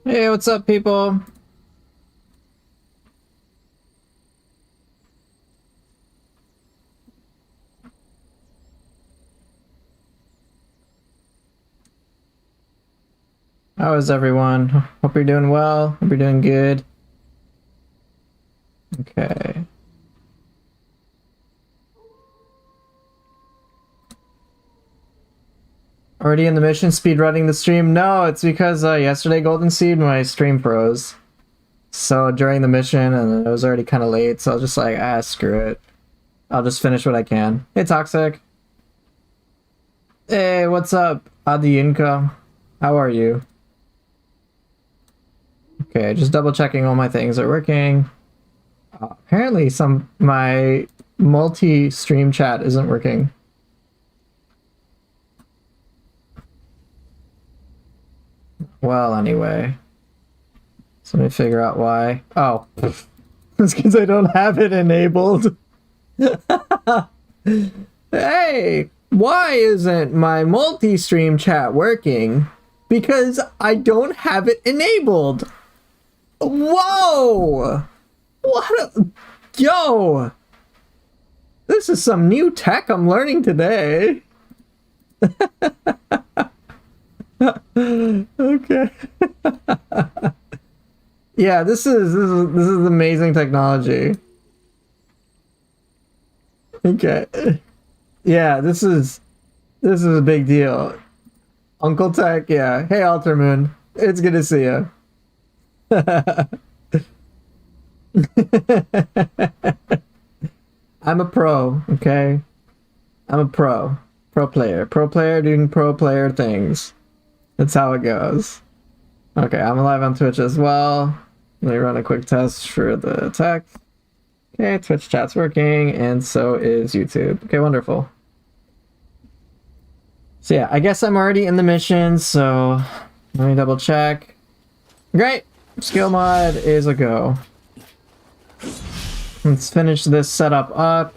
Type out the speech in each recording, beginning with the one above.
Hey, what's up, people? How is everyone? Hope you're doing well. Hope you're doing good. Okay. Already in the mission, speed running the stream? No, it's because yesterday Golden Seed my stream froze. So during the mission, and it was already kind of late, so I was just like, screw it. I'll just finish what I can. Hey, Toxic. Hey, what's up, Adiyinka? How are you? Okay, just double checking all my things are working. Apparently my multi-stream chat isn't working. Well, anyway. So let me figure out why. Oh. It's because I don't have it enabled. Hey! Why isn't my multi-stream chat working? Because I don't have it enabled. Whoa! What a... Yo! This is some new tech I'm learning today. Okay. Yeah, this is amazing technology. Okay. Yeah, this is a big deal. Uncle Tech, yeah. Hey, Altermoon. It's good to see you. I'm a pro, okay? I'm a pro. Pro player. Pro player doing pro player things. That's how it goes. Okay, I'm live on Twitch as well. Let me run a quick test for the text. Okay, Twitch chat's working, and so is YouTube. Okay, wonderful. So yeah, I guess I'm already in the mission, so let me double check. Great! Skill mod is a go. Let's finish this setup up.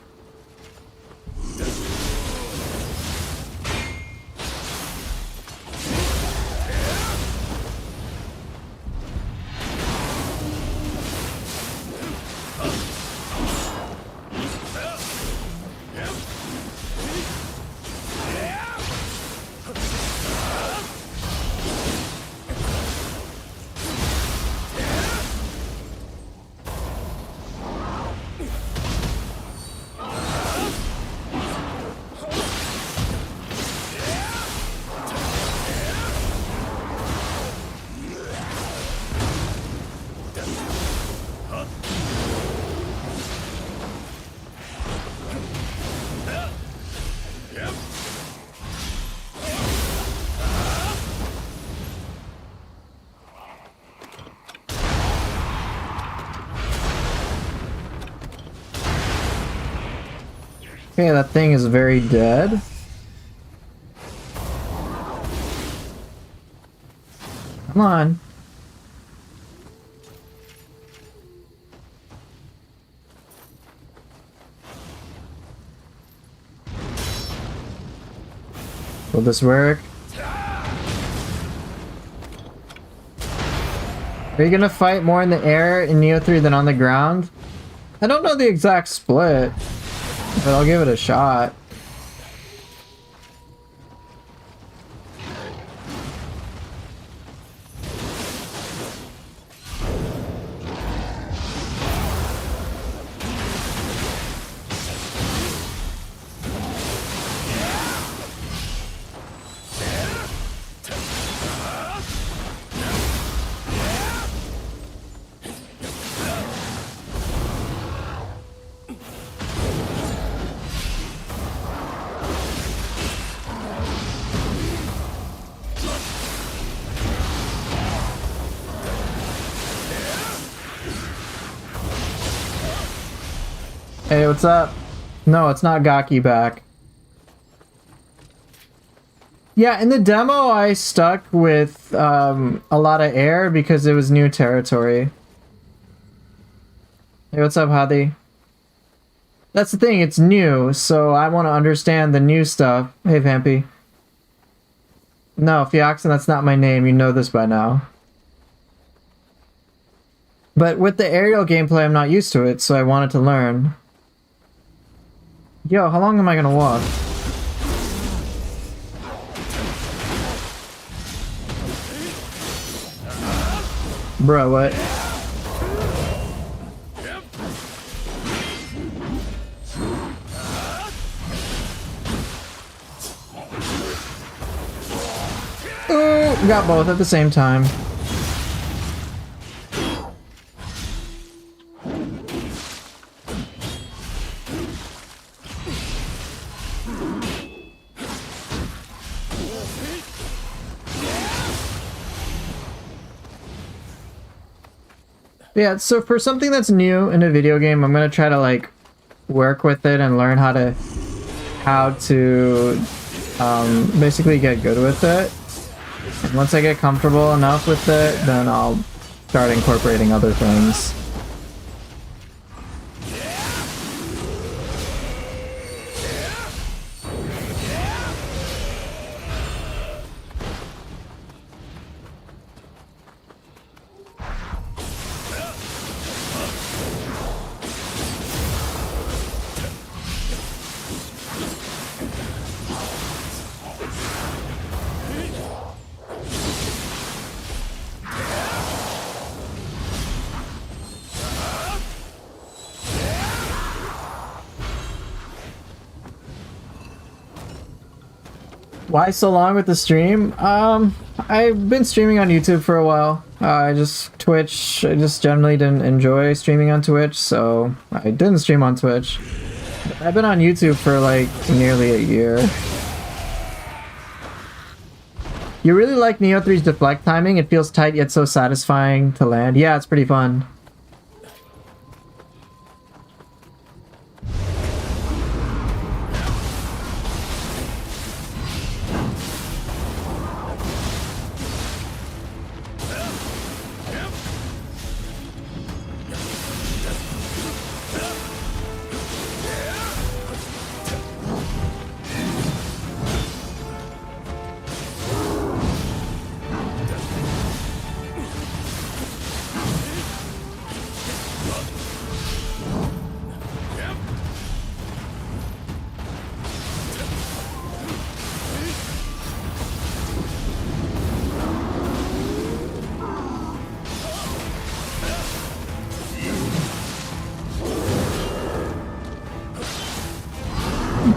Okay, that thing is very dead. Come on. Will this work? Are you gonna fight more in the air in Nioh 3 than on the ground? I don't know the exact split, but I'll give it a shot. Hey, what's up? No, it's not Gaki back. Yeah, in the demo I stuck with a lot of air because it was new territory. Hey, what's up, Hadi? That's the thing, it's new, so I want to understand the new stuff. Hey, Vampy. No, Fioxen, that's not my name. You know this by now. But with the aerial gameplay, I'm not used to it, so I wanted to learn. Yo, how long am I gonna walk? Bro, what? Ooh, got both at the same time. Yeah, so for something that's new in a video game, I'm gonna try to like work with it and learn how to basically get good with it. And once I get comfortable enough with it, then I'll start incorporating other things. Why so long with the stream? I've been streaming on YouTube for a while. I just generally didn't enjoy streaming on Twitch, so I didn't stream on Twitch. I've been on YouTube for like nearly a year. You really like Nioh 3's deflect timing? It feels tight yet so satisfying to land. Yeah, it's pretty fun.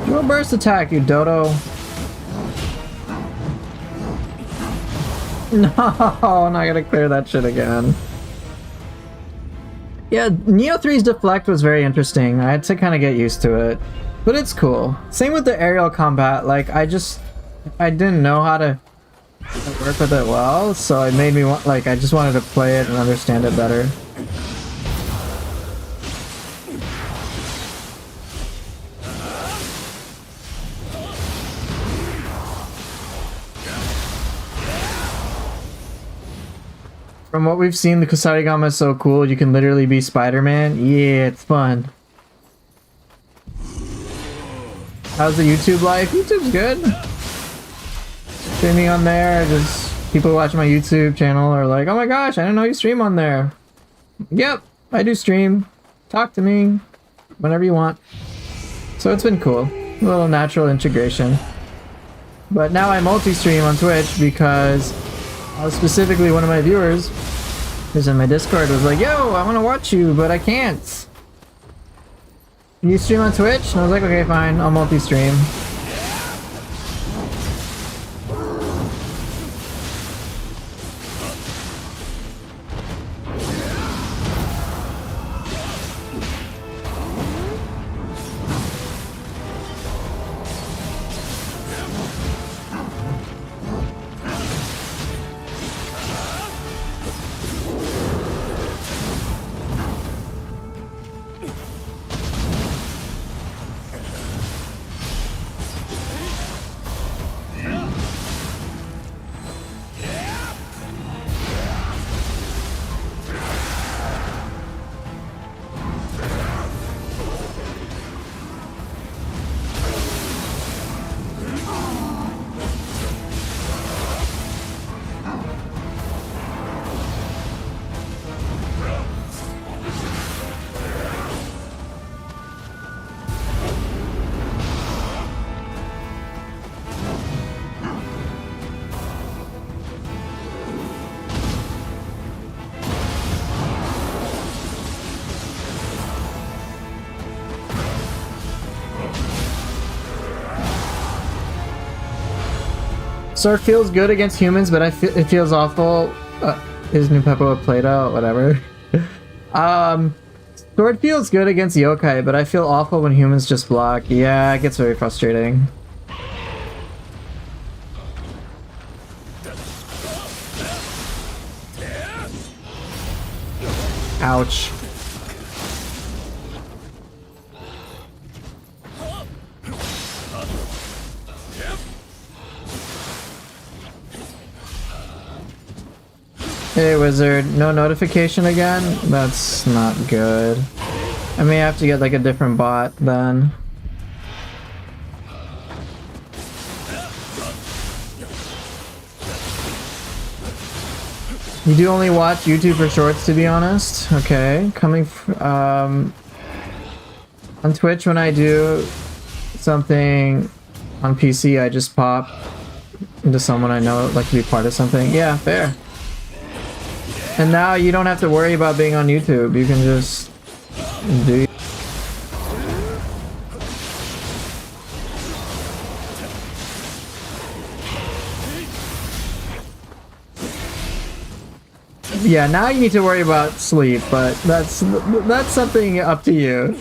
Do a burst attack, you dodo. No, I'm not gonna clear that shit again. Yeah, Nioh 3's deflect was very interesting. I had to kind of get used to it. But it's cool. Same with the aerial combat. Like, I didn't know how to work with it well, so it made me want, like, I just wanted to play it and understand it better. From what we've seen, the Kusarigama is so cool. You can literally be Spider-Man. Yeah, it's fun. How's the YouTube life? YouTube's good. Streaming on there, just people watching my YouTube channel are like, oh my gosh, I didn't know you stream on there. Yep, I do stream. Talk to me whenever you want. So it's been cool. A little natural integration. But now I multi-stream on Twitch because specifically one of my viewers who's in my Discord was like, yo, I want to watch you, but I can't. Can you stream on Twitch? And I was like, okay, fine, I'll multi-stream. Sword feels good against humans, but it feels awful. Is new Peppo with Play-Doh? Whatever. Sword feels good against yokai, but I feel awful when humans just block. Yeah, it gets very frustrating. Ouch. Hey wizard, no notification again? That's not good. I may have to get like a different bot then. You do only watch YouTube for shorts, to be honest? Okay, on Twitch when I do something on PC, I just pop into someone I know like to be part of something. Yeah, fair. And now you don't have to worry about being on YouTube. You can just do. Yeah, now you need to worry about sleep, but that's something up to you.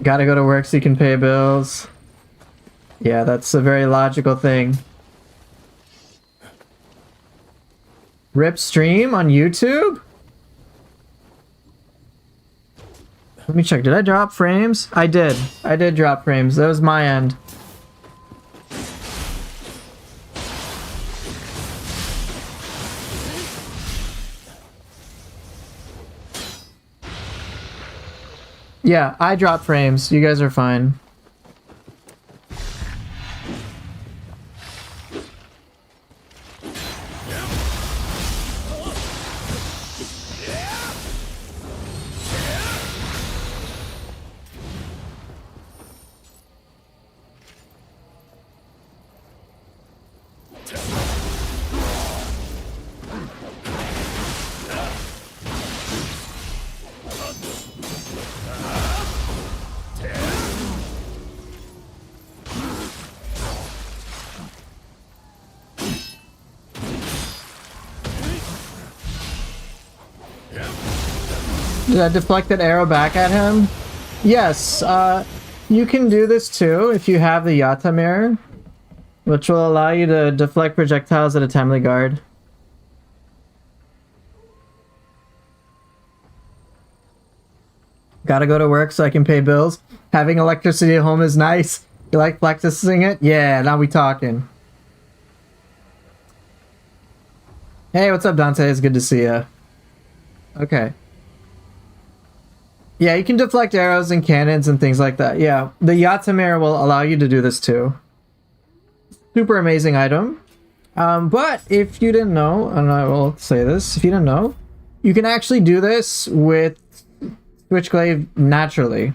Gotta go to work so you can pay bills. Yeah, that's a very logical thing. Rip stream on YouTube? Let me check. Did I drop frames? I did. I did drop frames. That was my end. Yeah, I dropped frames. You guys are fine. Did I deflect that arrow back at him? Yes, you can do this too if you have the Yata mirror, which will allow you to deflect projectiles at a timely guard. Gotta go to work so I can pay bills. Having electricity at home is nice. You like practicing it? Yeah, now we talking. Hey, what's up, Dante? It's good to see ya. Okay. Yeah, you can deflect arrows and cannons and things like that. Yeah, the Yatamir will allow you to do this too. Super amazing item. But if you didn't know, and I will say this, if you didn't know, you can actually do this with Switchglaive naturally.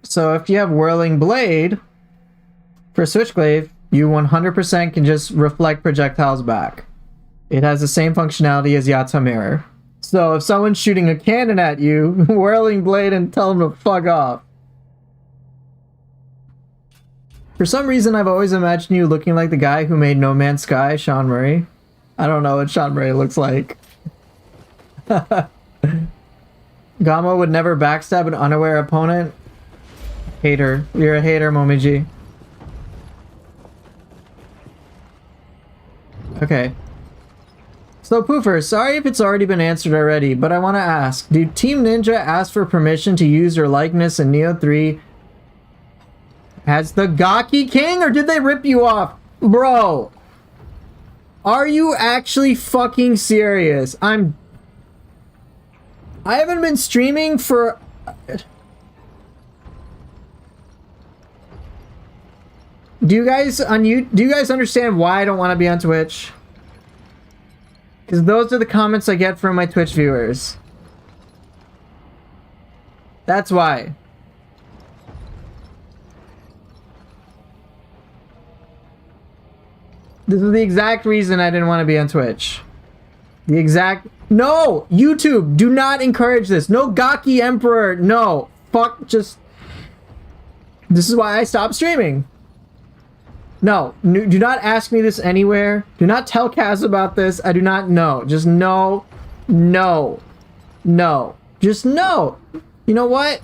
So if you have Whirling Blade for Switchglaive, you 100% can just reflect projectiles back. It has the same functionality as Yata Mirror. So if someone's shooting a cannon at you, Whirling Blade and tell them to fuck off. For some reason, I've always imagined you looking like the guy who made No Man's Sky, Sean Murray. I don't know what Sean Murray looks like. Gamo would never backstab an unaware opponent. Hater. You're a hater, Momiji. Okay. So Poofer, sorry if it's already been answered already, but I want to ask, did Team Ninja ask for permission to use your likeness in Nioh 3 as the Gaki King, or did they rip you off? Bro, are you actually fucking serious? I haven't been streaming for... Do you guys understand why I don't want to be on Twitch? Because those are the comments I get from my Twitch viewers. That's why. This is the exact reason I didn't want to be on Twitch. The exact... No! YouTube, do not encourage this. No Gaki Emperor, no. Fuck, just... This is why I stopped streaming. No, do not ask me this anywhere. Do not tell Kaz about this. I do not know. Just no. No. No. Just no. You know what?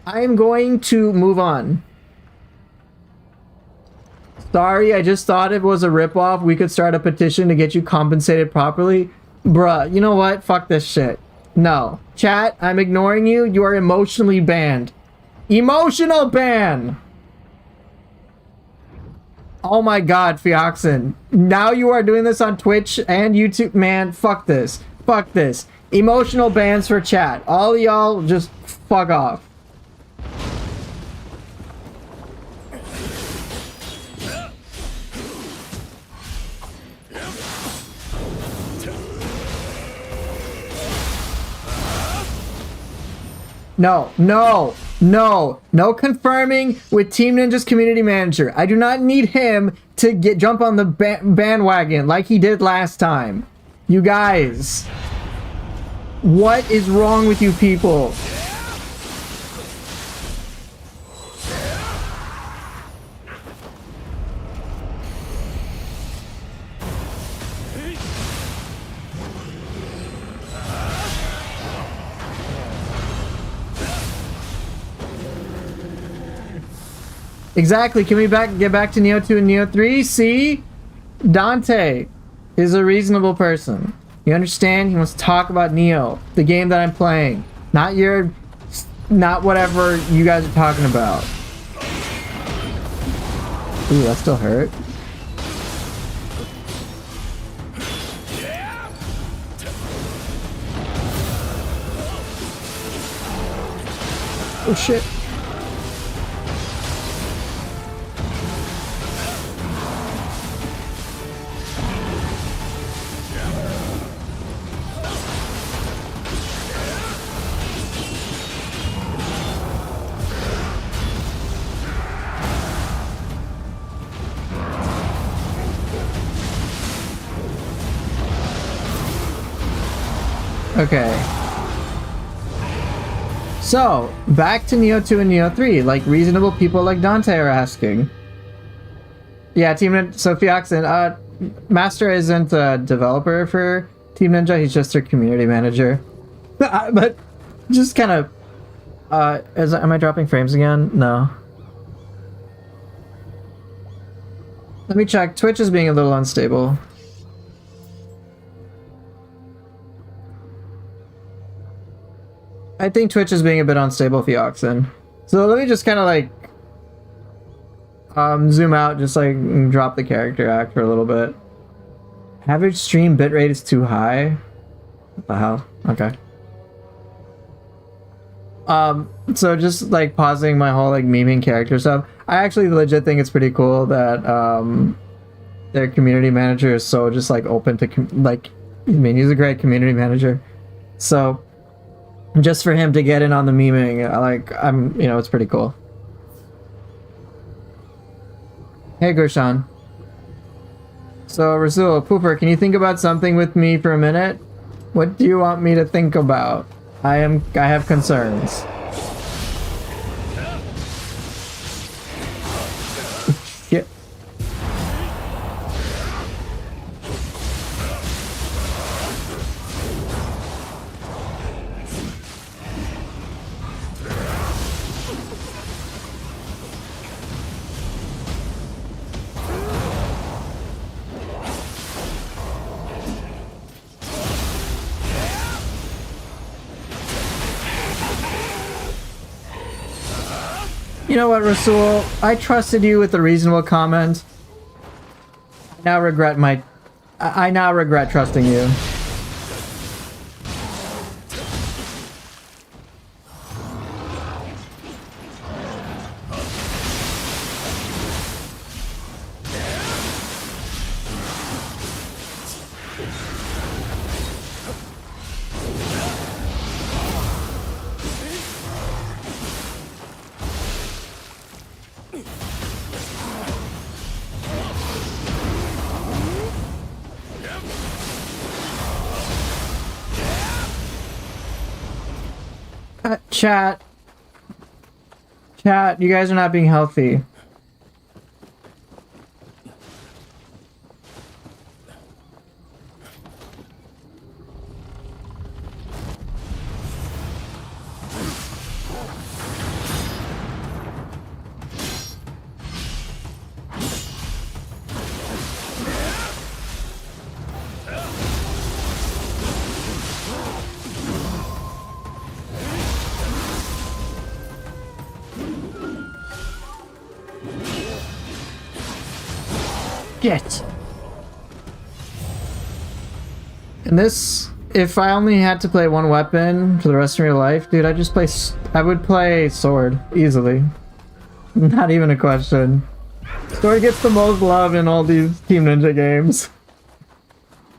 I am going to move on. Sorry, I just thought it was a ripoff. We could start a petition to get you compensated properly. Bruh, you know what? Fuck this shit. No. Chat, I'm ignoring you. You are emotionally banned. Emotional ban! Oh my god, Fioxen. Now you are doing this on Twitch and YouTube. Man, fuck this. Fuck this. Emotional bans for chat. All y'all just fuck off. No, no, no, no confirming with Team Ninja's community manager. I do not need him to jump on the bandwagon like he did last time. You guys, what is wrong with you people? Exactly. Can we get back to Nioh 2 and Nioh 3? See? Dante is a reasonable person. You understand? He wants to talk about Nioh, the game that I'm playing. Not whatever you guys are talking about. Ooh, that still hurt. Oh shit. Okay. So, back to Nioh 2 and Nioh 3, like reasonable people like Dante are asking. Yeah, Team Ninja, so Fioxen, Master isn't a developer for Team Ninja, he's just their community manager. But, just kind of, am I dropping frames again? No. Let me check, Twitch is being a little unstable. I think Twitch is being a bit unstable, Fioxen. So let me just kind of like zoom out, just like drop the character act for a little bit. Average stream bitrate is too high. What the hell? Okay. So just like pausing my whole like memeing character stuff. I actually legit think it's pretty cool that their community manager is so just like open to like. I mean, he's a great community manager. So. Just for him to get in on the memeing, you know, it's pretty cool. Hey, Gershan. So, Rasul, Pooper, can you think about something with me for a minute? What do you want me to think about? I have concerns. Shit. You know what, Rasul? I trusted you with a reasonable comment. I now regret trusting you. Chat. Chat, you guys are not being healthy. Shit. And this, if I only had to play one weapon for the rest of your life, dude, I would play sword easily. Not even a question. Sword gets the most love in all these Team Ninja games.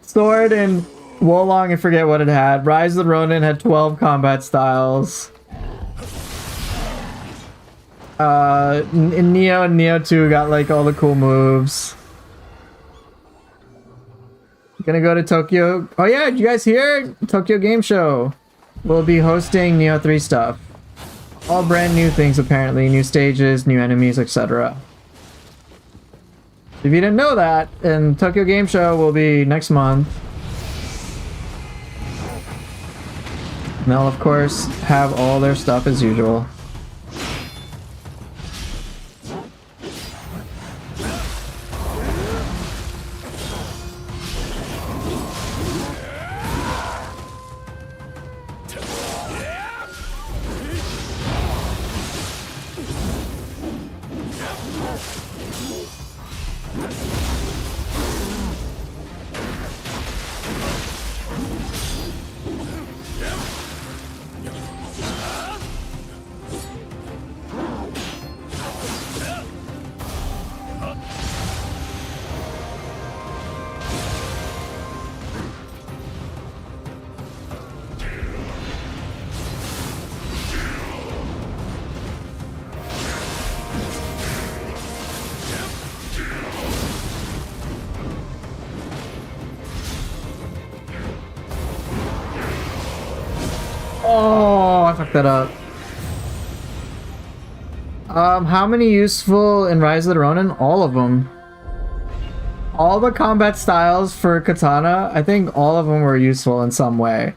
Sword and Wolong, I forget what it had. Rise of the Ronin had 12 combat styles. In Nioh and Nioh 2 got like all the cool moves. Gonna go to Tokyo. Oh yeah, did you guys hear? Tokyo Game Show. We'll be hosting Nioh 3 stuff. All brand new things apparently. New stages, new enemies, etc. If you didn't know that, and Tokyo Game Show will be next month. And they'll of course have all their stuff as usual. Oh, I fucked that up. How many useful in Rise of the Ronin? All of them. All the combat styles for Katana, I think all of them were useful in some way.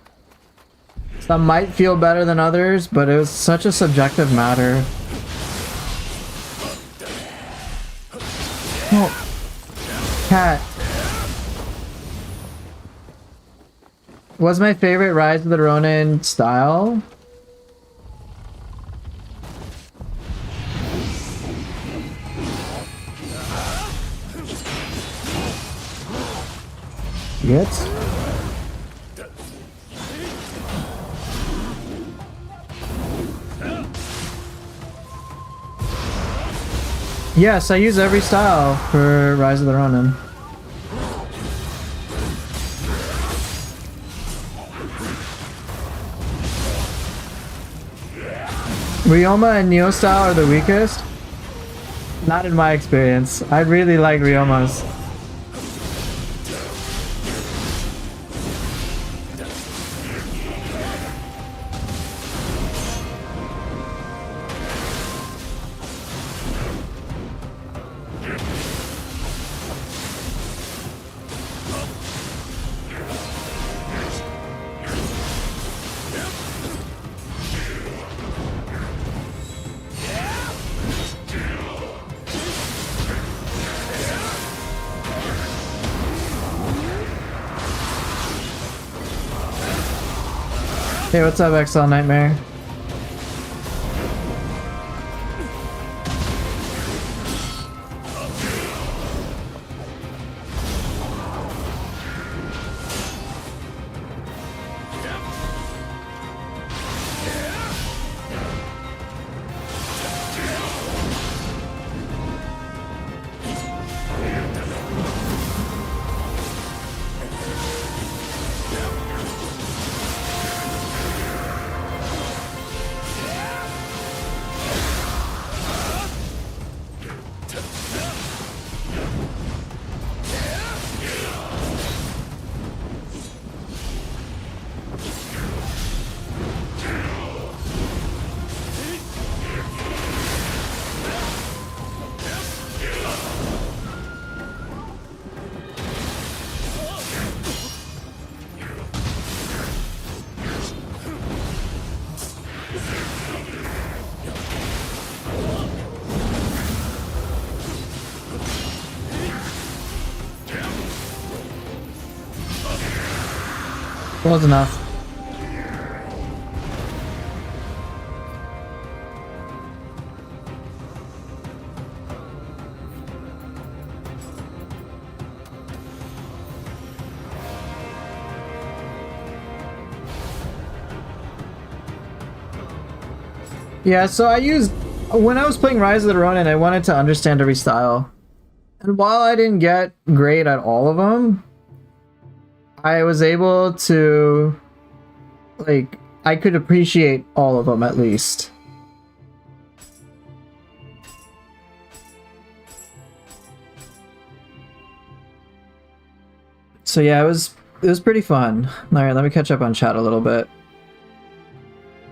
Some might feel better than others, but it was such a subjective matter. Oh. Cat. Was my favorite Rise of the Ronin style? Yes. Yes, I use every style for Rise of the Ronin. Ryoma and Nioh style are the weakest? Not in my experience. I really like Ryoma's. Hey, what's up, XL Nightmare? Close enough. Yeah, so when I was playing Rise of the Ronin, I wanted to understand every style. And while I didn't get great at all of them, I was able to, like, I could appreciate all of them at least. So yeah, it was pretty fun. All right, let me catch up on chat a little bit.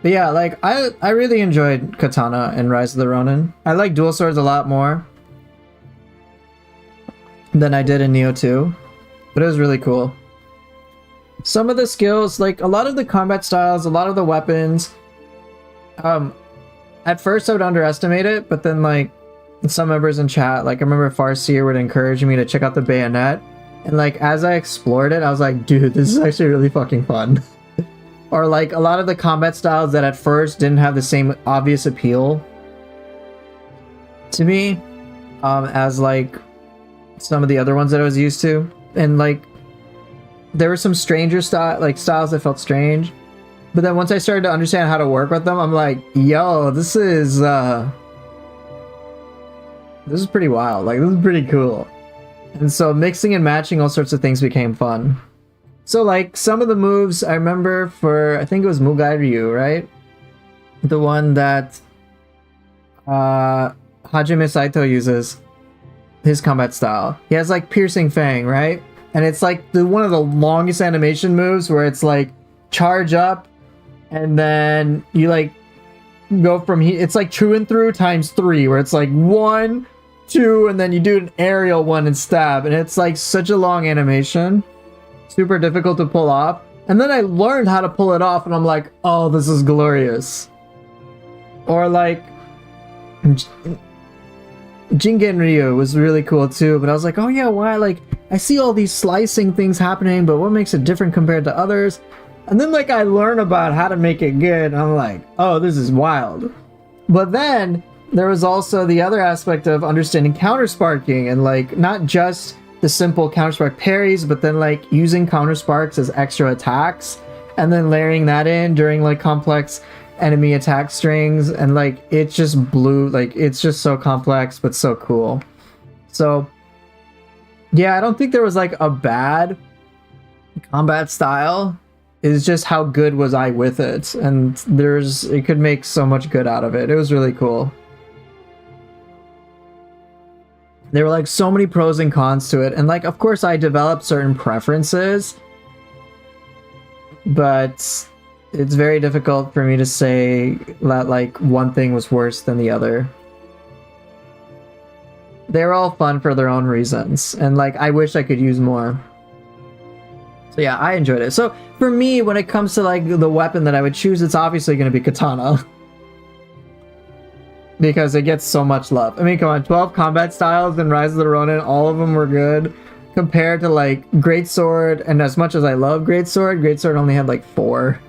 But yeah, like I really enjoyed Katana and Rise of the Ronin. I like dual swords a lot more than I did in Nioh 2, but it was really cool. Some of the skills, like a lot of the combat styles, a lot of the weapons, at first I would underestimate it, but then like some members in chat, like I remember Farseer would encourage me to check out the bayonet, and like as I explored it, I was like, dude, this is actually really fucking fun. Or like a lot of the combat styles that at first didn't have the same obvious appeal to me as like some of the other ones that I was used to. And like there were some stranger styles that felt strange. But then once I started to understand how to work with them, I'm like, yo, this is pretty wild. Like this is pretty cool. And so mixing and matching all sorts of things became fun. So like some of the moves I remember for, I think it was Mugai Ryu, right? The one that Hajime Saito uses, his combat style. He has like Piercing Fang, right? And it's like one of the longest animation moves where it's like charge up and then you like go from it's like true and through times 3 where it's like 1, 2 and then you do an aerial one and stab, and it's like such a long animation. Super difficult to pull off. And then I learned how to pull it off and I'm like, oh, this is glorious. Or like Jingen Ryu was really cool too, but I was like, oh yeah, why? Like I see all these slicing things happening, but what makes it different compared to others? And then like I learn about how to make it good and I'm like, oh, this is wild. But then there was also the other aspect of understanding countersparking and like not just the simple counterspark parries, but then like using countersparks as extra attacks and then layering that in during like complex enemy attack strings, and like it just blew, like it's just so complex but so cool. So yeah, I don't think there was like a bad combat style. It's just how good was I with it, and it could make so much good out of it. It was really cool. There were like so many pros and cons to it, and like of course I developed certain preferences, but it's very difficult for me to say that like one thing was worse than the other. They were all fun for their own reasons, and like I wish I could use more. So yeah, I enjoyed it. So for me, when it comes to like the weapon that I would choose, it's obviously going to be Katana. Because it gets so much love. I mean, come on, 12 combat styles in Rise of the Ronin, all of them were good. Compared to like Greatsword, and as much as I love Greatsword only had like 4.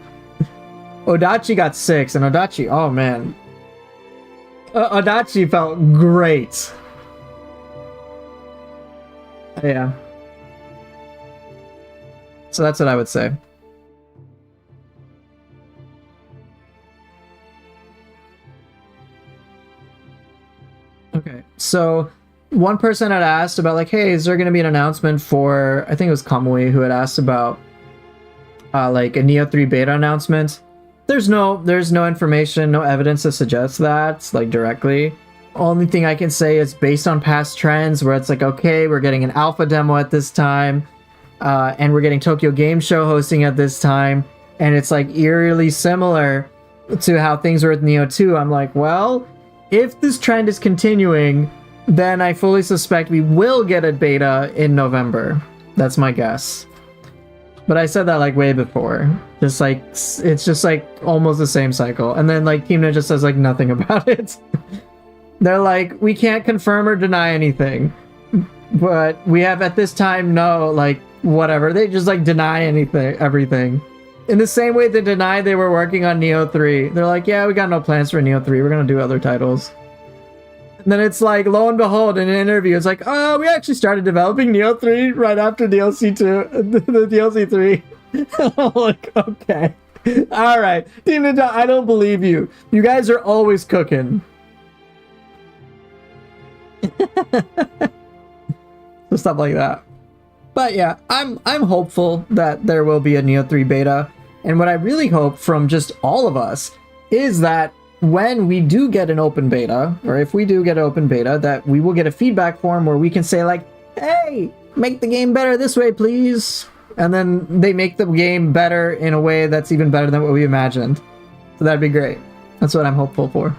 Odachi got 6, and Odachi, oh man. Odachi felt great. Yeah. So that's what I would say. Okay, so one person had asked about like, hey, is there going to be an announcement for, I think it was Kamui who had asked about like a Nioh 3 beta announcement. There's no information, no evidence to suggest that, like directly. Only thing I can say is based on past trends where it's like, okay, we're getting an alpha demo at this time, and we're getting Tokyo Game Show hosting at this time, and it's like eerily similar to how things were with Nioh 2. I'm like, well, if this trend is continuing, then I fully suspect we will get a beta in November. That's my guess. But I said that like way before. Just like, it's just like almost the same cycle. And then like Team Ninja says like nothing about it. They're like, we can't confirm or deny anything. But we have at this time no, like, whatever. They just like deny everything. In the same way they denied they were working on Nioh 3. They're like, yeah, we got no plans for Nioh 3. We're gonna do other titles. And then it's like, lo and behold, in an interview, it's like, oh, we actually started developing Nioh 3 right after DLC 2, the DLC 3. I'm like, okay. Alright. Team Ninja, I don't believe you. You guys are always cooking. So stuff like that. But yeah, I'm hopeful that there will be a Nioh 3 beta. And what I really hope from just all of us is that when we do get an open beta, or if we do get an open beta, that we will get a feedback form where we can say like, hey, make the game better this way, please. And then they make the game better in a way that's even better than what we imagined. So that'd be great. That's what I'm hopeful for.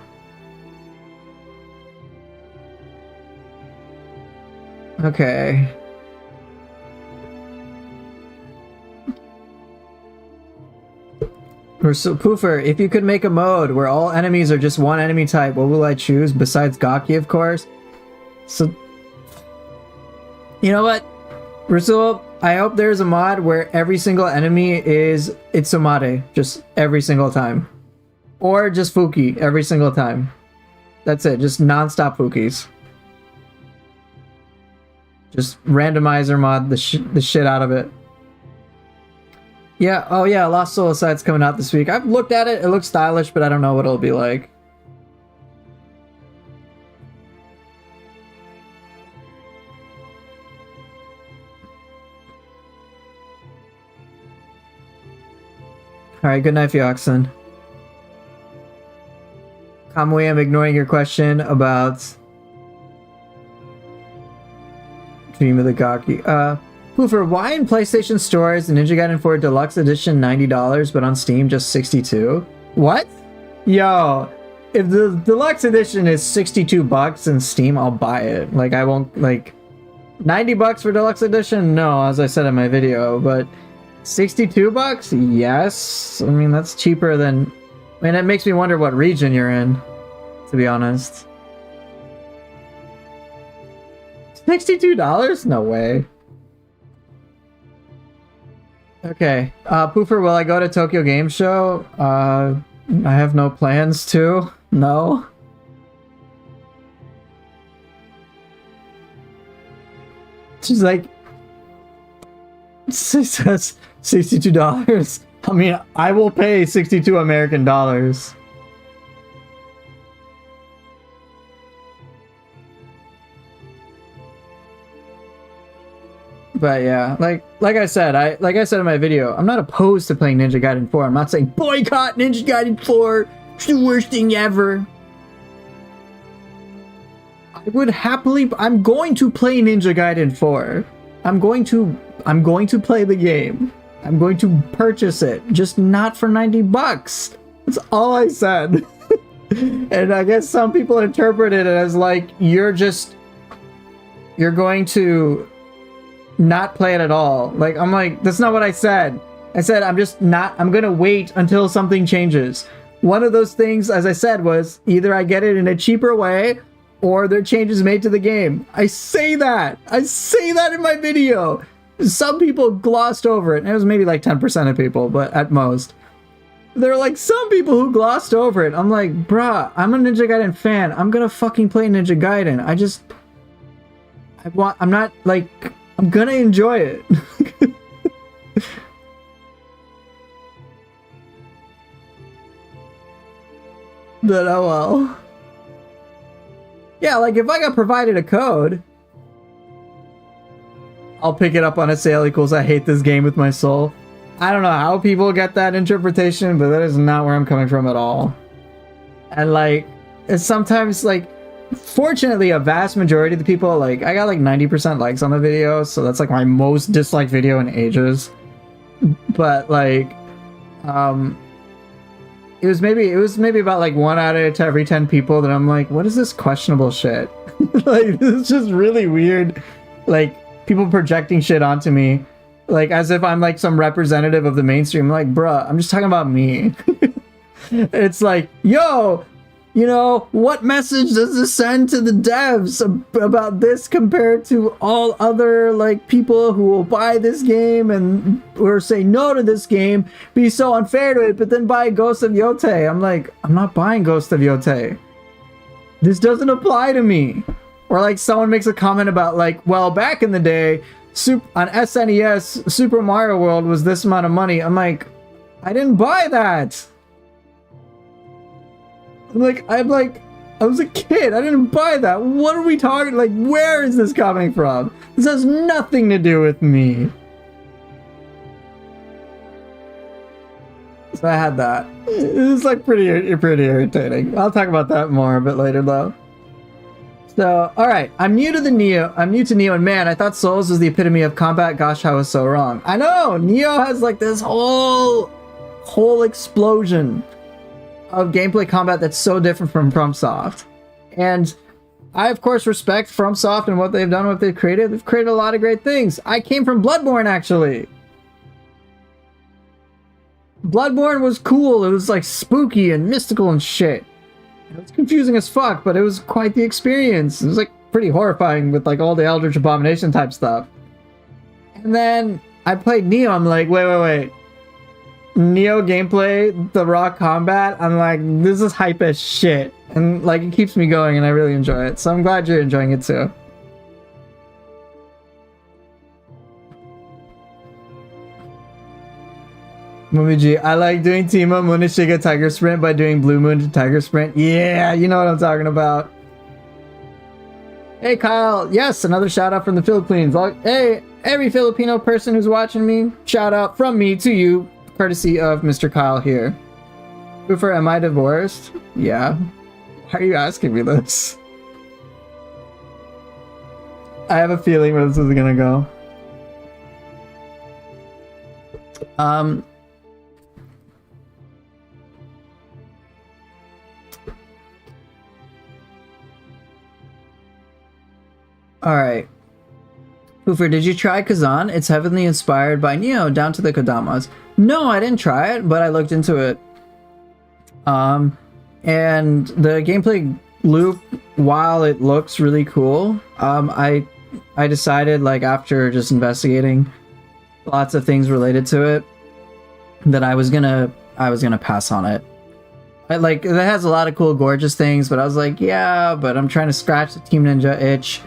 Okay. So Poofer, if you could make a mode where all enemies are just one enemy type, what will I choose besides Gaki, of course? So, you know what, Rasul, I hope there's a mod where every single enemy is Itsumade, just every single time. Or just Fuki every single time. That's it, just non-stop Fukis. Just randomizer mod the shit out of it. Yeah, oh yeah, Lost Soul Aside's coming out this week. I've looked at it, it looks stylish, but I don't know what it'll be like. Alright, good night, Fioxen. Kamui, I'm ignoring your question about Dream of the Gaki. Poofer, why in PlayStation stores the Ninja Gaiden 4 Deluxe Edition $90, but on Steam just $62? What? Yo, if the Deluxe Edition is $62 in Steam, I'll buy it. Like, I won't, like, $90 for Deluxe Edition? No, as I said in my video, but $62? Yes. I mean, that's cheaper than... I mean, it makes me wonder what region you're in, to be honest. $62? No way. Okay, Poofer, will I go to Tokyo Game Show? I have no plans to. No. She's like, says $62. I mean, I will pay 62 American dollars. But yeah, like I said in my video, I'm not opposed to playing Ninja Gaiden 4. I'm not saying boycott Ninja Gaiden 4. It's the worst thing ever. I would happily. I'm going to play Ninja Gaiden 4. I'm going to play the game. I'm going to purchase it, just not for $90. That's all I said. And I guess some people interpret it as like you're going to not play it at all. Like, I'm like, that's not what I said. I said I'm gonna wait until something changes. One of those things, as I said, was either I get it in a cheaper way or there are changes made to the game. I say that in my video. Some people glossed over it, and it was maybe like 10% of people, but at most. There are like some people who glossed over it. I'm like, bruh, I'm a Ninja Gaiden fan. I'm gonna fucking play Ninja Gaiden. I'm not like, I'm gonna enjoy it. But oh well. Yeah, like if I got provided a code, I'll pick it up on a sale equals I hate this game with my soul. I don't know how people get that interpretation, but that is not where I'm coming from at all. And like, it's sometimes like, fortunately, a vast majority of the people, like, I got like 90% likes on the video, so that's like my most disliked video in ages. But like, it was maybe about like 1 out of every 10 people that I'm like, what is this questionable shit? Like, this is just really weird. Like, people projecting shit onto me, like as if I'm like some representative of the mainstream. I'm like, bruh, I'm just talking about me. It's like, yo, You know, what message does this send to the devs about this compared to all other, like, people who will buy this game and or say no to this game, be so unfair to it, but then buy Ghost of Yotei? I'm like, I'm not buying Ghost of Yotei. This doesn't apply to me. Or like someone makes a comment about like, well, back in the day, on SNES, Super Mario World was this amount of money. I'm like, I didn't buy that. I was a kid. I didn't buy that. What are we talking? Like, where is this coming from? This has nothing to do with me. So I had that. It was like pretty irritating. I'll talk about that more a bit later though. So, alright, I'm new to Nioh, and man, I thought Souls was the epitome of combat. Gosh, I was so wrong. I know! Nioh has like this whole explosion of gameplay combat that's so different from FromSoft. And I, of course, respect FromSoft and what they've done, what they've created. They've created a lot of great things. I came from Bloodborne, actually. Bloodborne was cool. It was like spooky and mystical and shit. It was confusing as fuck, but it was quite the experience. It was like pretty horrifying with like all the Eldritch Abomination type stuff. And then I played Nioh. I'm like, wait. Nioh gameplay, the raw combat, I'm like, this is hype as shit. And like, it keeps me going and I really enjoy it. So I'm glad you're enjoying it too. Momiji, I like doing Teemo Munishiga Tiger Sprint by doing Blue Moon to Tiger Sprint. Yeah, you know what I'm talking about. Hey Kyle, yes, another shout out from the Philippines. Hey, every Filipino person who's watching me, shout out from me to you, courtesy of Mr. Kyle here. Boofer, am I divorced? Yeah. Why are you asking me this? I have a feeling where this is gonna go. Alright. Poofer, did you try Kazan? It's heavily inspired by Nioh down to the Kodamas. No, I didn't try it, but I looked into it. And the gameplay loop, while it looks really cool, I decided, like, after just investigating lots of things related to it, that I was gonna pass on it. It has a lot of cool, gorgeous things, but I was like, yeah, but I'm trying to scratch the Team Ninja itch.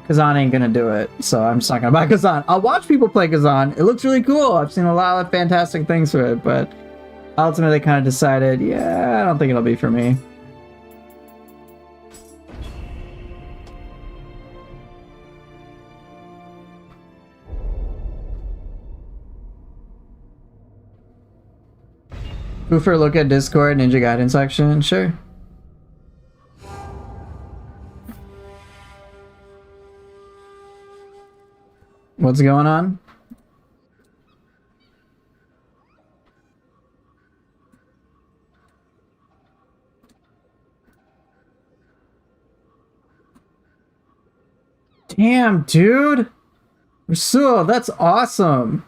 Kazan ain't gonna do it, so I'm just not gonna buy Kazan. I'll watch people play Kazan. It looks really cool. I've seen a lot of fantastic things for it, but ultimately kind of decided, yeah, I don't think it'll be for me. Poofer, look at Discord, Ninja Gaiden section. Sure. What's going on? Damn, dude! Rasul, that's awesome!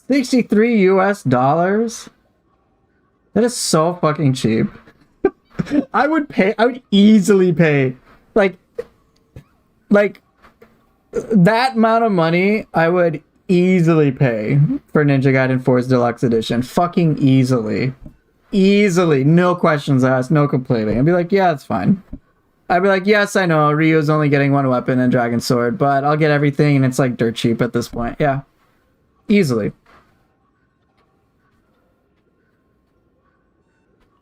63 US dollars? That is so fucking cheap. I would easily pay, like that amount of money. I would easily pay for Ninja Gaiden 4's Deluxe Edition. Fucking easily. Easily. No questions asked, no complaining. I'd be like, yeah, it's fine. I'd be like, yes, I know, Ryu's only getting one weapon and Dragon Sword, but I'll get everything and it's like dirt cheap at this point. Yeah. Easily.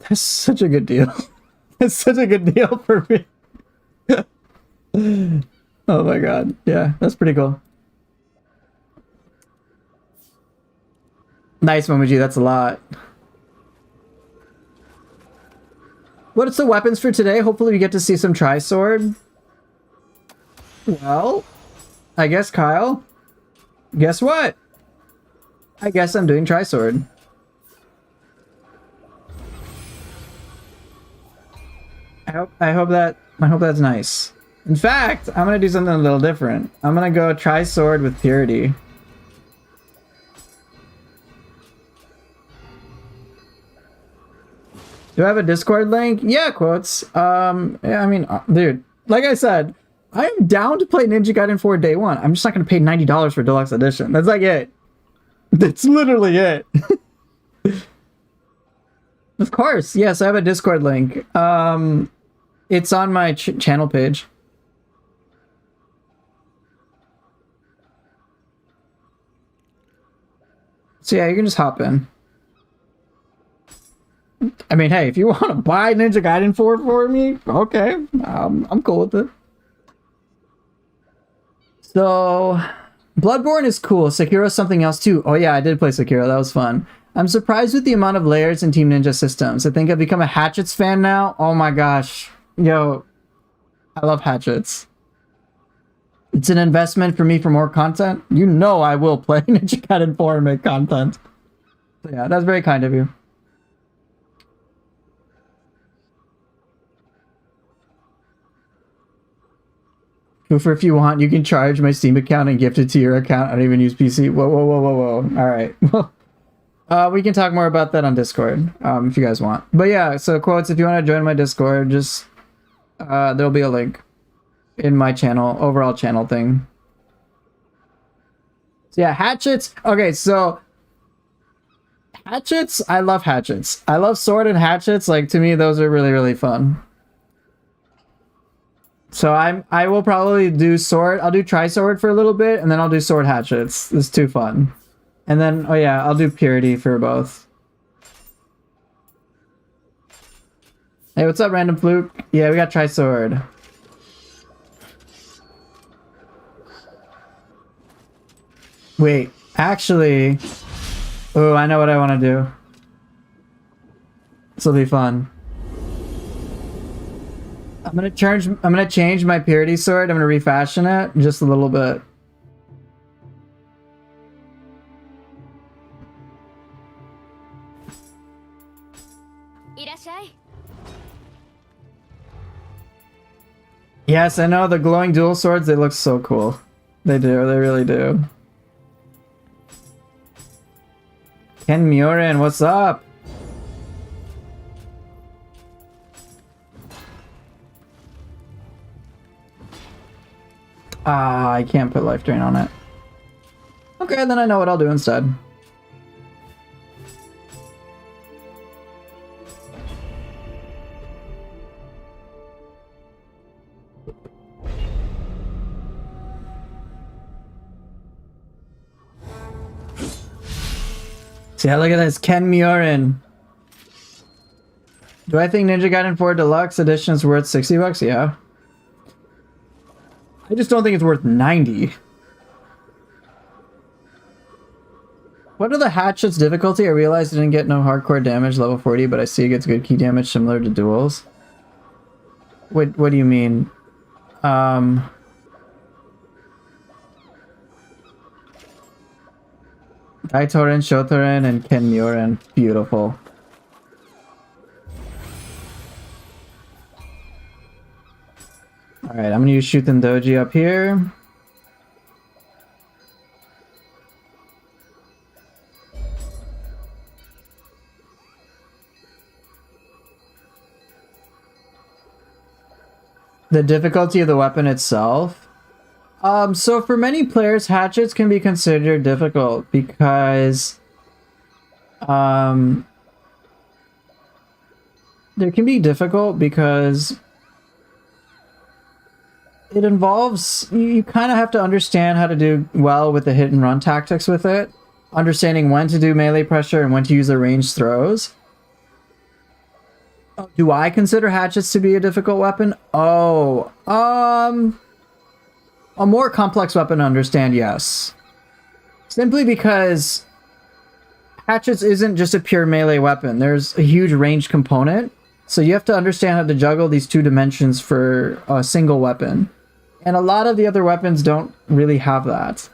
That's such a good deal. That's such a good deal for me. Oh my god. Yeah, that's pretty cool. Nice, Momoji, that's a lot. What's the weapons for today? Hopefully we get to see some Tri-Sword. Well, I guess, Kyle. Guess what? I guess I'm doing Tri-Sword. I hope that's nice. In fact, I'm gonna do something a little different. I'm gonna go Tri-Sword with Purity. Do I have a Discord link? Yeah, quotes. Yeah, I mean, dude, like I said, I am down to play Ninja Gaiden 4 day one. I'm just not gonna pay $90 for deluxe edition. That's like it. That's literally it. Of course, yes, I have a Discord link. It's on my channel page. So yeah, you can just hop in. I mean, hey, if you want to buy Ninja Gaiden 4 for me, okay, I'm cool with it. So, Bloodborne is cool. Sekiro's something else too. Oh yeah, I did play Sekiro. That was fun. I'm surprised with the amount of layers in Team Ninja systems. I think I've become a Hatchets fan now. Oh my gosh. Yo, I love Hatchets. It's an investment for me for more content. You know I will play Ninja Gaiden 4 and make content. So yeah, that's very kind of you. For if you want, you can charge my Steam account and gift it to your account. I don't even use PC. Whoa, whoa, whoa, whoa, whoa. All right. Well, we can talk more about that on Discord, if you guys want. But yeah, so quotes, if you want to join my Discord, just, there'll be a link in my channel, overall channel thing. So yeah, hatchets. Okay, so hatchets, I love hatchets. I love sword and hatchets. Like, to me, those are really, really fun. So I will probably do sword. I'll do tri-sword for a little bit, and then I'll do sword hatchets. It's too fun. And then, oh yeah, I'll do purity for both. Hey, what's up, Random Fluke? Yeah, we got tri-sword. Wait, actually... Oh, I know what I want to do. This will be fun. I'm gonna change my purity sword. I'm gonna refashion it just a little bit. Yes, I know the glowing dual swords, they look so cool. They do, they really do. Ken Murin, what's up? Ah, I can't put life drain on it. Okay, then I know what I'll do instead. See, look at this, Ken Murin. Do I think Ninja Gaiden 4 Deluxe Edition is worth 60 bucks? Yeah. I just don't think it's worth 90. What are the hatchets difficulty? I realized I didn't get no hardcore damage level 40, but I see it gets good key damage similar to duels. What do you mean? Daitorin, Shotorin, and Ken Murin. Beautiful. Alright, I'm gonna use Shuten Doji up here. The difficulty of the weapon itself. So for many players, hatchets can be considered difficult because they can be difficult because it involves, you kind of have to understand how to do well with the hit and run tactics with it, understanding when to do melee pressure and when to use the ranged throws. Do I consider hatchets to be a difficult weapon? Oh, a more complex weapon to understand, yes. Simply because hatchets isn't just a pure melee weapon. There's a huge range component, so you have to understand how to juggle these two dimensions for a single weapon. And a lot of the other weapons don't really have that.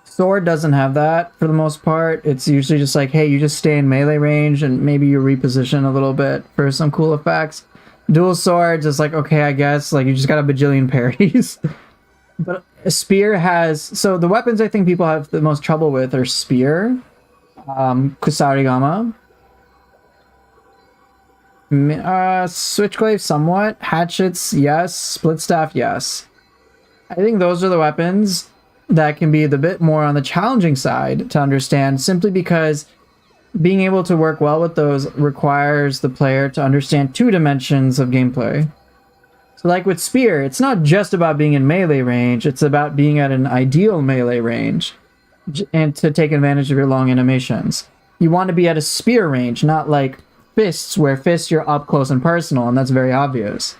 Sword doesn't have that for the most part. It's usually just like, hey, you just stay in melee range and maybe you reposition a little bit for some cool effects. Dual swords is like, okay, I guess, like you just got a bajillion parries. But a spear has, so the weapons I think people have the most trouble with are spear, Kusarigama, Switchglaive somewhat. Hatchets, yes. Split staff, yes. I think those are the weapons that can be the bit more on the challenging side to understand, simply because being able to work well with those requires the player to understand 2 dimensions of gameplay. So like with Spear, it's not just about being in melee range, it's about being at an ideal melee range and to take advantage of your long animations. You want to be at a Spear range, not like Fists, where Fists you're up close and personal, and that's very obvious.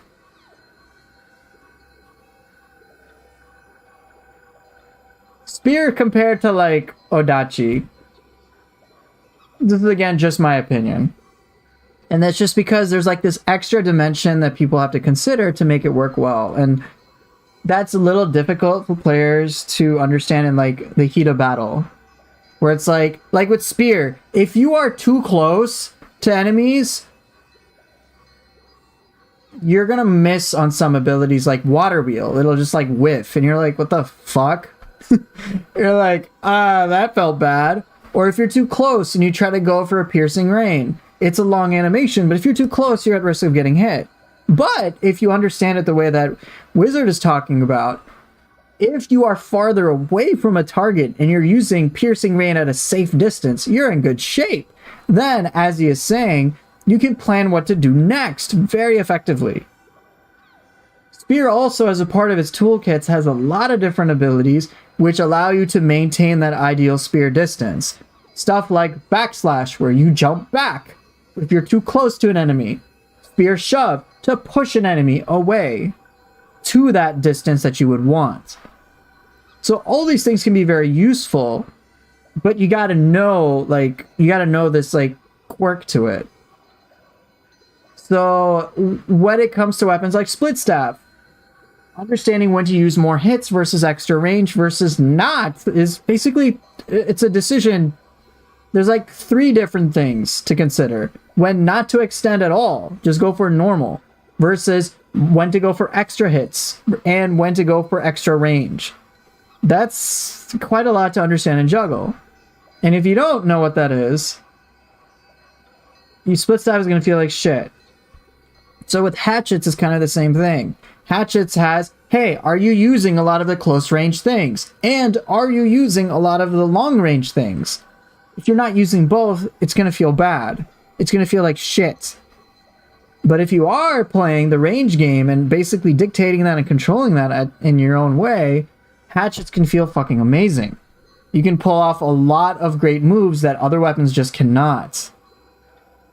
Spear compared to like Odachi, this is again just my opinion. And that's just because there's like this extra dimension that people have to consider to make it work well. And that's a little difficult for players to understand in like the heat of battle. Where it's like with Spear, if you are too close to enemies, you're gonna miss on some abilities like Water Wheel. It'll just like whiff and you're like, what the fuck? You're like, that felt bad. Or if you're too close and you try to go for a Piercing Rain, it's a long animation, but if you're too close, you're at risk of getting hit. But if you understand it the way that Wizard is talking about, if you are farther away from a target and you're using Piercing Rain at a safe distance, you're in good shape. Then, as he is saying, you can plan what to do next very effectively. Spear also, as a part of its toolkits, has a lot of different abilities which allow you to maintain that ideal spear distance. Stuff like Backslash, where you jump back if you're too close to an enemy. Spear Shove, to push an enemy away to that distance that you would want. So all these things can be very useful, but you gotta know, this, like, quirk to it. So when it comes to weapons like Split Staff, understanding when to use more hits versus extra range versus not is basically, it's a decision. There's like 3 different things to consider. When not to extend at all, just go for normal, versus when to go for extra hits and when to go for extra range. That's quite a lot to understand and juggle. And if you don't know what that is, your Split Staff is going to feel like shit. So with Hatchets, it's kind of the same thing. Hatchets has, hey, are you using a lot of the close range things? And are you using a lot of the long range things? If you're not using both, it's going to feel bad. It's going to feel like shit. But if you are playing the range game and basically dictating that and controlling that in your own way, Hatchets can feel fucking amazing. You can pull off a lot of great moves that other weapons just cannot.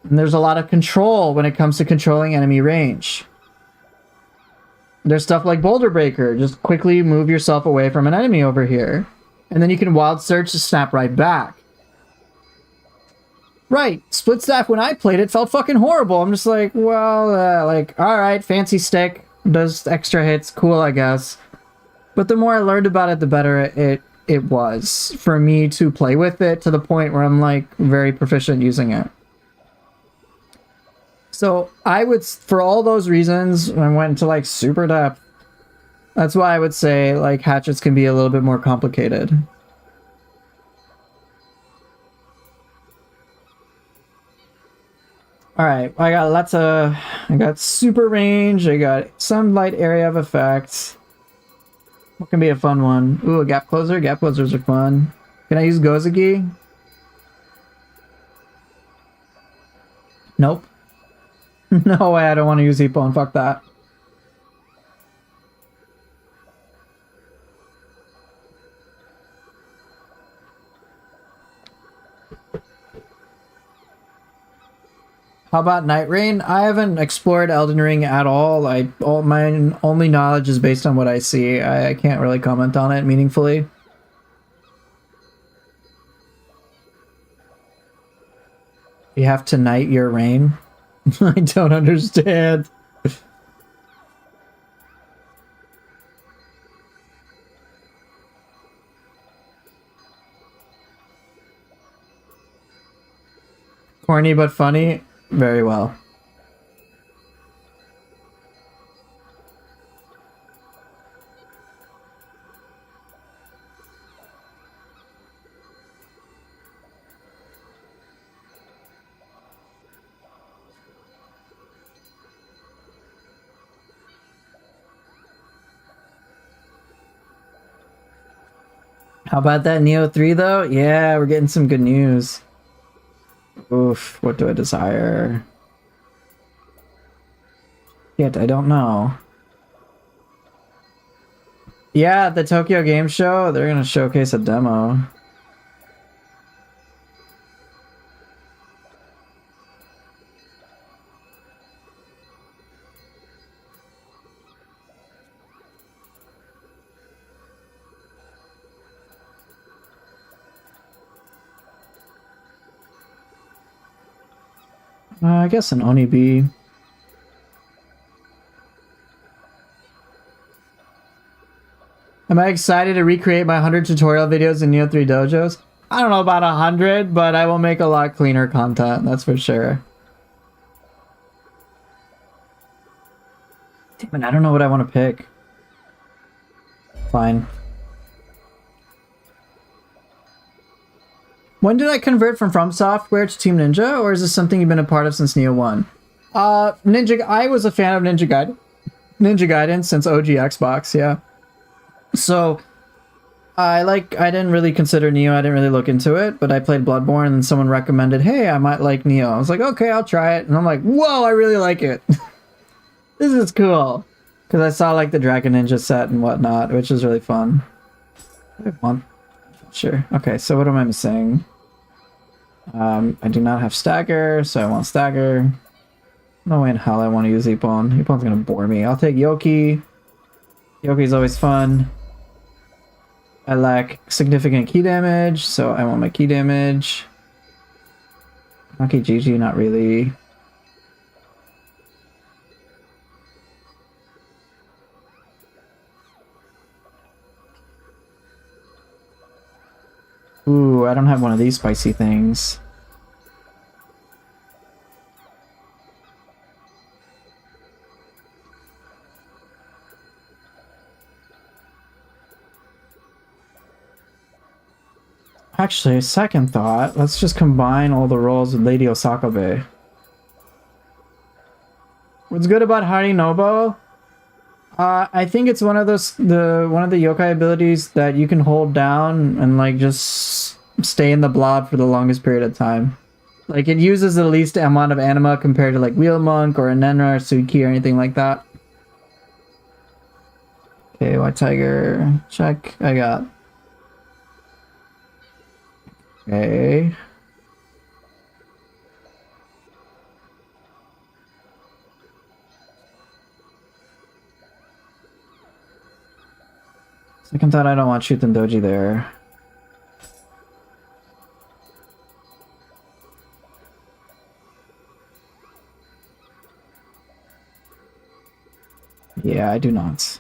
And there's a lot of control when it comes to controlling enemy range. There's stuff like Boulder Breaker. Just quickly move yourself away from an enemy over here. And then you can Wild Surge to snap right back. Right, Split Staff, when I played it, felt fucking horrible. I'm just like, well, alright, fancy stick, does extra hits, cool, I guess. But the more I learned about it, the better it was for me to play with it, to the point where I'm, like, very proficient using it. So I would, for all those reasons, I went into like super depth. That's why I would say like Hatchets can be a little bit more complicated. Alright, I got super range, I got some light area of effects. What can be a fun one? Ooh, a gap closer? Gap closers are fun. Can I use Gozagi? Nope. No way, I don't want to use Epon, fuck that. How about Night Rain? I haven't explored Elden Ring at all. My only knowledge is based on what I see. I can't really comment on it meaningfully. You have to night your rain? I don't understand. Corny but funny? Very well. How about that Nioh 3 though? Yeah, we're getting some good news. Oof, what do I desire? Yet I don't know. Yeah, the Tokyo Game Show, they're gonna showcase a demo. I guess an Oni-B. Am I excited to recreate my 100 tutorial videos in Nioh 3 dojos? I don't know about 100, but I will make a lot cleaner content, that's for sure. Damn it, I don't know what I want to pick. Fine. When did I convert from Software to Team Ninja, or is this something you've been a part of since Nioh 1? I was a fan of Ninja Gaiden since OG Xbox, yeah. So, I didn't really consider Nioh, I didn't really look into it, but I played Bloodborne and someone recommended, hey, I might like Nioh. I was like, okay, I'll try it. And I'm like, whoa, I really like it. This is cool. Because I saw like the Dragon Ninja set and whatnot, which is really fun. Sure. Okay, so what am I missing? I do not have Stagger, so I want Stagger. No way in hell I want to use Ippon. Ippon's gonna bore me. I'll take Yoki. Yoki's always fun. I lack significant key damage, so I want my key damage. Okay, GG, not really. Ooh, I don't have one of these spicy things. Actually, second thought, let's just combine all the roles with Lady Osakabe. What's good about Harinobo? I think it's one of the yokai abilities that you can hold down and like just stay in the blob for the longest period of time. Like it uses the least amount of anima compared to like Wheel Monk or Enenra or Suiki or anything like that. Okay, White Tiger, check. I got. Okay. Second thought, I don't want Shuten Doji there. Yeah, I do not.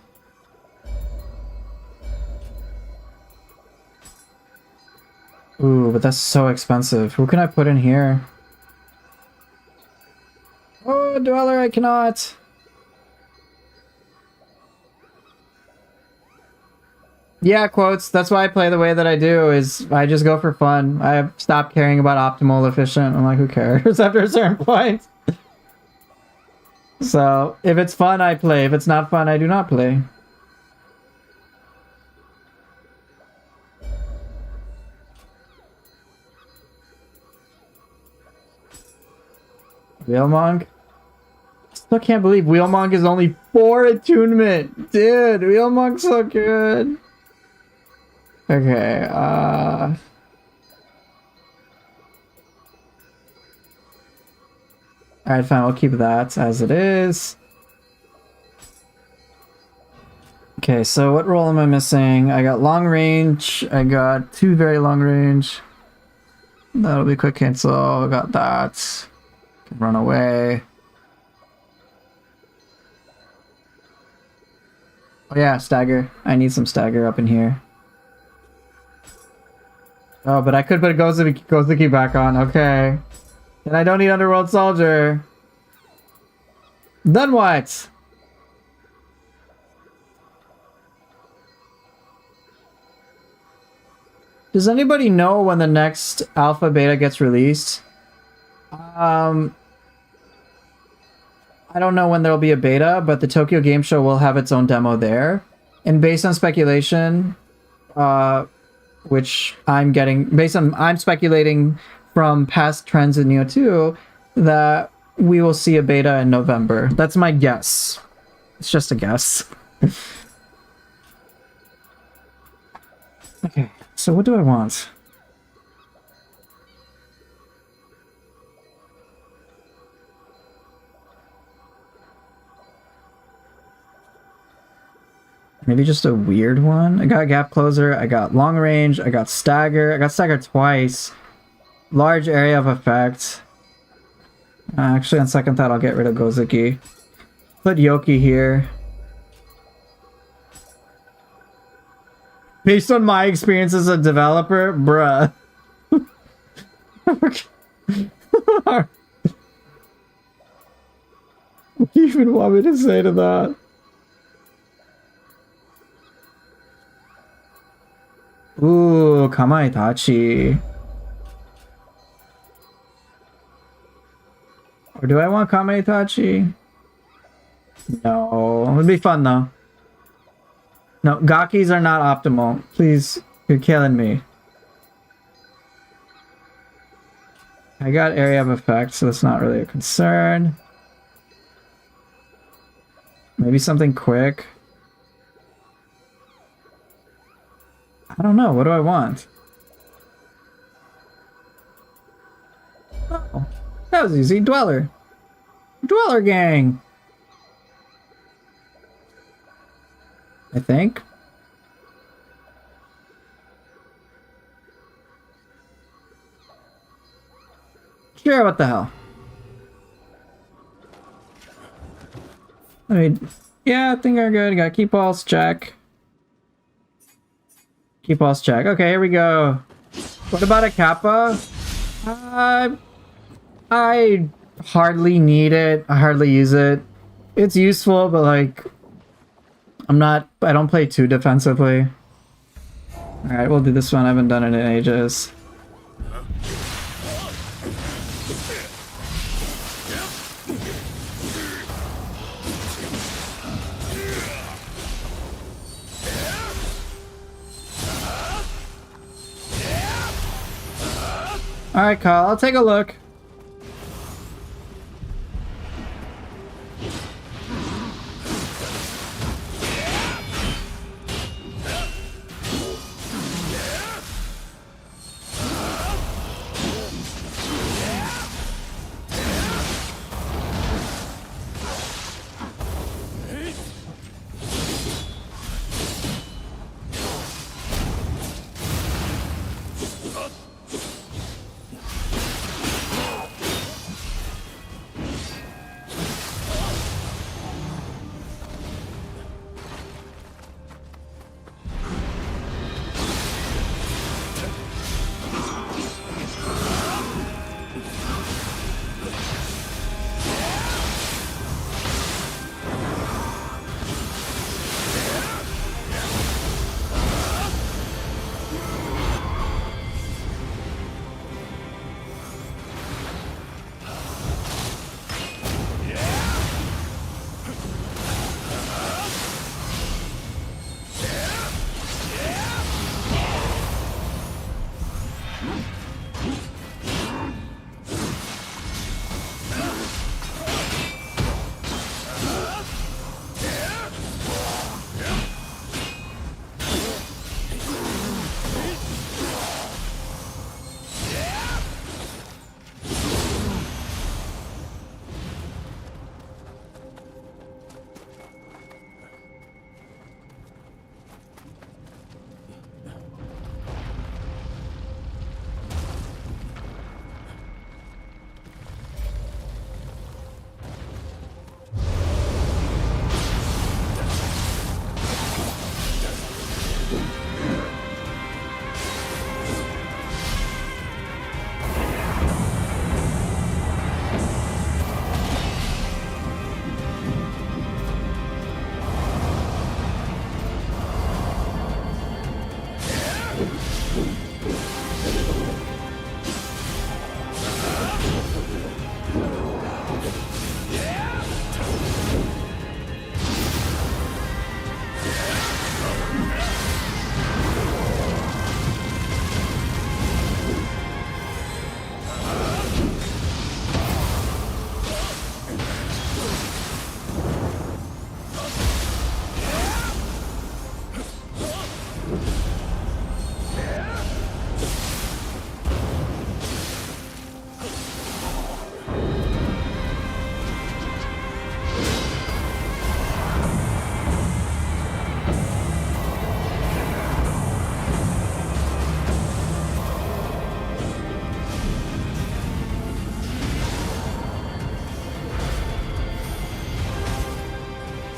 Ooh, but that's so expensive. Who can I put in here? Oh, Dweller, I cannot. Yeah, quotes. That's why I play the way that I do, is I just go for fun. I stopped caring about optimal, efficient. I'm like, who cares after a certain point? So, if it's fun, I play. If it's not fun, I do not play. Wheelmonk? Still can't believe Wheelmonk is only 4 attunement. Dude, Wheelmonk's so good. Okay, alright, fine, we'll keep that as it is. Okay, so what role am I missing? I got long range, I got 2 very long range. That'll be quick cancel, I got that. Can run away. Oh yeah, stagger. I need some stagger up in here. Oh, but I could put Gozuki back on. Okay. And I don't need Underworld Soldier. Then what? Does anybody know when the next alpha beta gets released? I don't know when there'll be a beta, but the Tokyo Game Show will have its own demo there. And based on speculation, which I'm getting based on I'm speculating from past trends in Nioh 2 that we will see a beta in November. That's my guess. It's just a guess. Okay, so what do I want? Maybe just a weird one. I got gap closer, I got long range, I got stagger twice. Large area of effect. Actually, on second thought, I'll get rid of Gozuki. Put Yoki here. Based on my experience as a developer, bruh. What do you even want me to say to that? Ooh, Kamae Tachi. Or do I want Kamae Tachi? No. It would be fun though. No, Gakis are not optimal. Please, you're killing me. I got area of effect, so that's not really a concern. Maybe something quick. I don't know. What do I want? Oh, that was easy. Dweller. Dweller gang. I think. Sure, what the hell? I mean, yeah, I think I'm good. Gotta keep pulse check. Keep pulse check. Okay, here we go. What about a Kappa? I hardly need it. I hardly use it. It's useful, but like, I don't play too defensively. Alright, we'll do this one. I haven't done it in ages. Alright, Kyle, I'll take a look.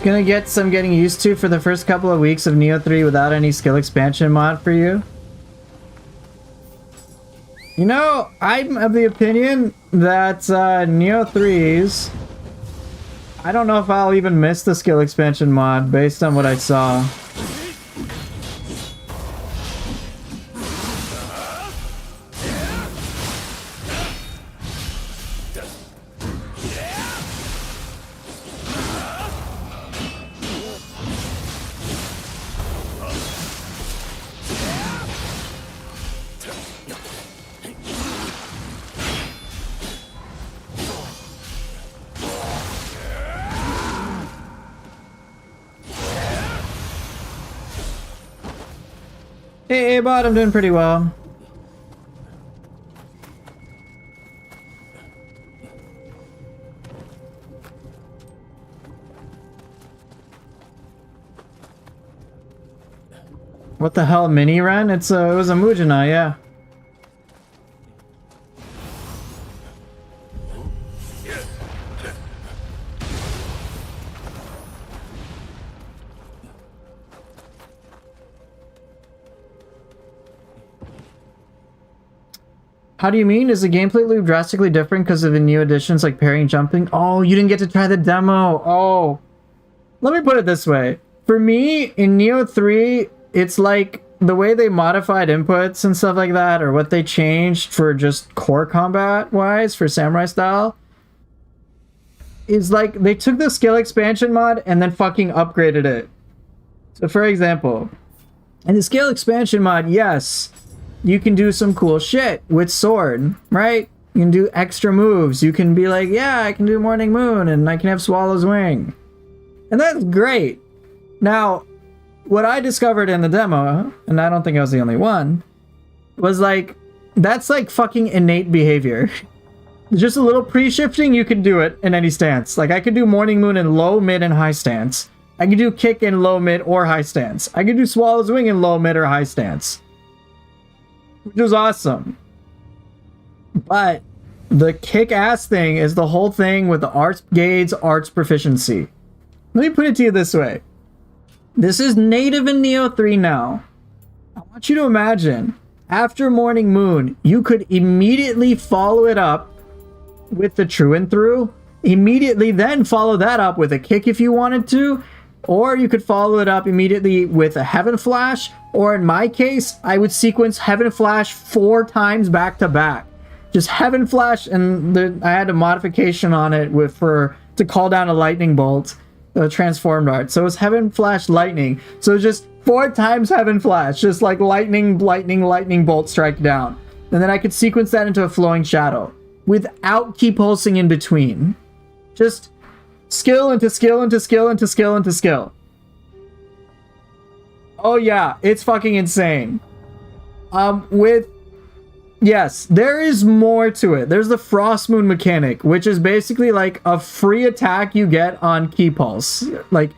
Gonna get some getting used to for the first couple of weeks of Nioh 3 without any skill expansion mod for you. You know, I'm of the opinion that Nioh 3's... I don't know if I'll even miss the skill expansion mod based on what I saw. Hey, bot, I'm doing pretty well. What the hell, mini run? It was a Mujina, yeah. How do you mean? Is the gameplay loop drastically different because of the new additions like parrying, jumping? Oh, you didn't get to try the demo. Oh. Let me put it this way. For me, in Nioh 3, it's like the way they modified inputs and stuff like that, or what they changed for just core combat-wise, for samurai style, is like they took the skill expansion mod and then fucking upgraded it. So for example, in the skill expansion mod, yes, you can do some cool shit with sword, right? You can do extra moves. You can be like, yeah, I can do Morning Moon and I can have Swallow's Wing. And that's great. Now, what I discovered in the demo, and I don't think I was the only one, was like, that's like fucking innate behavior. Just a little pre-shifting, you can do it in any stance. Like I could do Morning Moon in low, mid, and high stance. I could do kick in low, mid, or high stance. I could do Swallow's Wing in low, mid, or high stance. Which was awesome. But the kick-ass thing is the whole thing with the arts gauge, arts proficiency. Let me put it to you this way. This is native in Nioh 3 now. I want you to imagine, after Morning Moon, you could immediately follow it up with the True and Through. Immediately then follow that up with a kick if you wanted to. Or you could follow it up immediately with a Heaven Flash. Or in my case, I would sequence Heaven Flash 4 times back to back. Just Heaven Flash, and I had a modification on it to call down a lightning bolt, a transformed art. So it was Heaven Flash Lightning. So just 4 times Heaven Flash, just like lightning bolt strike down. And then I could sequence that into a Flowing Shadow without keep pulsing in between. Just skill into skill into skill into skill into skill. Oh yeah, it's fucking insane. Yes, there is more to it. There's the Frost Moon mechanic, which is basically like a free attack you get on key pulse. Like,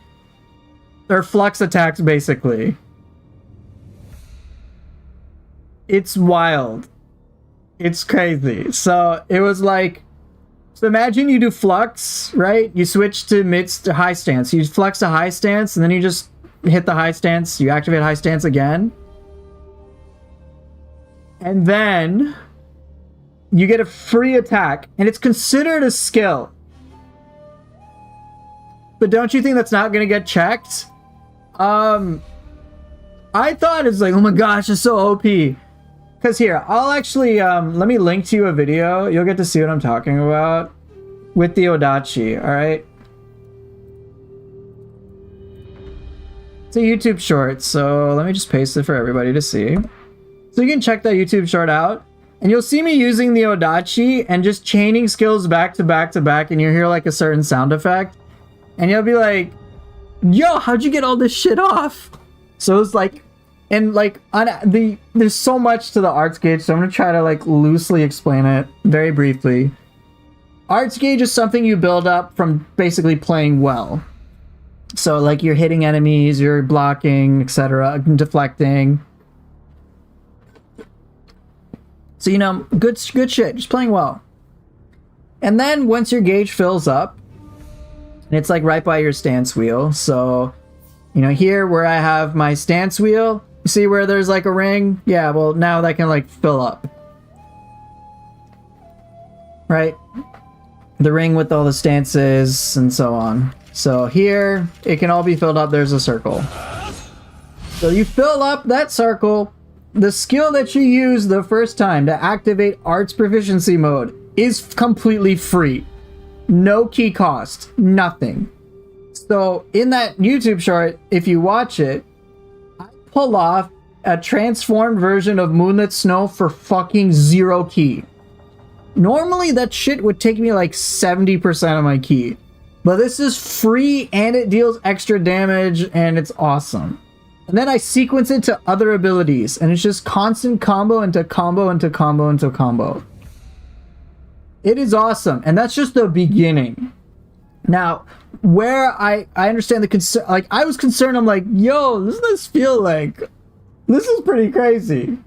they're flux attacks basically. It's wild. It's crazy. So it was like, so imagine you do flux, right? You switch to mid to high stance. You flux to high stance, and then you just hit the high stance. You activate high stance again. And then you get a free attack, and it's considered a skill. But don't you think that's not going to get checked? I thought it's like, oh my gosh, it's so OP. Because here, I'll actually, let me link to you a video. You'll get to see what I'm talking about with the Odachi, alright? It's a YouTube short, so let me just paste it for everybody to see. So you can check that YouTube short out, and you'll see me using the Odachi and just chaining skills back to back to back, and you'll hear like a certain sound effect, and you'll be like, yo, how'd you get all this shit off? So it's like, and like, there's so much to the arts gauge, so I'm gonna try to like loosely explain it very briefly. Arts gauge is something you build up from basically playing well. So like you're hitting enemies, you're blocking, etc., deflecting. So, you know, good shit, just playing well. And then once your gauge fills up, And it's like right by your stance wheel. So, you know, here where I have my stance wheel, you see where there's like a ring? Yeah, well, now that can like fill up. Right? The ring with all the stances and so on. So here, it can all be filled up. There's a circle. So you fill up that circle. The skill that you use the first time to activate Arts Proficiency Mode is completely free. No key cost. Nothing. So in that YouTube short, if you watch it, I pull off a transformed version of Moonlit Snow for fucking 0 key. Normally that shit would take me like 70% of my key. But this is free and it deals extra damage and it's awesome. And then I sequence it to other abilities and it's just constant combo into combo into combo into combo. It is awesome. And that's just the beginning. Now, where I understand the concern, like I was concerned, I'm like, yo, doesn't this feel like, this is pretty crazy.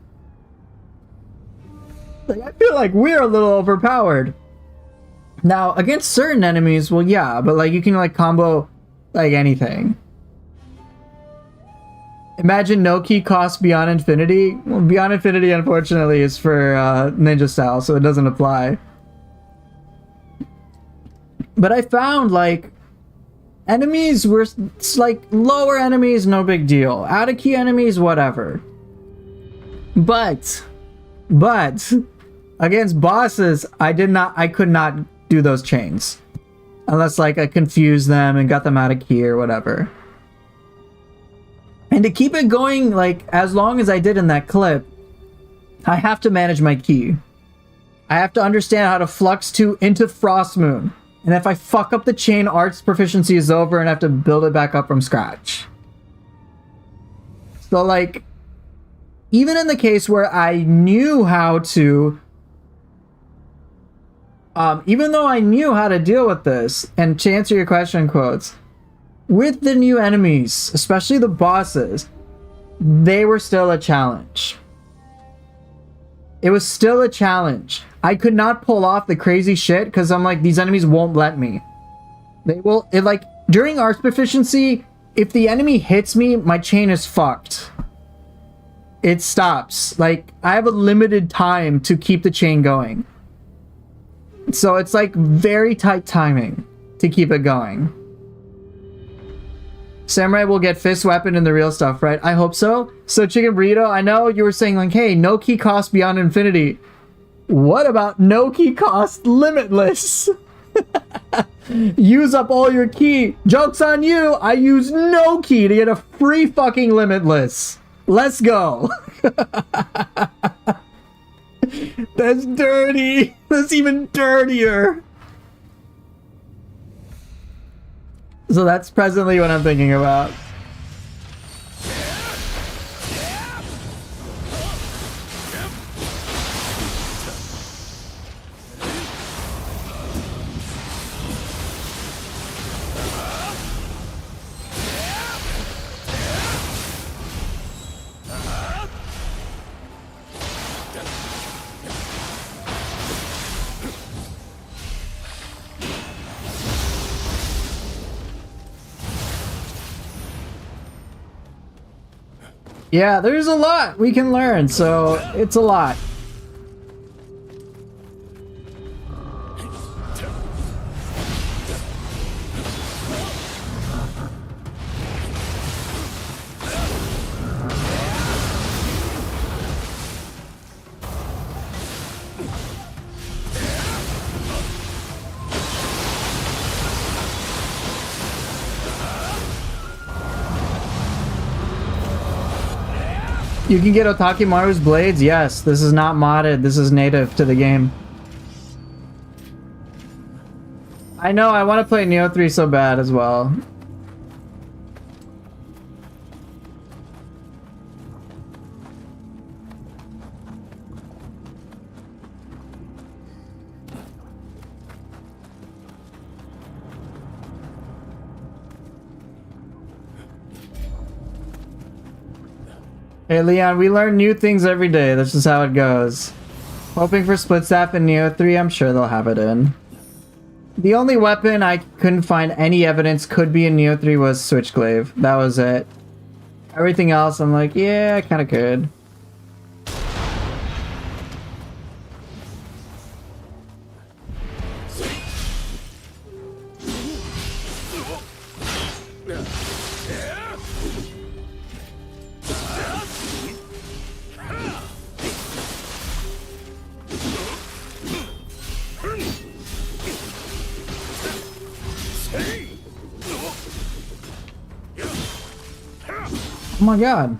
Like, I feel like we're a little overpowered. Now, against certain enemies, well, yeah, but like you can like combo like anything. Imagine no key cost Beyond Infinity. Well, Beyond Infinity, unfortunately, is for ninja style, so it doesn't apply. But I found like enemies were like lower enemies, no big deal. Out of key enemies, whatever. But against bosses, I could not do those chains. Unless like I confused them and got them out of key or whatever. And to keep it going like as long as I did in that clip, I have to manage my key. I have to understand how to flux into Frost Moon. And if I fuck up the chain, Arts Proficiency is over and I have to build it back up from scratch. So like, even in the case where I knew how to, even though I knew how to deal with this, and to answer your question, quotes, with the new enemies, especially the bosses, they were still a challenge. It was still a challenge. I could not pull off the crazy shit because I'm like, these enemies won't let me. They will, like, during Arts Proficiency, if the enemy hits me, my chain is fucked. It stops. Like, I have a limited time to keep the chain going. So it's like very tight timing to keep it going. Samurai will get fist weapon in the real stuff, right? I hope so. So Chicken Burrito, I know you were saying like, hey, no key cost Beyond Infinity. What about no key cost Limitless? Use up all your key. Joke's on you. I use no key to get a free fucking Limitless. Let's go. That's dirty. That's even dirtier. So that's presently what I'm thinking about. Yeah, there's a lot we can learn, so it's a lot. You can get Otakimaru's blades? Yes, this is not modded. This is native to the game. I know, I want to play Nioh 3 so bad as well. Hey Leon, we learn new things every day. That's just how it goes. Hoping for split staff in Nioh 3, I'm sure they'll have it in. The only weapon I couldn't find any evidence could be in Nioh 3 was Switchglaive. That was it. Everything else, I'm like, yeah, I kind of could. Oh my god.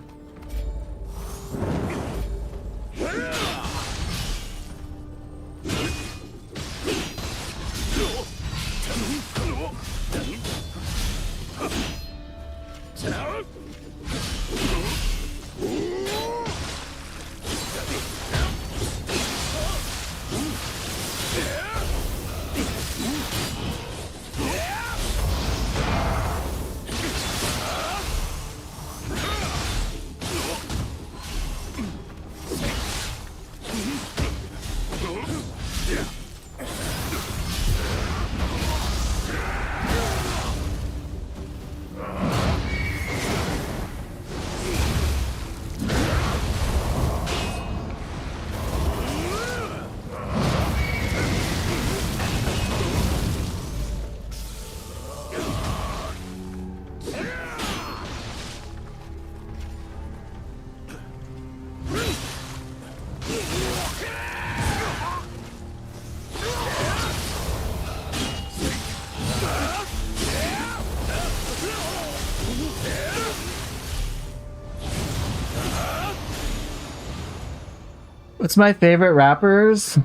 What's my favorite rappers?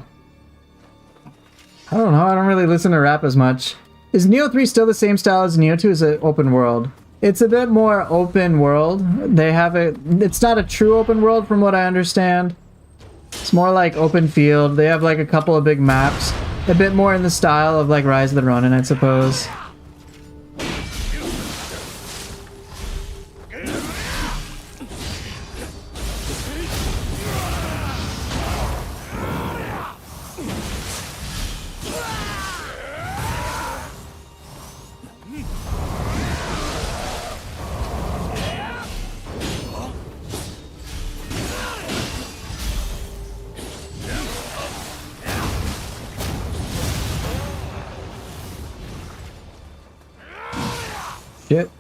I don't know. I don't really listen to rap as much. Is Nioh 3 still the same style as Nioh 2? Is it open world? It's a bit more open world. They have it. It's not a true open world from what I understand. It's more like open field. They have like a couple of big maps. A bit more in the style of like Rise of the Ronin, I suppose. Shit.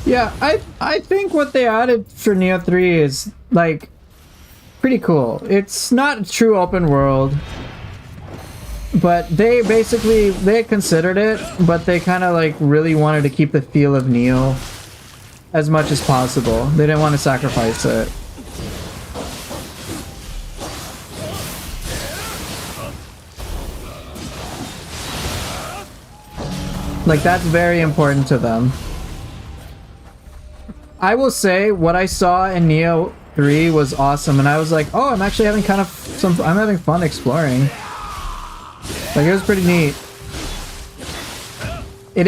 Yeah, I think what they added for Nioh 3 is like pretty cool. It's not a true open world, but they considered it, but they kind of like really wanted to keep the feel of Nioh as much as possible. They didn't want to sacrifice it. Like that's very important to them. I will say what I saw in Nioh 3 was awesome, and I was like, oh, I'm actually having I'm having fun exploring. Like, it was pretty neat. It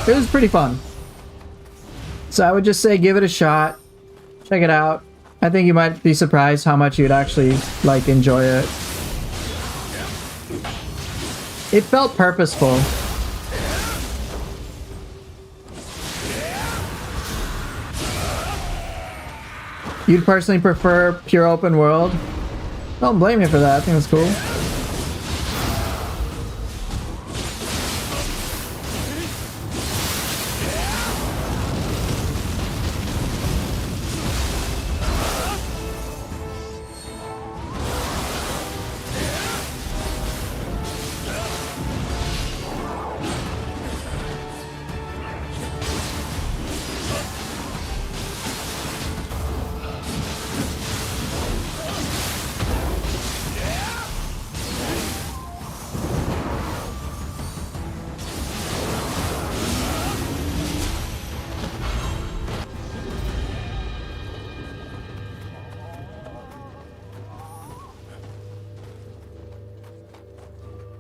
was pretty fun. So I would just say give it a shot. Check it out. I think you might be surprised how much you'd actually, like, enjoy it. It felt purposeful. You'd personally prefer pure open world? Don't blame me for that. I think it's cool.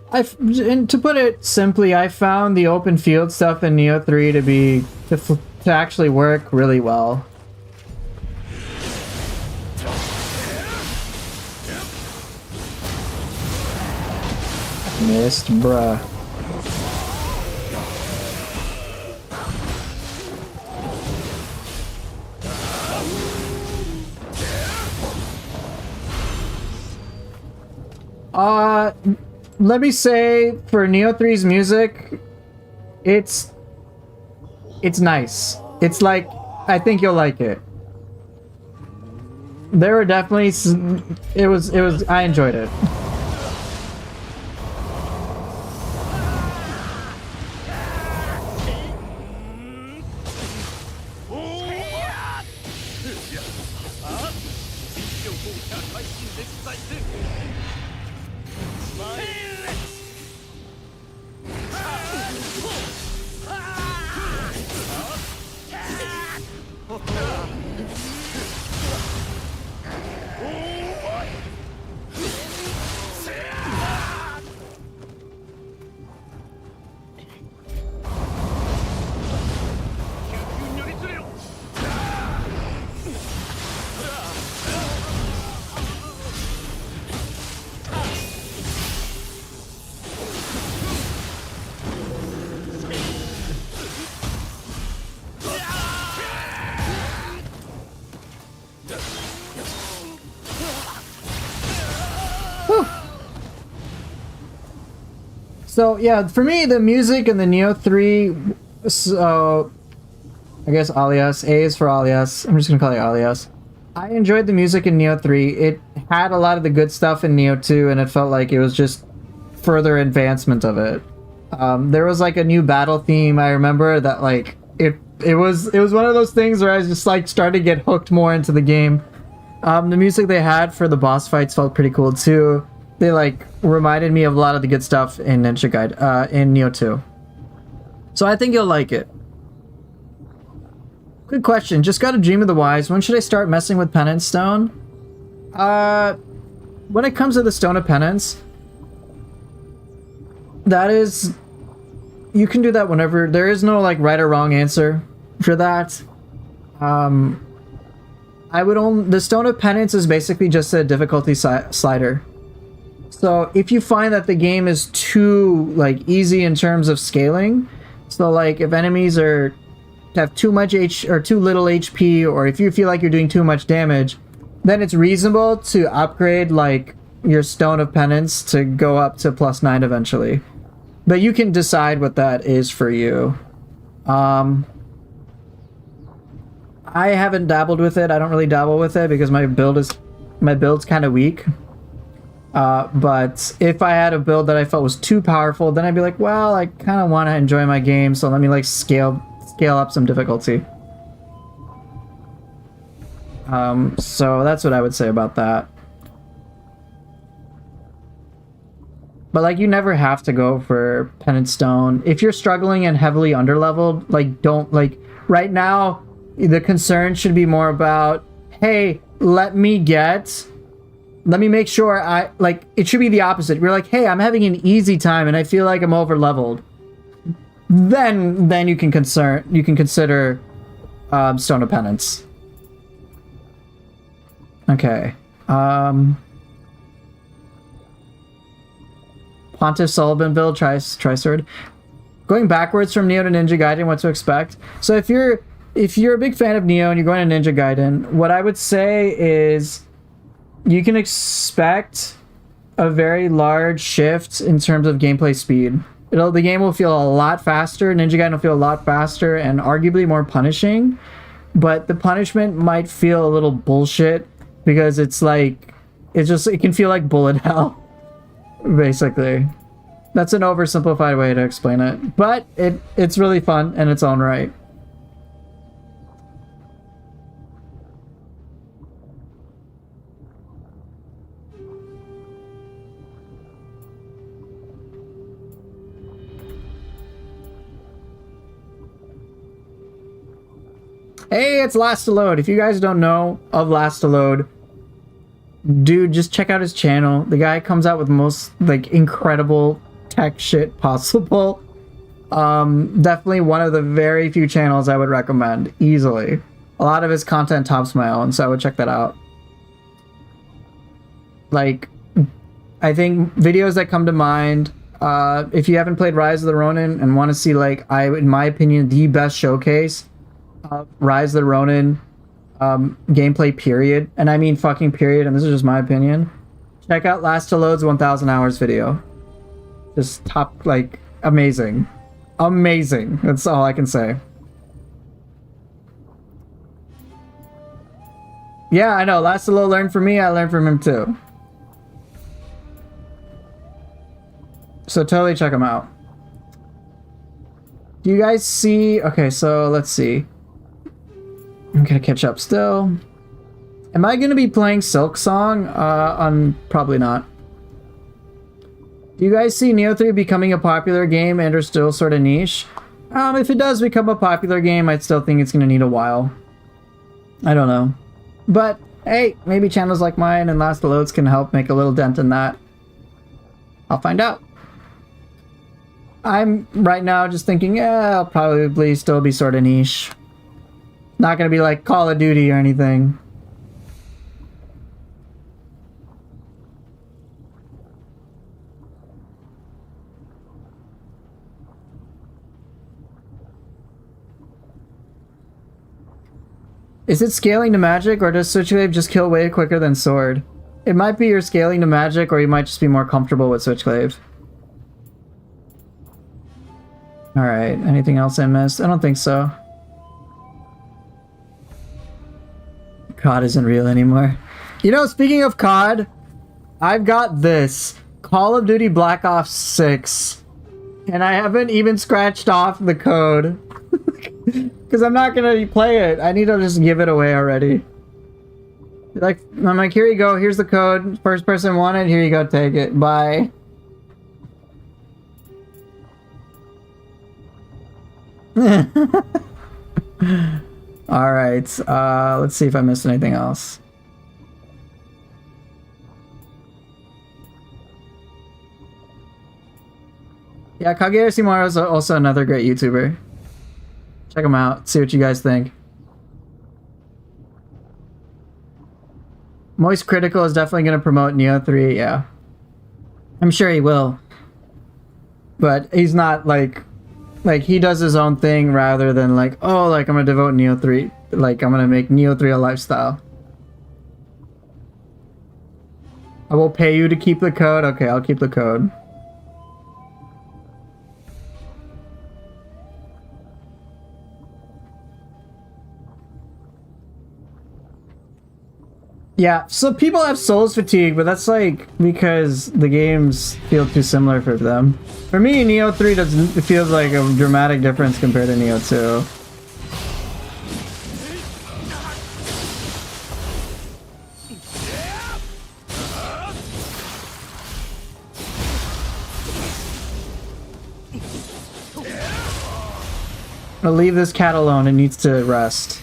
And to put it simply, I found the open field stuff in Nioh 3 to actually work really well. Missed, bruh. Let me say, for Nioh 3's music, it's nice. It's like, I think you'll like it. There were definitely, I enjoyed it. So yeah, for me, the music in the Nioh 3, so I guess Alias, A is for Alias. I'm just gonna call it Alias. I enjoyed the music in Nioh 3. It had a lot of the good stuff in Nioh 2, and it felt like it was just further advancement of it. There was like a new battle theme. I remember that like it was one of those things where I was just like starting to get hooked more into the game. The music they had for the boss fights felt pretty cool too. They like reminded me of a lot of the good stuff in Ninja Gaiden, in Nioh 2. So I think you'll like it. Good question. Just got a Dream of the Wise. When should I start messing with Penance Stone? When it comes to the Stone of Penance, that is, you can do that whenever. There is no like right or wrong answer for that. The Stone of Penance is basically just a difficulty slider. So if you find that the game is too like easy in terms of scaling, so like if enemies have too much or too little HP, or if you feel like you're doing too much damage, then it's reasonable to upgrade like your Stone of Penance to go up to +9 eventually. But you can decide what that is for you. I haven't dabbled with it. I don't really dabble with it because my build's kind of weak. But if I had a build that I felt was too powerful, then I'd be like, well, I kind of want to enjoy my game, so let me like scale up some difficulty. So that's what I would say about that. But like, you never have to go for Penance Stone. If you're struggling and heavily underleveled, like, don't, like, right now, the concern should be more about, hey, let me make sure it should be the opposite. You're like, hey, I'm having an easy time and I feel like I'm over leveled. Then you can consider Stone of Penance. Okay. Pontiff Sullivan build, Trisword. Going backwards from Nioh to Ninja Gaiden, what to expect. So if you're a big fan of Nioh and you're going to Ninja Gaiden, what I would say is you can expect a very large shift in terms of gameplay speed. The game will feel a lot faster, Ninja Gaiden will feel a lot faster and arguably more punishing, but the punishment might feel a little bullshit because it can feel like bullet hell, basically. That's an oversimplified way to explain it, but it's really fun in its own right. Hey, it's Last to Load. If you guys don't know of Last to Load, dude, just check out his channel. The guy comes out with the most like incredible tech shit possible. Definitely one of the very few channels I would recommend easily. A lot of his content tops my own, so I would check that out. Like, I think videos that come to mind, if you haven't played Rise of the Ronin and want to see, like, in my opinion, the best showcase of Rise of the Ronin gameplay, period, and I mean fucking period, and this is just my opinion, check out Last to Load's 1000 hours video. Just top, like, amazing. Amazing. That's all I can say. Yeah, I know. Last to Load learned from me, I learned from him too. So totally check them out. Do you guys see... Okay, so let's see. I'm gonna catch up still. Am I gonna be playing Silk Song? Probably not. Do you guys see Nioh 3 becoming a popular game and are still sort of niche? If it does become a popular game, I'd still think it's gonna need a while. I don't know. But, hey, maybe channels like mine and Last Loads can help make a little dent in that. I'll find out. I'm right now just thinking, yeah, I'll probably still be sort of niche. Not gonna be like Call of Duty or anything. Is it scaling to magic, or does Switchglaive just kill way quicker than Sword? It might be you're scaling to magic, or you might just be more comfortable with Switchglaive. Alright, anything else I missed? I don't think so. COD isn't real anymore. You know, speaking of COD, I've got this. Call of Duty Black Ops 6. And I haven't even scratched off the code. Because I'm not going to play it. I need to just give it away already. Like, I'm like, here you go. Here's the code. First person wanted. Here you go. Take it. Bye. Alright. Let's see if I missed anything else. Yeah, Kageya Shimura is also another great YouTuber. Check him out. See what you guys think. Moist Critical is definitely going to promote Nioh 3, yeah. I'm sure he will. But he's not like he does his own thing rather than like, oh, like I'm going to devote Nioh 3. Like I'm going to make Nioh 3 a lifestyle. I will pay you to keep the code. Okay, I'll keep the code. Yeah, so people have Souls fatigue, but that's like because the games feel too similar for them. For me, Nioh 3 doesn't, it feels like a dramatic difference compared to Nioh 2. I'll leave this cat alone, it needs to rest.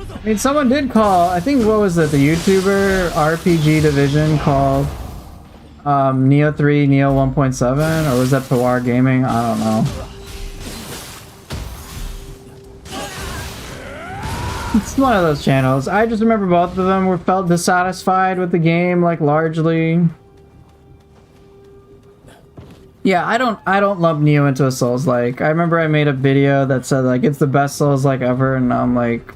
I mean, someone did call, I think, what was it, the YouTuber RPG Division called Nioh 3 Nioh 1.7, or was that Pewar Gaming? I don't know. It's one of those channels. I just remember both of them were felt dissatisfied with the game, like, largely. Yeah, I don't lump Nioh into a Souls-like. I remember I made a video that said, like, it's the best Souls-like ever, and I'm like,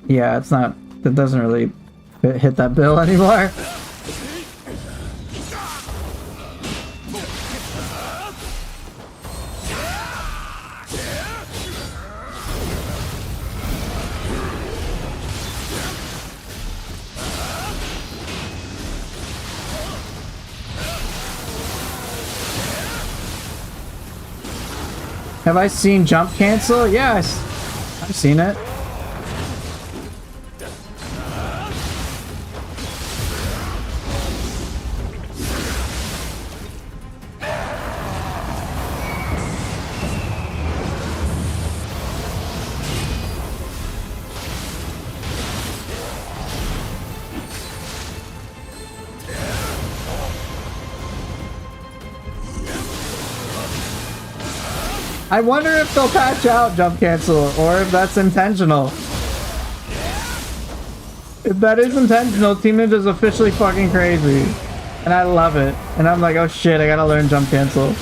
yeah, it's not, it doesn't really hit that bill anymore. Have I seen jump cancel? Yeah, I've seen it. I wonder if they'll patch out jump cancel or if that's intentional. If that is intentional, Team Ninja's officially fucking crazy. And I love it. And I'm like, oh shit, I gotta learn jump cancel.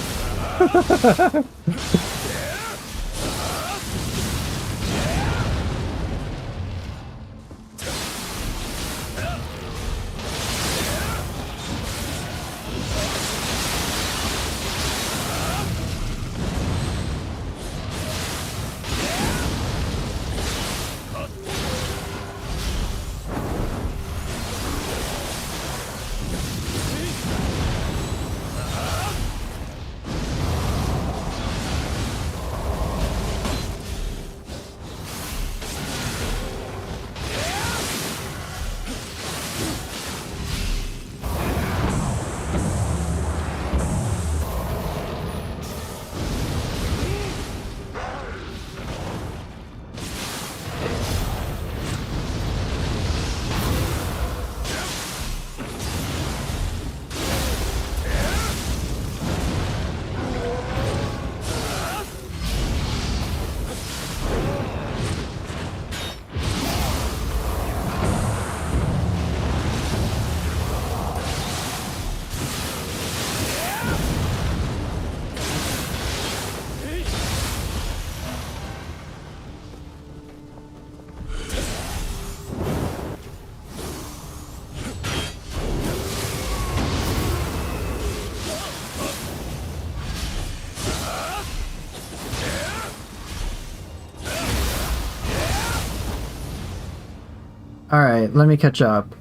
Alright, let me catch up.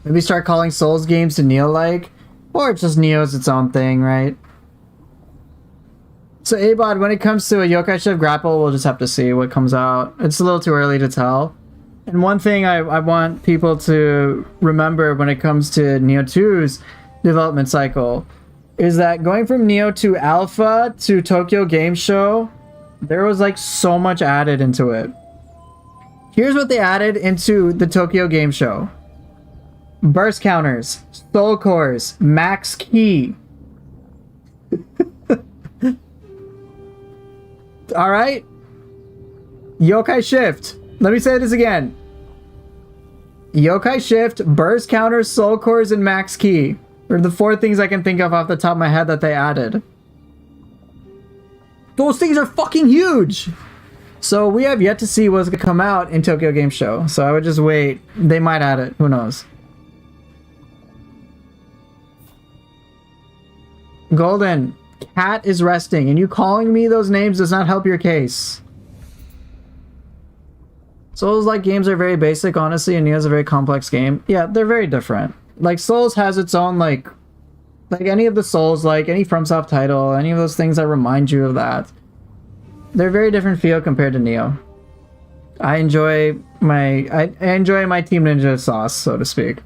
Maybe start calling Souls games to Nioh-like, or just Nioh's its own thing, right? So Abod, when it comes to a Yokai Shift grapple, we'll just have to see what comes out. It's a little too early to tell. And one thing I want people to remember when it comes to Nioh 2's development cycle is that going from Nioh 2 Alpha to Tokyo Game Show, there was like so much added into it. Here's what they added into the Tokyo Game Show. Burst counters, soul cores, max key. Alright? Yokai Shift. Let me say this again. Yokai Shift, burst counters, soul cores, and max key are the 4 things I can think of off the top of my head that they added. Those things are fucking huge! So we have yet to see what's going to come out in Tokyo Game Show. So I would just wait. They might add it. Who knows? Golden, Cat is resting. And you calling me those names does not help your case. Souls-like games are very basic, honestly, and Nioh's a very complex game. Yeah, they're very different. Like, Souls has its own, like any of the Souls, like any FromSoft title, any of those things that remind you of that. They're very different feel compared to Nioh. I enjoy my Team Ninja sauce, so to speak.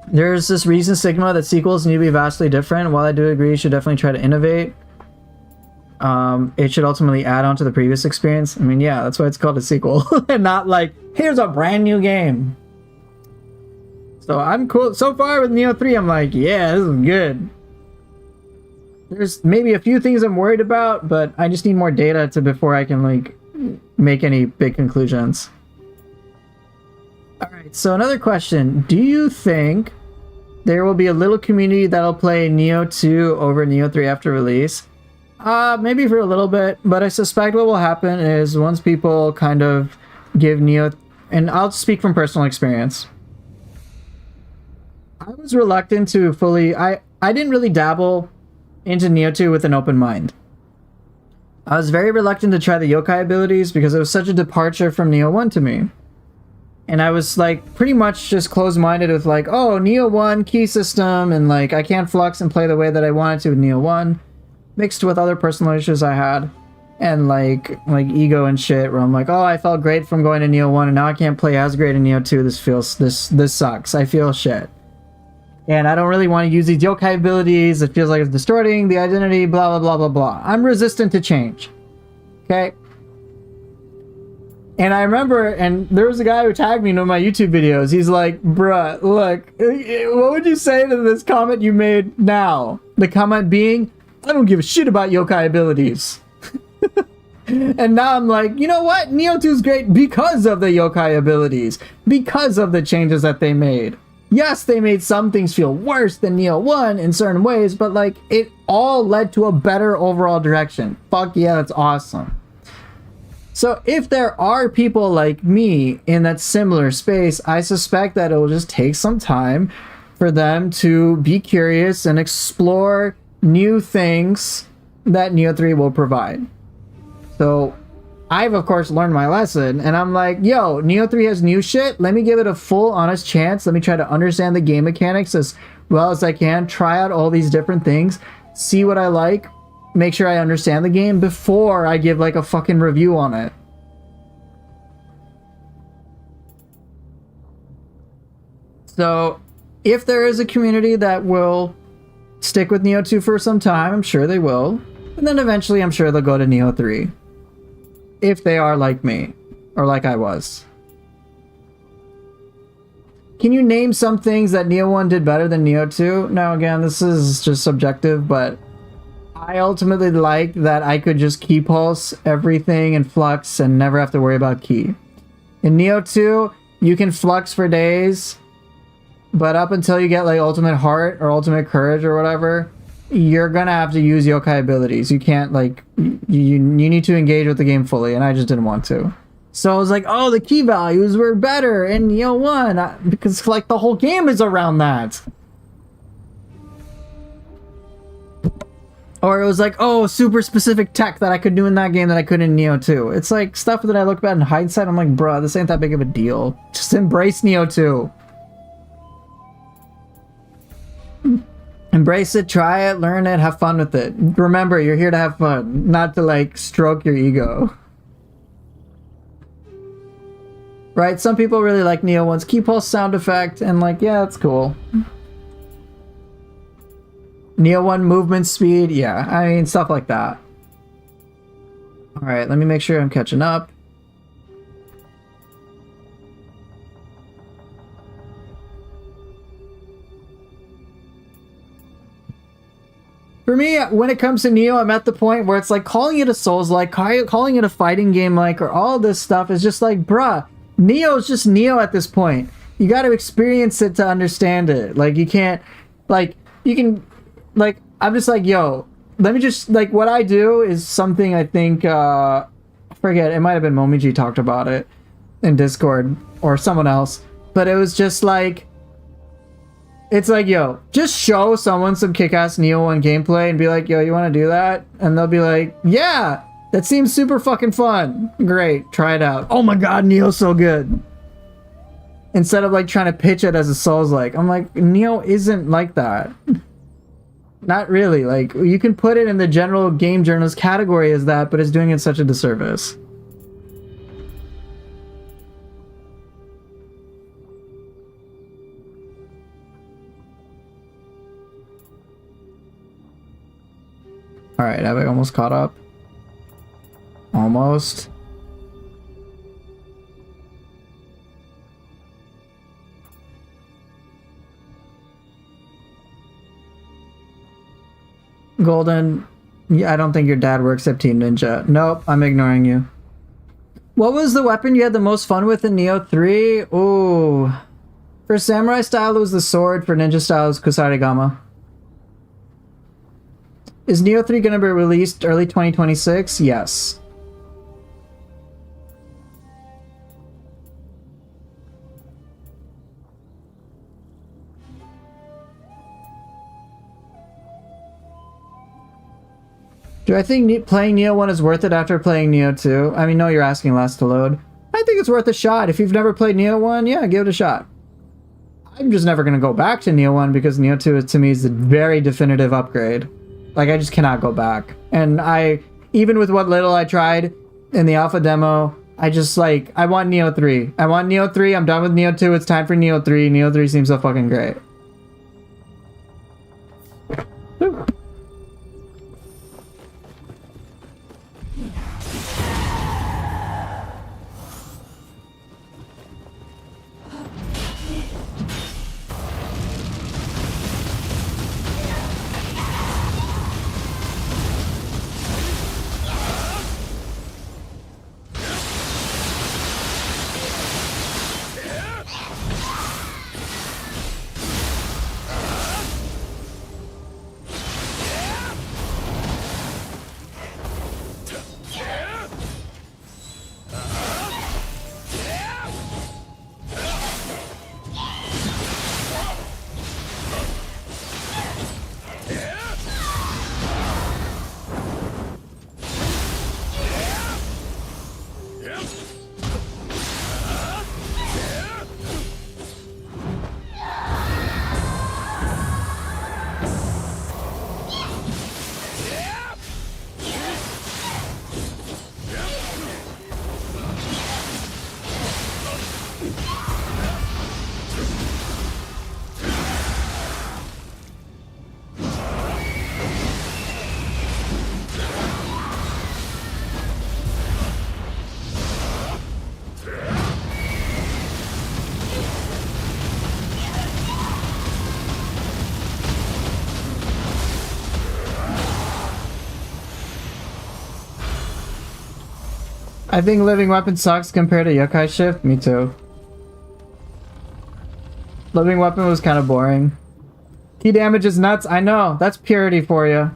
There's this reason Sigma that sequels need to be vastly different. While I do agree you should definitely try to innovate, it should ultimately add on to the previous experience. I mean, yeah, that's why it's called a sequel. And not like, here's a brand new game. So I'm cool. So far with Nioh 3, I'm like, yeah, this is good. There's maybe a few things I'm worried about, but I just need more data before I can like make any big conclusions. Alright, so another question. Do you think there will be a little community that'll play Nioh 2 over Nioh 3 after release? Maybe for a little bit, but I suspect what will happen is once people kind of give Nioh, and I'll speak from personal experience. I was reluctant to fully, I didn't really dabble into Nioh 2 with an open mind. I was very reluctant to try the yokai abilities because it was such a departure from Nioh 1 to me. And I was like pretty much just closed-minded with like, oh, Nioh 1 key system, and like I can't flux and play the way that I wanted to with Nioh 1, mixed with other personal issues I had, and like ego and shit, where I'm like, oh, I felt great from going to Nioh 1 and now I can't play as great in Nioh 2. This sucks. I feel shit. And I don't really want to use these yokai abilities. It feels like it's distorting the identity, blah blah blah blah blah. I'm resistant to change. Okay? And I remember, and there was a guy who tagged me in one of my YouTube videos. He's like, bruh, look, what would you say to this comment you made now? The comment being, I don't give a shit about yokai abilities. And now I'm like, you know what? Nioh 2 is great because of the yokai abilities. Because of the changes that they made. Yes, they made some things feel worse than Nioh 1 in certain ways, but like, it all led to a better overall direction. Fuck yeah, that's awesome. So if there are people like me in that similar space, I suspect that it will just take some time for them to be curious and explore new things that Nioh 3 will provide. So I've of course learned my lesson, and I'm like, yo, Nioh 3 has new shit. Let me give it a full honest chance. Let me try to understand the game mechanics as well as I can, try out all these different things, see what I like, make sure I understand the game before I give like a fucking review on it. So if there is a community that will stick with Nioh 2 for some time, I'm sure they will. And then eventually I'm sure they'll go to Nioh 3. If they are like me, or like I was. Can you name some things that Nioh 1 did better than Nioh 2? Now again, this is just subjective, but I ultimately like that I could just key pulse everything and flux and never have to worry about key. In Nioh 2, you can flux for days, but up until you get like ultimate heart or ultimate courage or whatever, you're gonna have to use yokai abilities. You can't like, you need to engage with the game fully, and I just didn't want to. So I was like, oh, the key values were better in Nioh 1, because like the whole game is around that. Or it was like, oh, super specific tech that I could do in that game that I couldn't in Nioh 2. It's like stuff that I look back in hindsight, I'm like, bruh, this ain't that big of a deal. Just embrace Nioh 2. Embrace it, try it, learn it, have fun with it. Remember, you're here to have fun, not to like stroke your ego. Right? Some people really like Nioh 1's key pulse sound effect, and like, yeah, that's cool. Nioh 1 movement speed, yeah, I mean, stuff like that. Alright, let me make sure I'm catching up. For me, when it comes to Nioh, I'm at the point where it's like calling it a Souls-like, calling it a fighting game-like, or all this stuff is just like, bruh, Nioh is just Nioh at this point. You gotta experience it to understand it. Like, you can't, like, you can, like, I'm just like, yo, let me just, like, what I do is something I think, I forget, it might have been Momiji talked about it in Discord, or someone else, but it was just like, it's like, yo, just show someone some kick-ass Nioh 1 gameplay and be like, yo, you want to do that? And they'll be like, yeah, that seems super fucking fun. Great, try it out. Oh my god, Nioh's so good. Instead of like trying to pitch it as a Souls-like. I'm like, Nioh isn't like that. Not really. Like, you can put it in the general game journalist category as that, but it's doing it such a disservice. Alright, have I almost caught up? Almost. Golden, yeah, I don't think your dad works at Team Ninja. Nope, I'm ignoring you. What was the weapon you had the most fun with in Nioh 3? Ooh. For Samurai style, it was the sword. For Ninja style, it was Kusarigama. Is Nioh 3 going to be released early 2026? Yes. Do I think playing Nioh 1 is worth it after playing Nioh 2? I mean, no, you're asking last to load. I I think it's worth a shot. If you've never played Nioh 1, yeah, give it a shot. I'm just never going to go back to Nioh 1 because Nioh 2 to me is a very definitive upgrade. Like, I just cannot go back. And even with what little I tried in the alpha demo, I just like, I want Nioh 3. I want Nioh 3. I'm done with Nioh 2. It's time for Nioh 3. Nioh 3 seems so fucking great. Woo. I think Living Weapon sucks compared to Yokai Shift. Me too. Living Weapon was kind of boring. Key damage is nuts. I know. That's purity for you.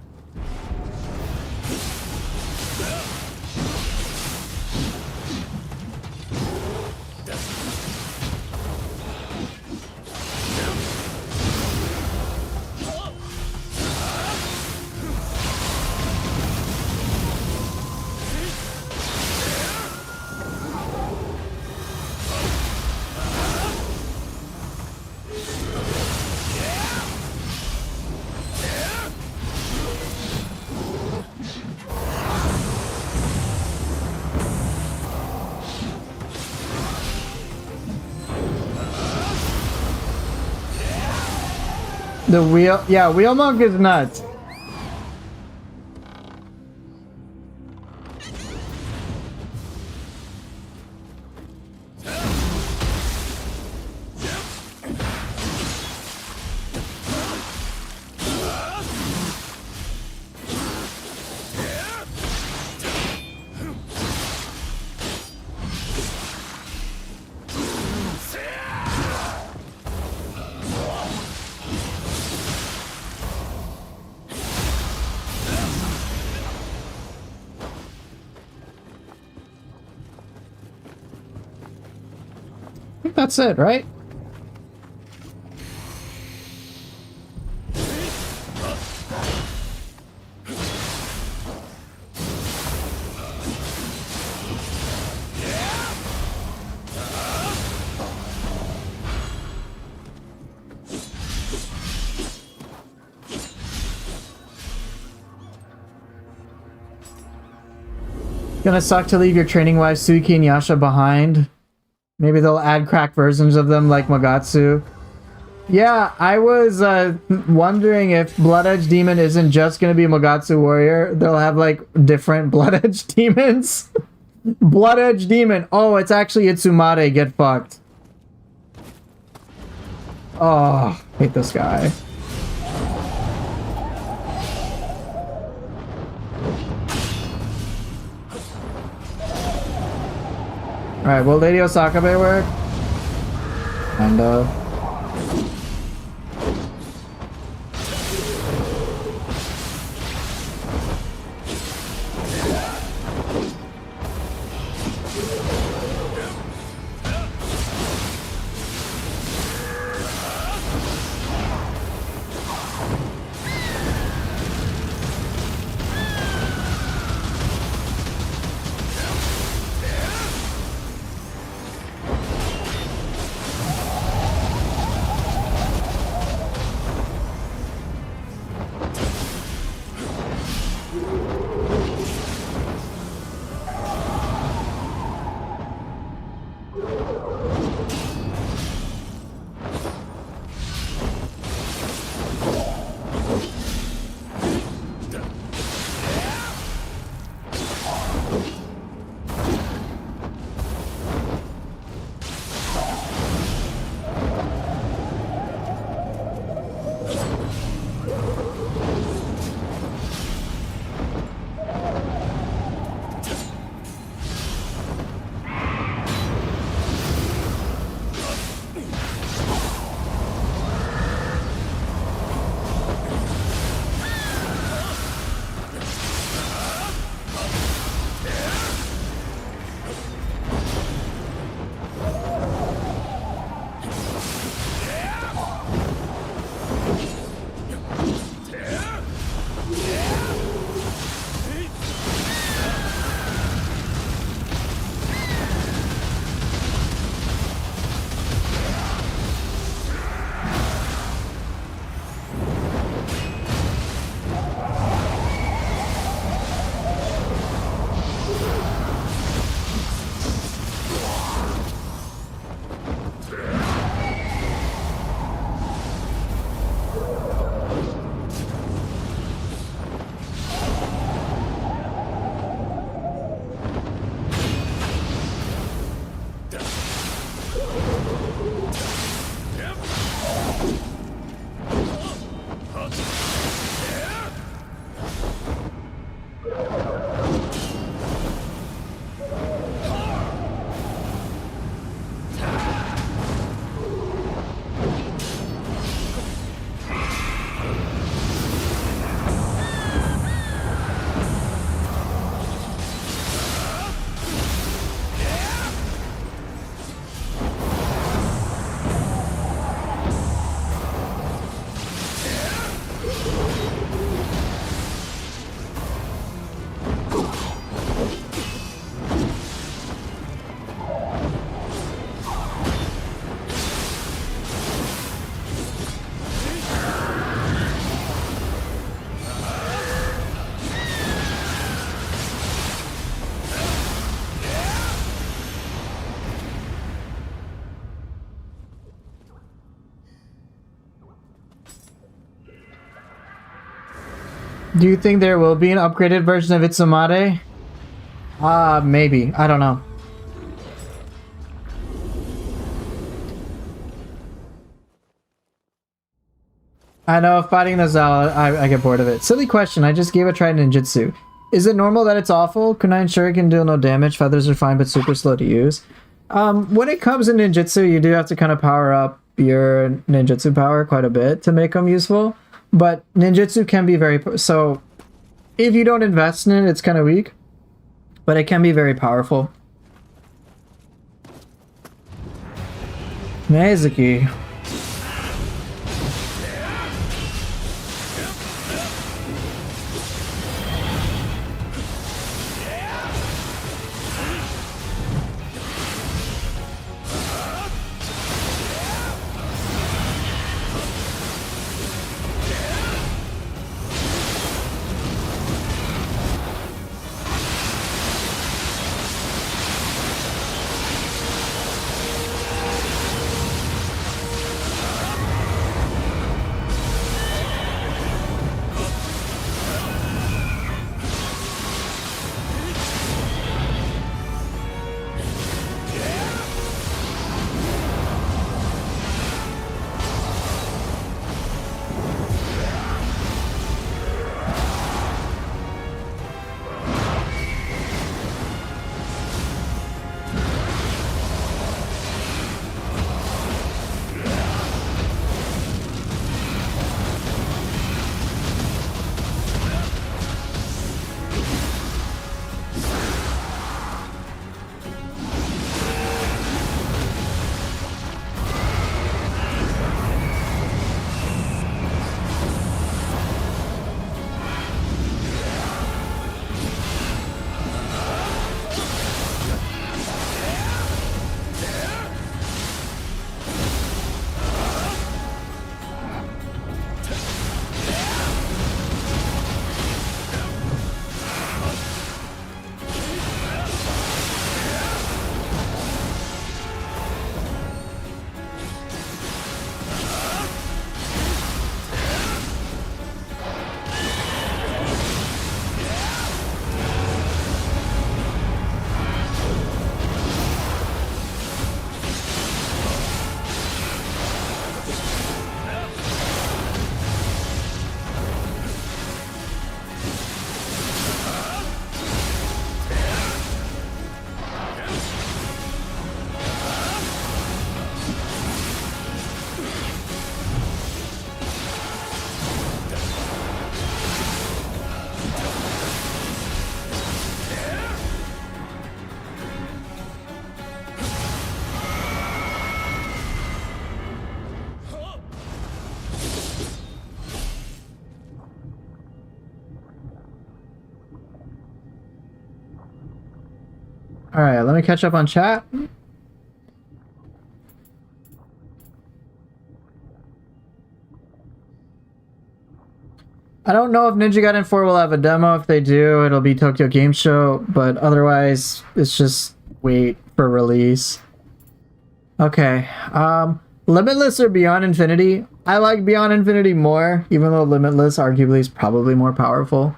The wheel, yeah, Wheel Monk is nuts. I think that's it, right? Gonna suck to leave your training wives Suiki and Yasha behind. Maybe they'll add cracked versions of them like Magatsu. Yeah, I was wondering if Blood Edge Demon isn't just gonna be Magatsu Warrior. They'll have like different Blood Edge Demons. Blood Edge Demon. Oh, it's actually Itsumade. Get fucked. Oh, hate this guy. Alright, will Lady Osakabe work? And Do you think there will be an upgraded version of Itsumade? Maybe. I don't know. I know, fighting the Zal, I get bored of it. Silly question, I just gave a try to ninjutsu. Is it normal that it's awful? Kunai and Shuriken deal no damage, feathers are fine but super slow to use. When it comes to ninjutsu, you do have to kind of power up your ninjutsu power quite a bit to make them useful. But ninjutsu can be very... So, if you don't invest in it, it's kind of weak. But it can be very powerful. Mizuki. Alright, let me catch up on chat. I don't know if Ninja Gaiden 4 will have a demo. If they do, it'll be Tokyo Game Show, but otherwise, it's just wait for release. Okay, Limitless or Beyond Infinity? I like Beyond Infinity more, even though Limitless arguably is probably more powerful.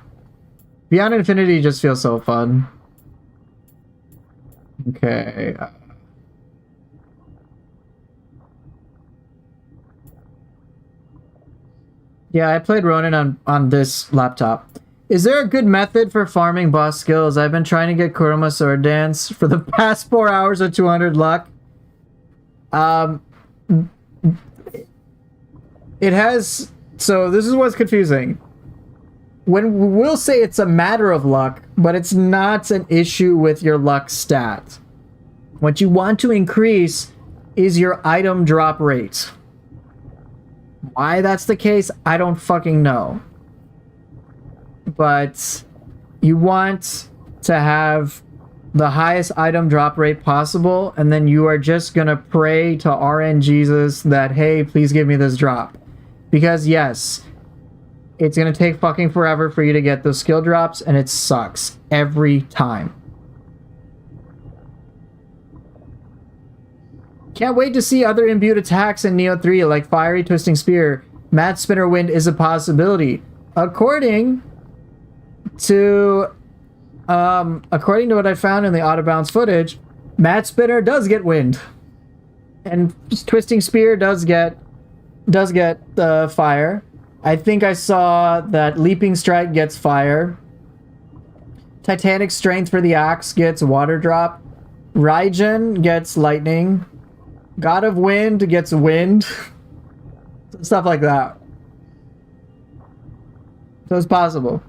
Beyond Infinity just feels so fun. Okay. Yeah, I played Ronin on this laptop. Is there a good method for farming boss skills? I've been trying to get Kurama Sword Dance for the past 4 hours with 200 luck. It has... So this is what's confusing. We'll say it's a matter of luck, but it's not an issue with your luck stat. What you want to increase is your item drop rate. Why that's the case, I don't fucking know. But you want to have the highest item drop rate possible, and then you are just gonna pray to RN Jesus that, hey, please give me this drop. Because yes, it's gonna take fucking forever for you to get those skill drops, and it sucks every time. Can't wait to see other imbued attacks in Nioh 3, like Fiery Twisting Spear. Mad Spinner Wind is a possibility. According to, according to what I found in the out of bounds footage, Mat Spinner does get wind, and Twisting Spear does get fire. I think I saw that Leaping Strike gets fire. Titanic Strength for the axe gets water drop. Raijin gets lightning. God of Wind gets wind. Stuff like that. So it's possible.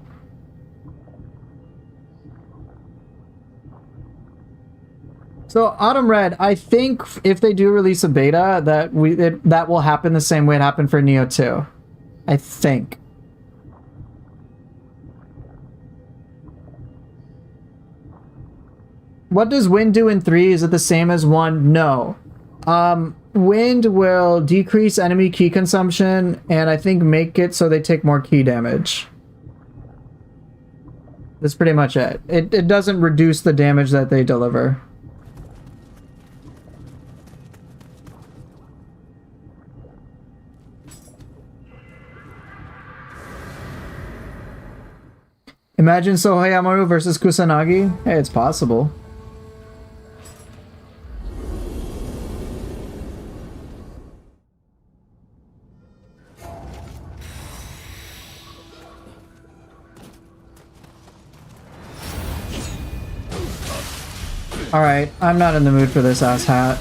So Autumn Red, I think if they do release a beta, that will happen the same way it happened for Nioh 2. I think. What does wind do in 3? Is it the same as 1? No. Wind will decrease enemy key consumption and I think make it so they take more key damage. That's pretty much it. It doesn't reduce the damage that they deliver. Imagine Sohayamaru versus Kusanagi? Hey, it's possible. Alright, I'm not in the mood for this ass hat.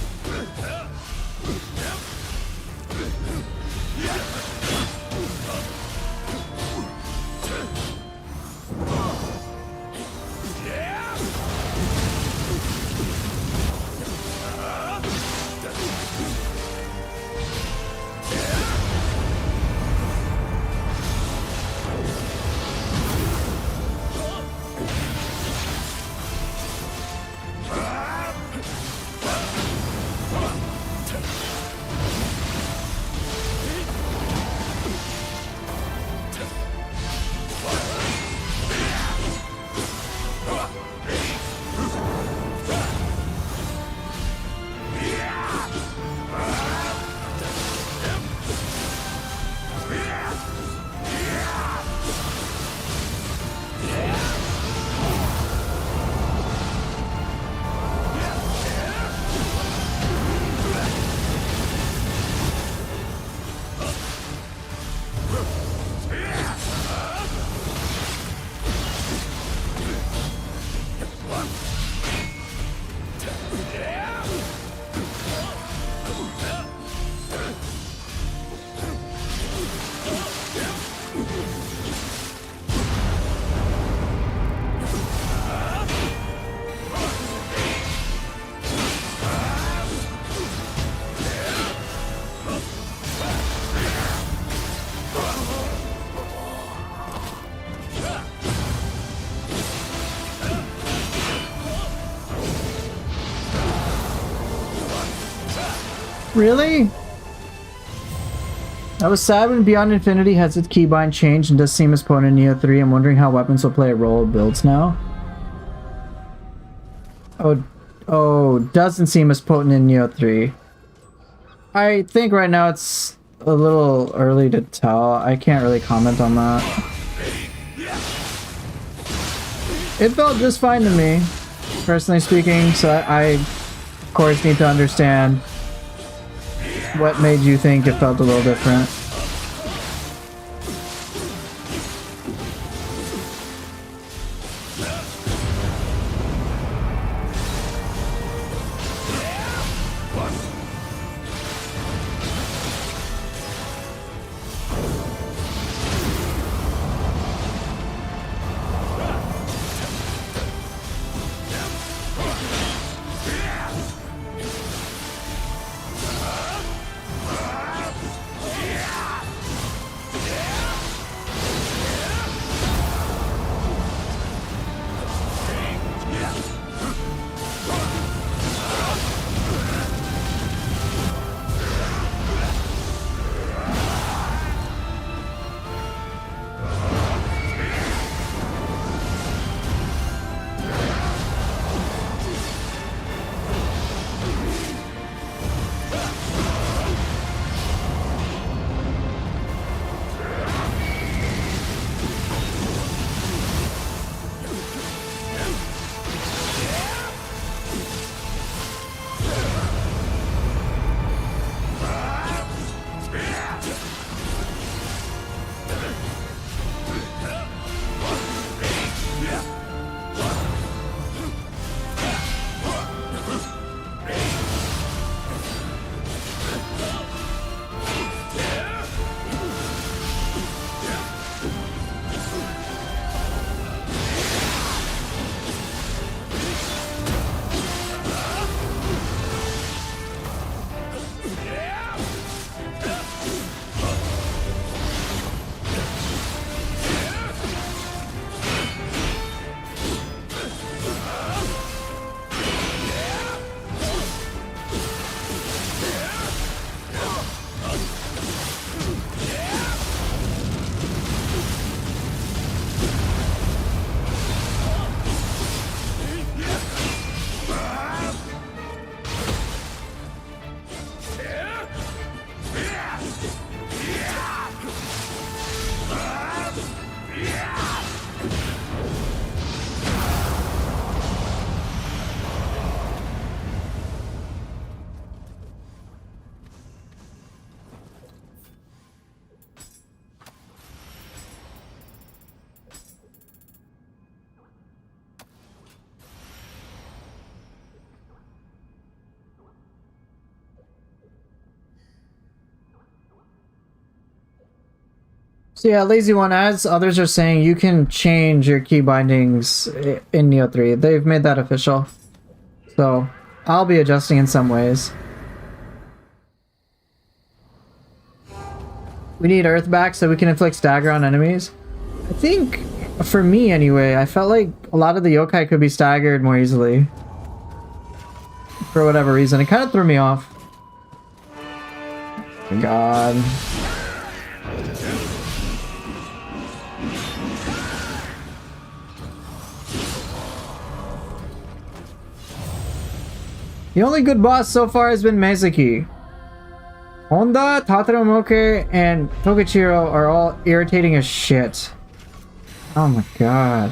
Really? I was sad when Beyond Infinity has its keybind changed and does seem as potent in Nioh 3. I'm wondering how weapons will play a role in builds now. Oh, doesn't seem as potent in Nioh 3. I think right now it's a little early to tell. I can't really comment on that. It felt just fine to me, personally speaking, so I of course need to understand what made you think it felt a little different. So yeah, lazy one, as others are saying, you can change your key bindings in Nioh 3. They've made that official. So I'll be adjusting in some ways. We need Earth back so we can inflict stagger on enemies. I think, for me anyway, I felt like a lot of the yokai could be staggered more easily. For whatever reason. It kind of threw me off. God. The only good boss so far has been Mezuki. Honda, Tatarumoke, and Tokichiro are all irritating as shit. Oh my god.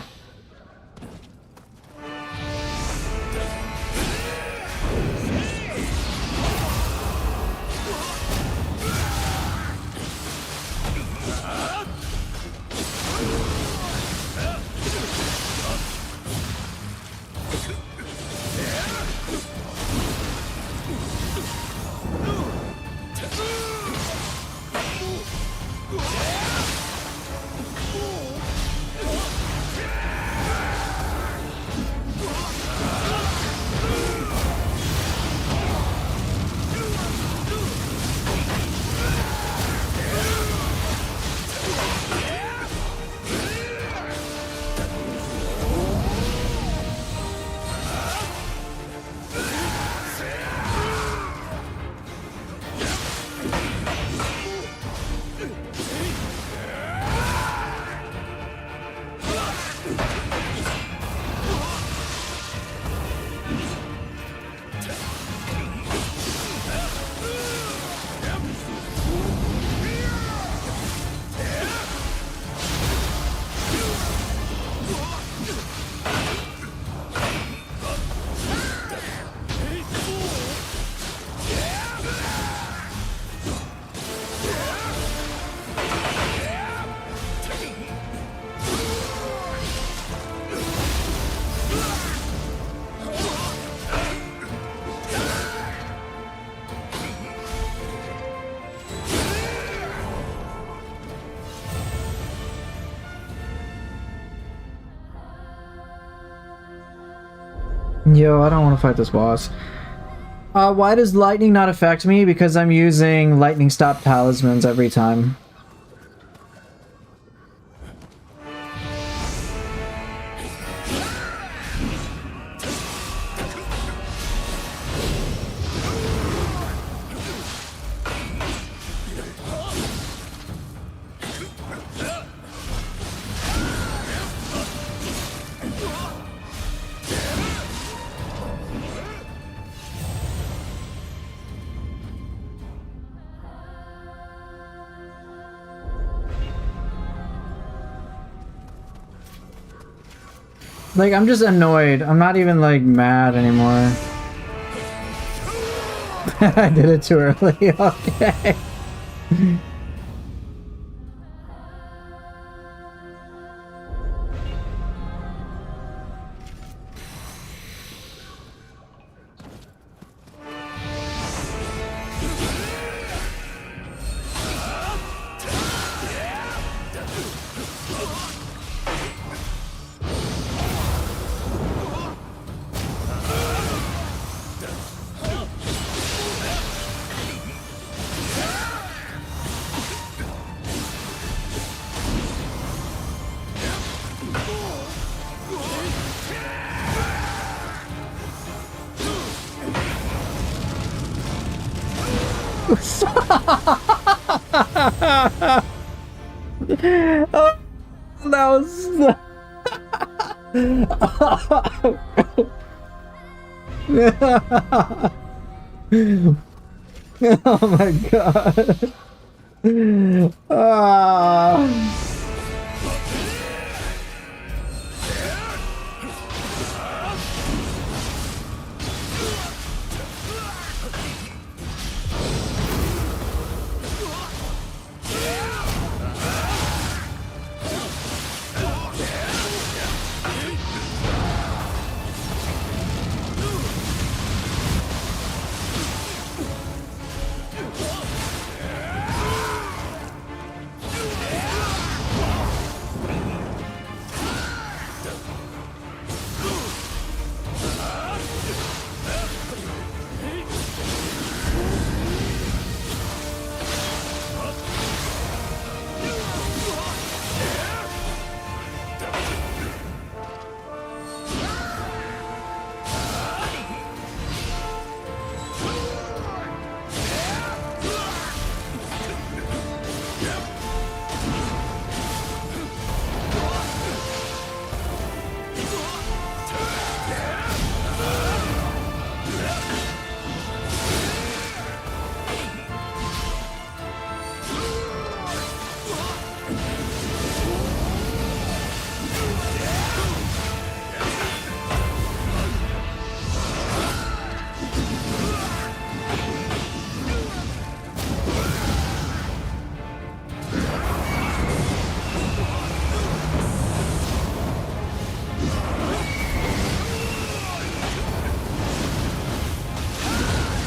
Yo, I don't want to fight this boss. Why does lightning not affect me? Because I'm using lightning stop talismans every time. Like, I'm just annoyed. I'm not even, like, mad anymore. I did it too early. Okay. Oh, that was... Oh my god. Ah.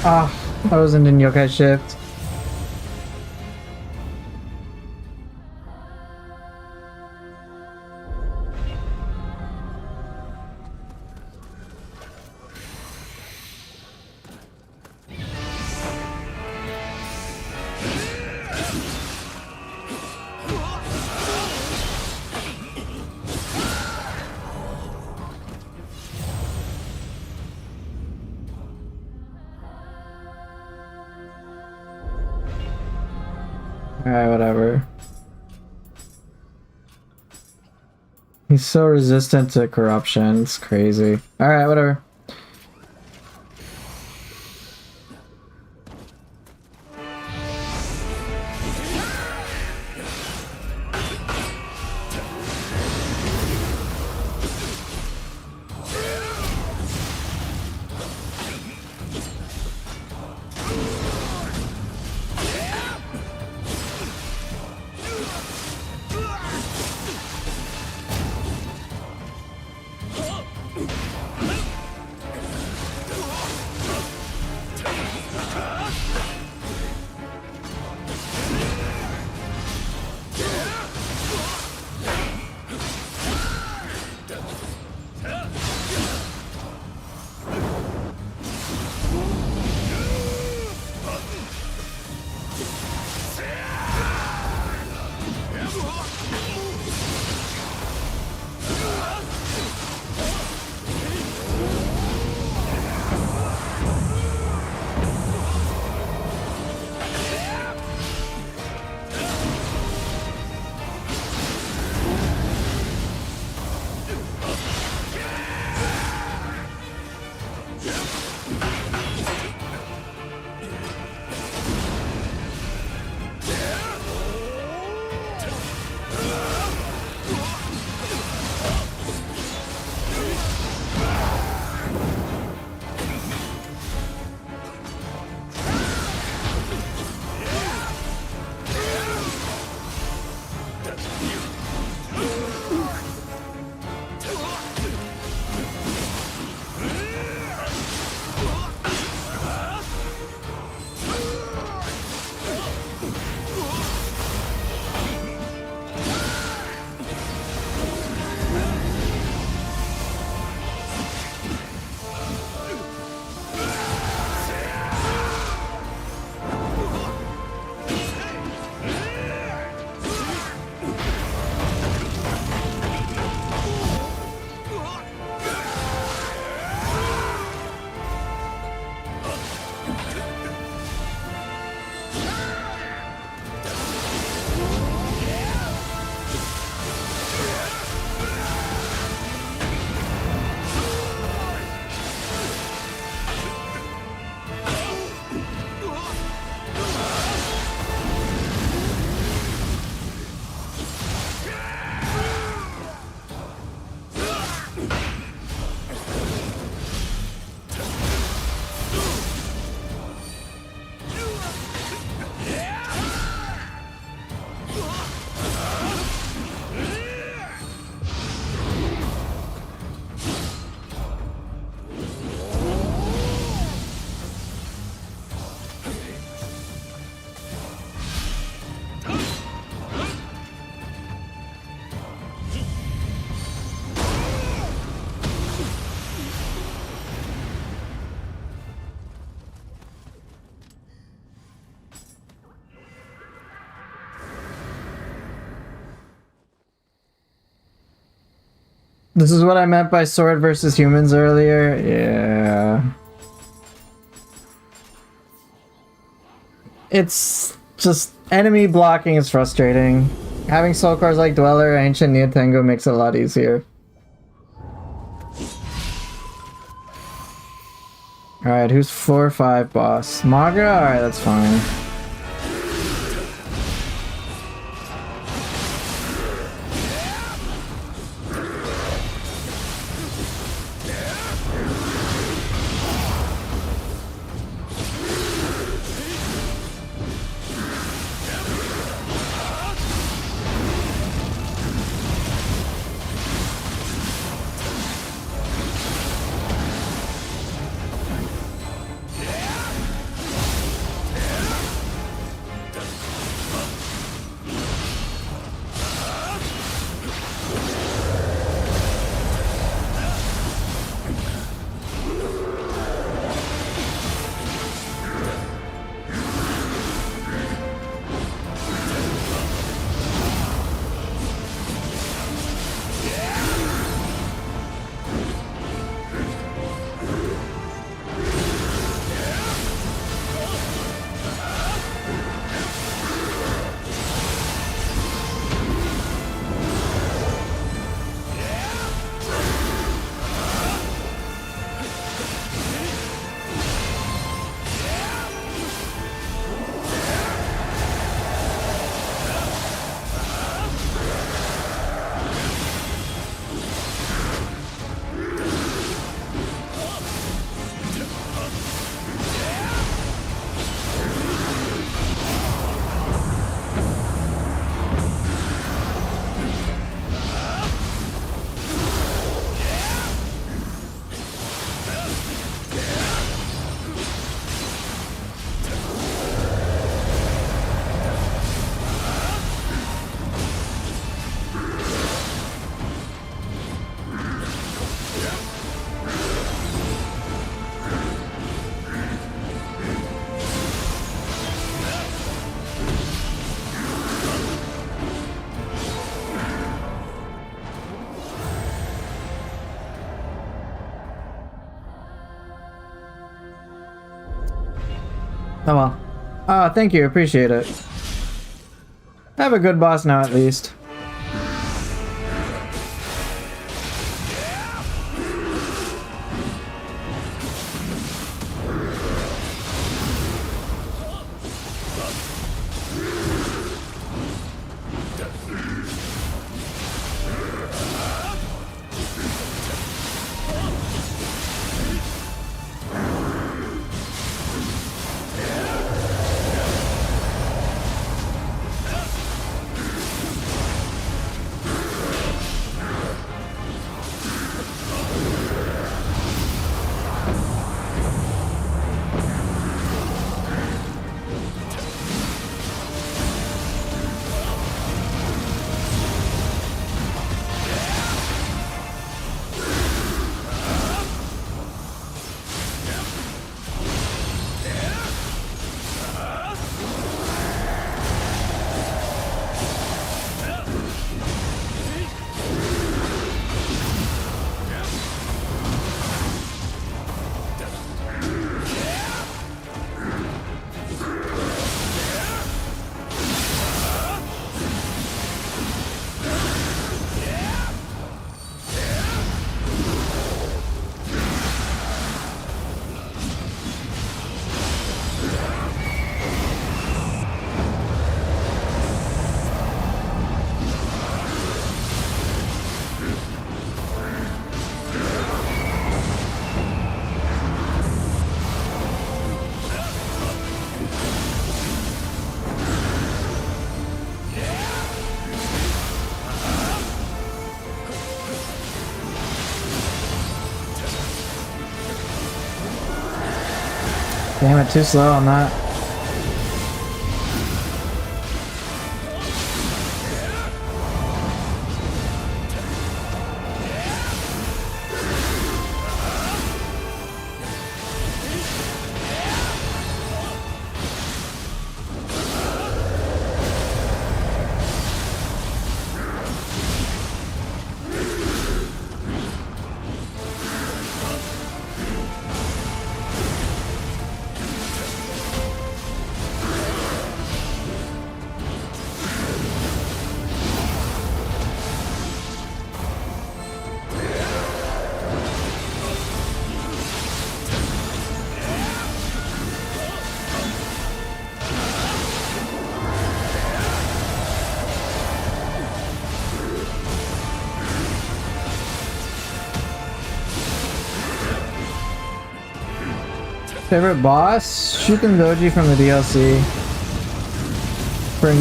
Ah, I wasn't in yokai shift. Alright, whatever. He's so resistant to corruption. It's crazy. Alright, whatever. This is what I meant by sword versus humans earlier. Yeah. It's just enemy blocking is frustrating. Having soul cores like Dweller or Ancient Nioh Tengu makes it a lot easier. Alright, who's 4-5 boss? Magra? Alright, that's fine. Oh well. Oh, thank you. Appreciate it. I have a good boss now, at least. Damn it, too slow on that. Favorite boss? Shuken Doji from the DLC. For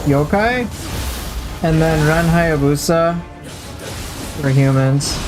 Yokai. And then Ren Hayabusa for humans.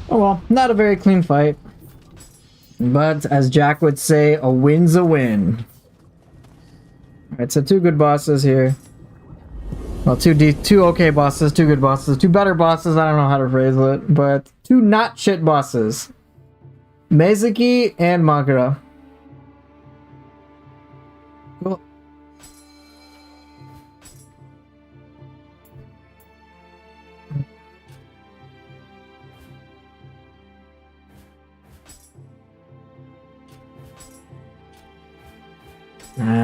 Oh well, not a very clean fight. But as Jack would say, a win's a win. Alright, so two good bosses here. Well, two okay bosses, two good bosses, two better bosses, I don't know how to phrase it, but two not shit bosses. Mezuki and Magura. Cool.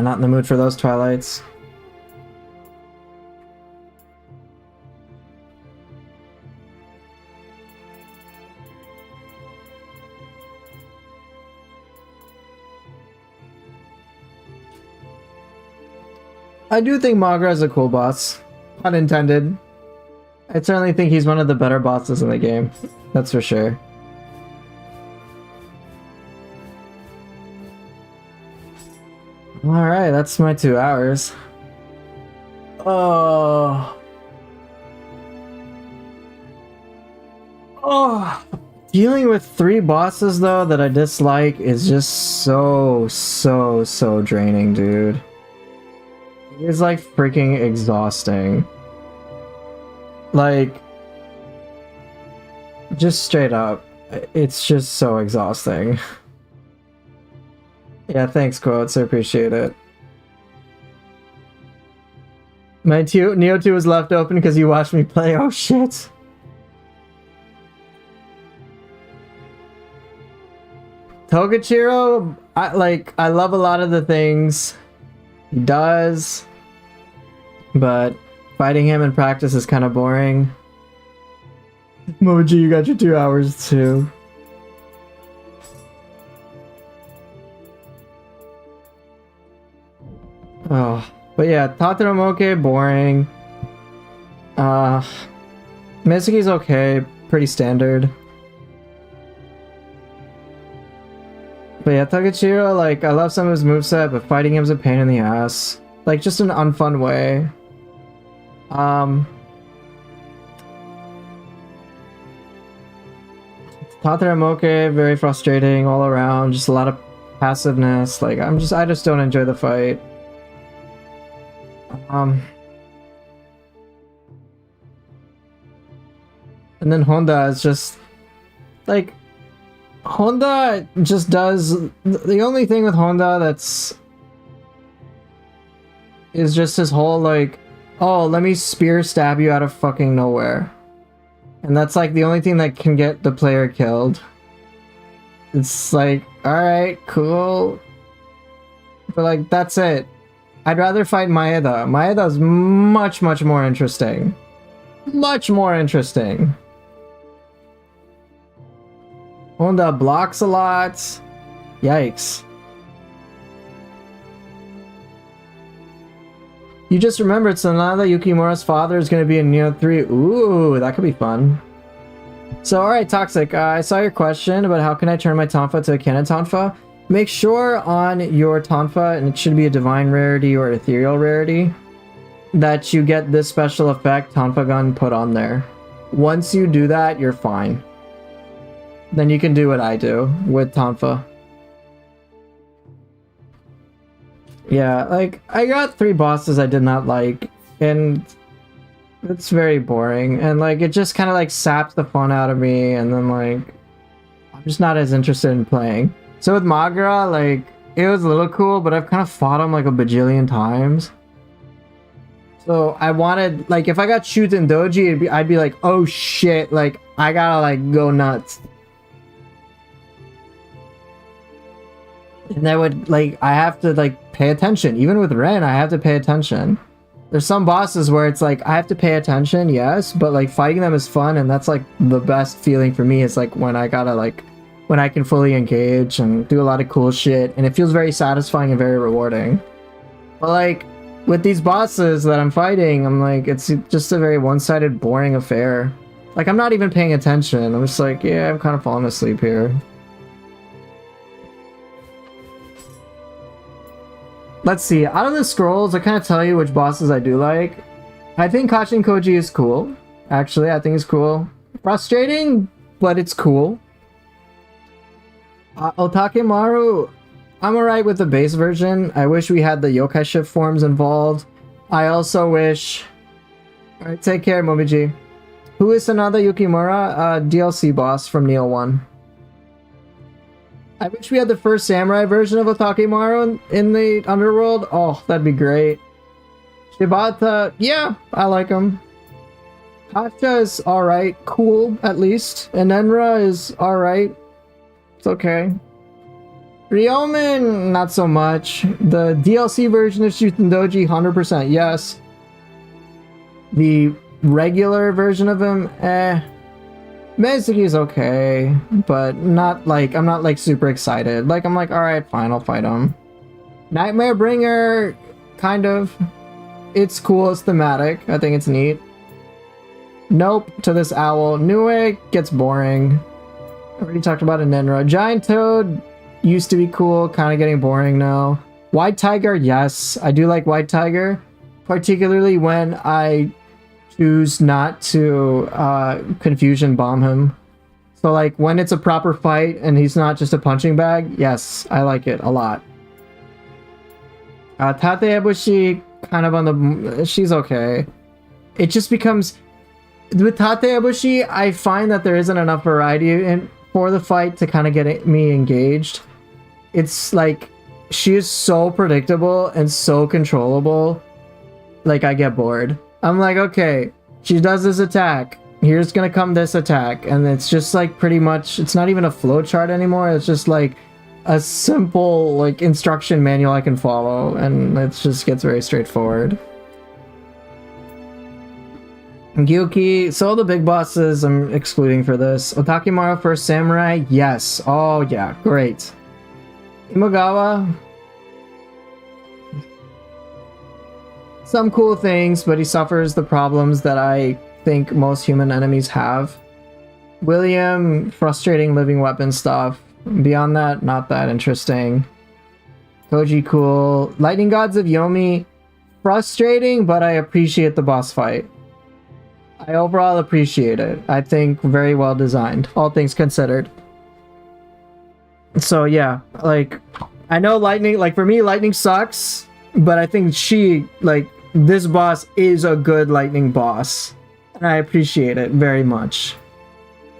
not in the mood for those Twilights. I do think Magra is a cool boss. Pun intended. I certainly think he's one of the better bosses in the game. That's for sure. Alright, that's my 2 hours. Oh. Oh. Dealing with 3 bosses, though, that I dislike is just so draining, dude. It's like freaking exhausting. Like, just straight up, it's just so exhausting. Yeah, thanks, Quotes. I appreciate it. My Nioh 2 was left open because you watched me play. Oh shit. Togachiro, I love a lot of the things he does, but fighting him in practice is kind of boring. Moji, you got your 2 hours too. Oh, but yeah, Tataramoke, boring. Mizuki's okay, pretty standard. But yeah, Togachiro, like, I love some of his moveset, but fighting him's a pain in the ass. Like, just an unfun way. Tataramoke, very frustrating all around, just a lot of passiveness. Like, I just don't enjoy the fight. And then Honda is just like, Honda just does the only thing with Honda is just his whole like, oh, let me spear stab you out of fucking nowhere. And that's like the only thing that can get the player killed. It's like, alright, cool. But like, that's it. I'd rather fight Maeda. Maeda is much more interesting. Much more interesting. Honda blocks a lot. Yikes. You just remembered Sanada Yukimura's father is going to be in Nioh 3. Ooh, that could be fun. So, alright, Toxic. I saw your question about how can I turn my Tonfa to a Canon Tonfa. Make sure on your Tonfa, and it should be a Divine Rarity or Ethereal Rarity, that you get this special effect Tonfa Gun put on there. Once you do that, you're fine. Then you can do what I do with Tonfa. Yeah, like, I got 3 bosses I did not like, and it's very boring, and like, it just kind of like saps the fun out of me, and then like, I'm just not as interested in playing. So with Magra, like, it was a little cool, but I've kind of fought him like a bajillion times. So I wanted, like, if I got Shuten Doji, I'd be like, oh shit, like, I gotta like go nuts. And that would, like, I have to, like, pay attention. Even with Ren, I have to pay attention. There's some bosses where it's like, I have to pay attention, yes, but, like, fighting them is fun, and that's, like, the best feeling for me is, like, when I gotta, like, when I can fully engage and do a lot of cool shit, and it feels very satisfying and very rewarding. But, like, with these bosses that I'm fighting, I'm like, it's just a very one-sided, boring affair. Like, I'm not even paying attention. I'm just like, yeah, I'm kind of falling asleep here. Let's see, out of the scrolls, I kind of tell you which bosses I do like. I think Kachin Koji is cool. Actually, I think it's cool. Frustrating, but it's cool. Otakemaru, I'm alright with the base version. I wish we had the yokai shift forms involved. I also wish... Alright, take care, Momiji. Who is Sanada Yukimura? DLC boss from Nioh 1. I wish we had the first samurai version of Otakemaru in the underworld. Oh, that'd be great. Shibata, yeah, I like him. Hacha is alright, cool, at least. And Enra is alright. It's okay. Ryomen, not so much. The DLC version of Shutendoji, 100% yes. The regular version of him, Mizuki's okay, but not like, I'm not like super excited. Like, I'm like, alright, fine, I'll fight him. Nightmare Bringer, kind of. It's cool, it's thematic. I think it's neat. Nope to this owl. Nioh gets boring. Already talked about a Nenra. Giant Toad used to be cool, kind of getting boring now. White Tiger, yes. I do like White Tiger. Particularly when I choose not to confusion bomb him. So like when it's a proper fight and he's not just a punching bag, yes, I like it a lot. Tate Ebushi, kind of on the... she's okay. It just becomes... with Tate Ebushi, I find that there isn't enough variety for the fight to kind of get me engaged. It's like, she is so predictable and so controllable. Like, I get bored. I'm like, okay, she does this attack. Here's gonna come this attack. And it's just like pretty much, it's not even a flowchart anymore. It's just like a simple like instruction manual I can follow. And it just gets very straightforward. Gyuki, so all the big bosses I'm excluding for this. Otakimaru First Samurai, yes. Oh yeah, great. Imagawa, some cool things, but he suffers the problems that I think most human enemies have. William, frustrating living weapon stuff. Beyond that, not that interesting. Koji, cool. Lightning Gods of Yomi, frustrating, but I appreciate the boss fight. I overall appreciate it. I think very well designed, all things considered. So yeah, like, I know Lightning, like for me, Lightning sucks, but I think this boss is a good Lightning boss. And I appreciate it very much.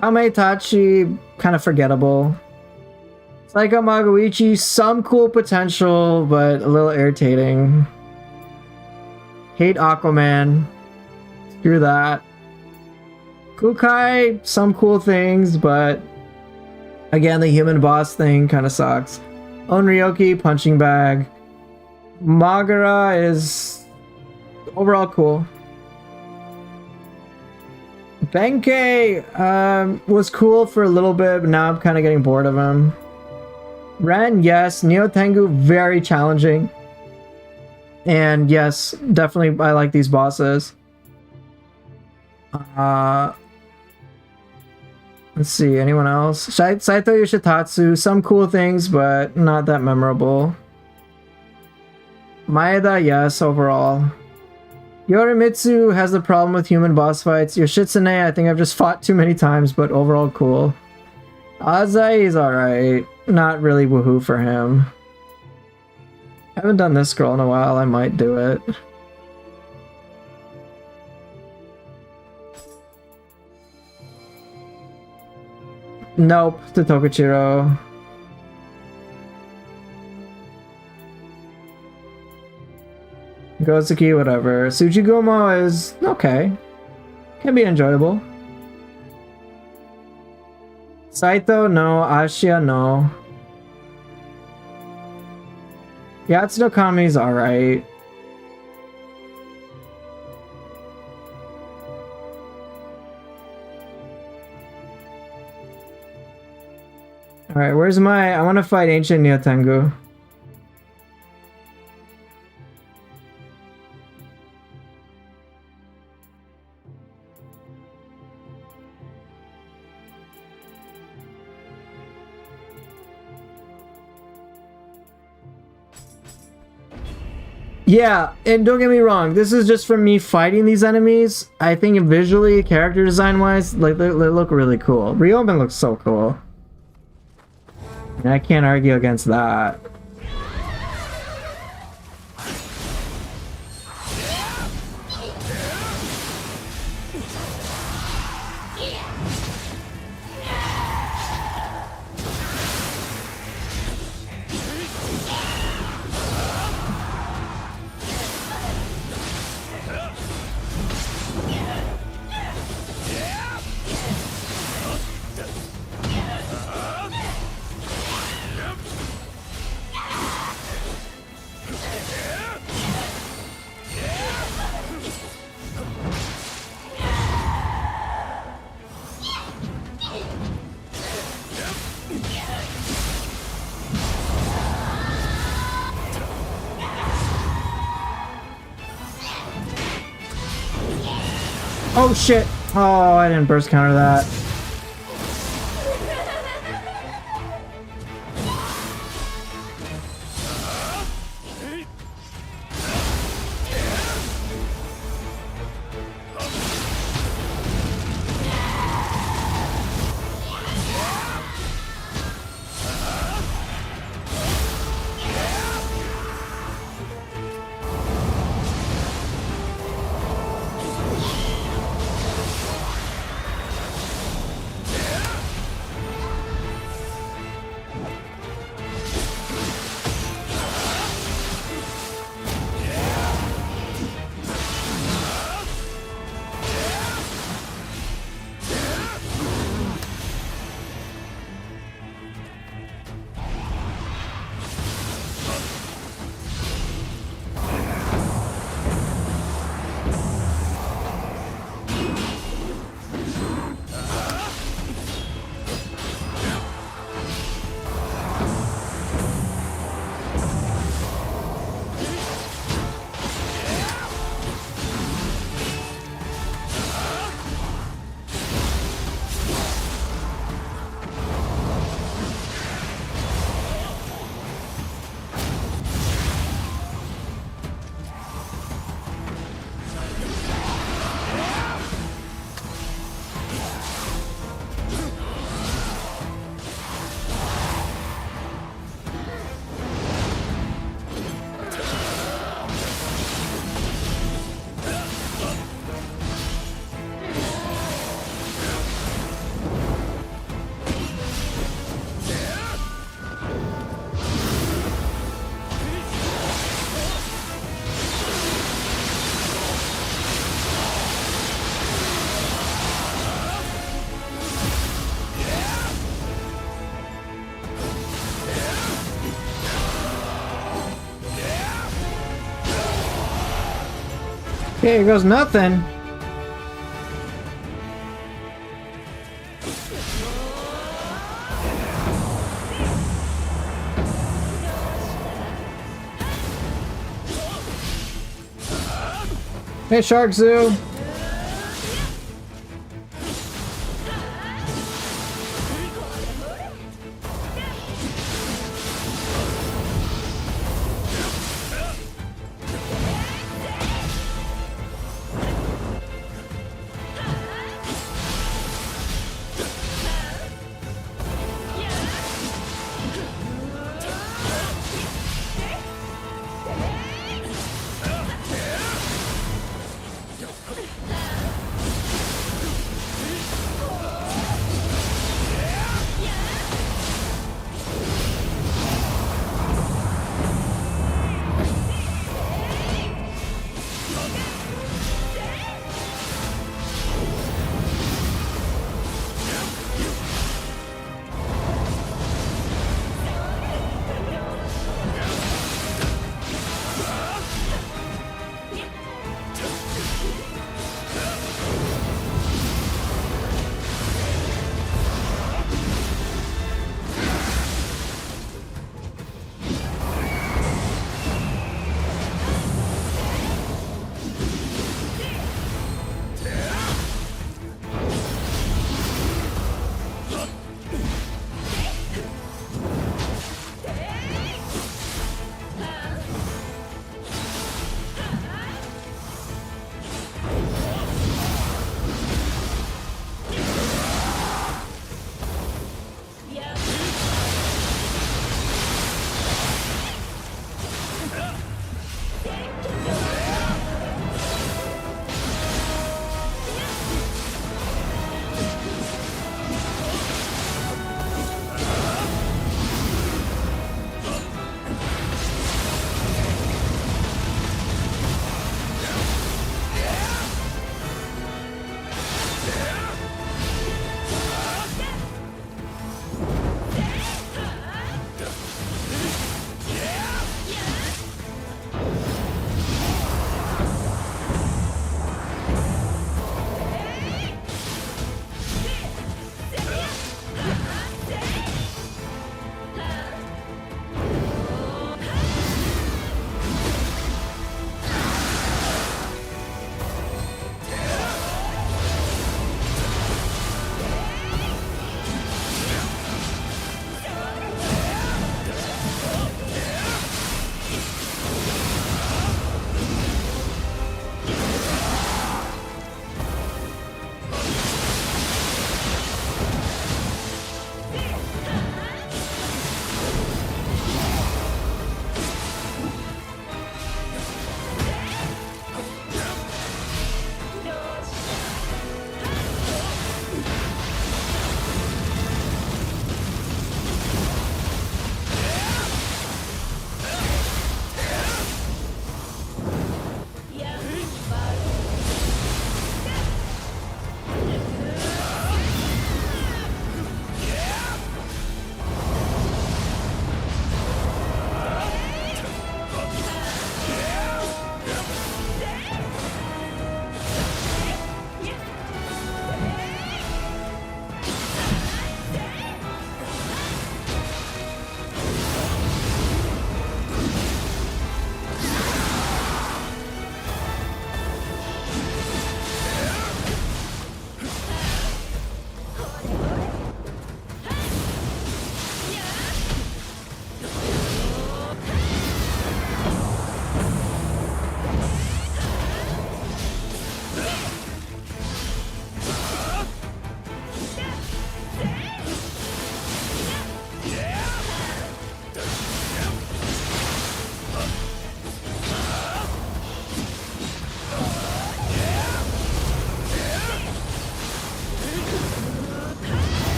Kame Itachi, kind of forgettable. Psycho Magoichi, some cool potential, but a little irritating. Hate Aquaman. Screw that. Kukai, some cool things, but again, the human boss thing kind of sucks. Onryoki, punching bag. Magara is overall cool. Benkei was cool for a little bit, but now I'm kind of getting bored of him. Ren, yes. Nioh Tengu, very challenging. And yes, definitely I like these bosses. Let's see, anyone else? Saito Yoshitatsu, some cool things, but not that memorable. Maeda, yes, overall. Yorimitsu has the problem with human boss fights. Yoshitsune, I think I've just fought too many times, but overall cool. Azai is alright. Not really woohoo for him. I haven't done this scroll in a while, I might do it. Nope, to Tokuchiro. Gozuki, whatever. Tsuchigumo is okay. Can be enjoyable. Saito, no. Ashia, no. Yatsuno Kami's alright. Alright, where's my... I want to fight Ancient Nioh Tengu. Yeah, and don't get me wrong, this is just from me fighting these enemies. I think visually, character design-wise, like they look really cool. Ryomen looks so cool. I can't argue against that. Oh shit! Oh, I didn't burst counter that. Okay, here goes nothing. Hey, Shark Zoo.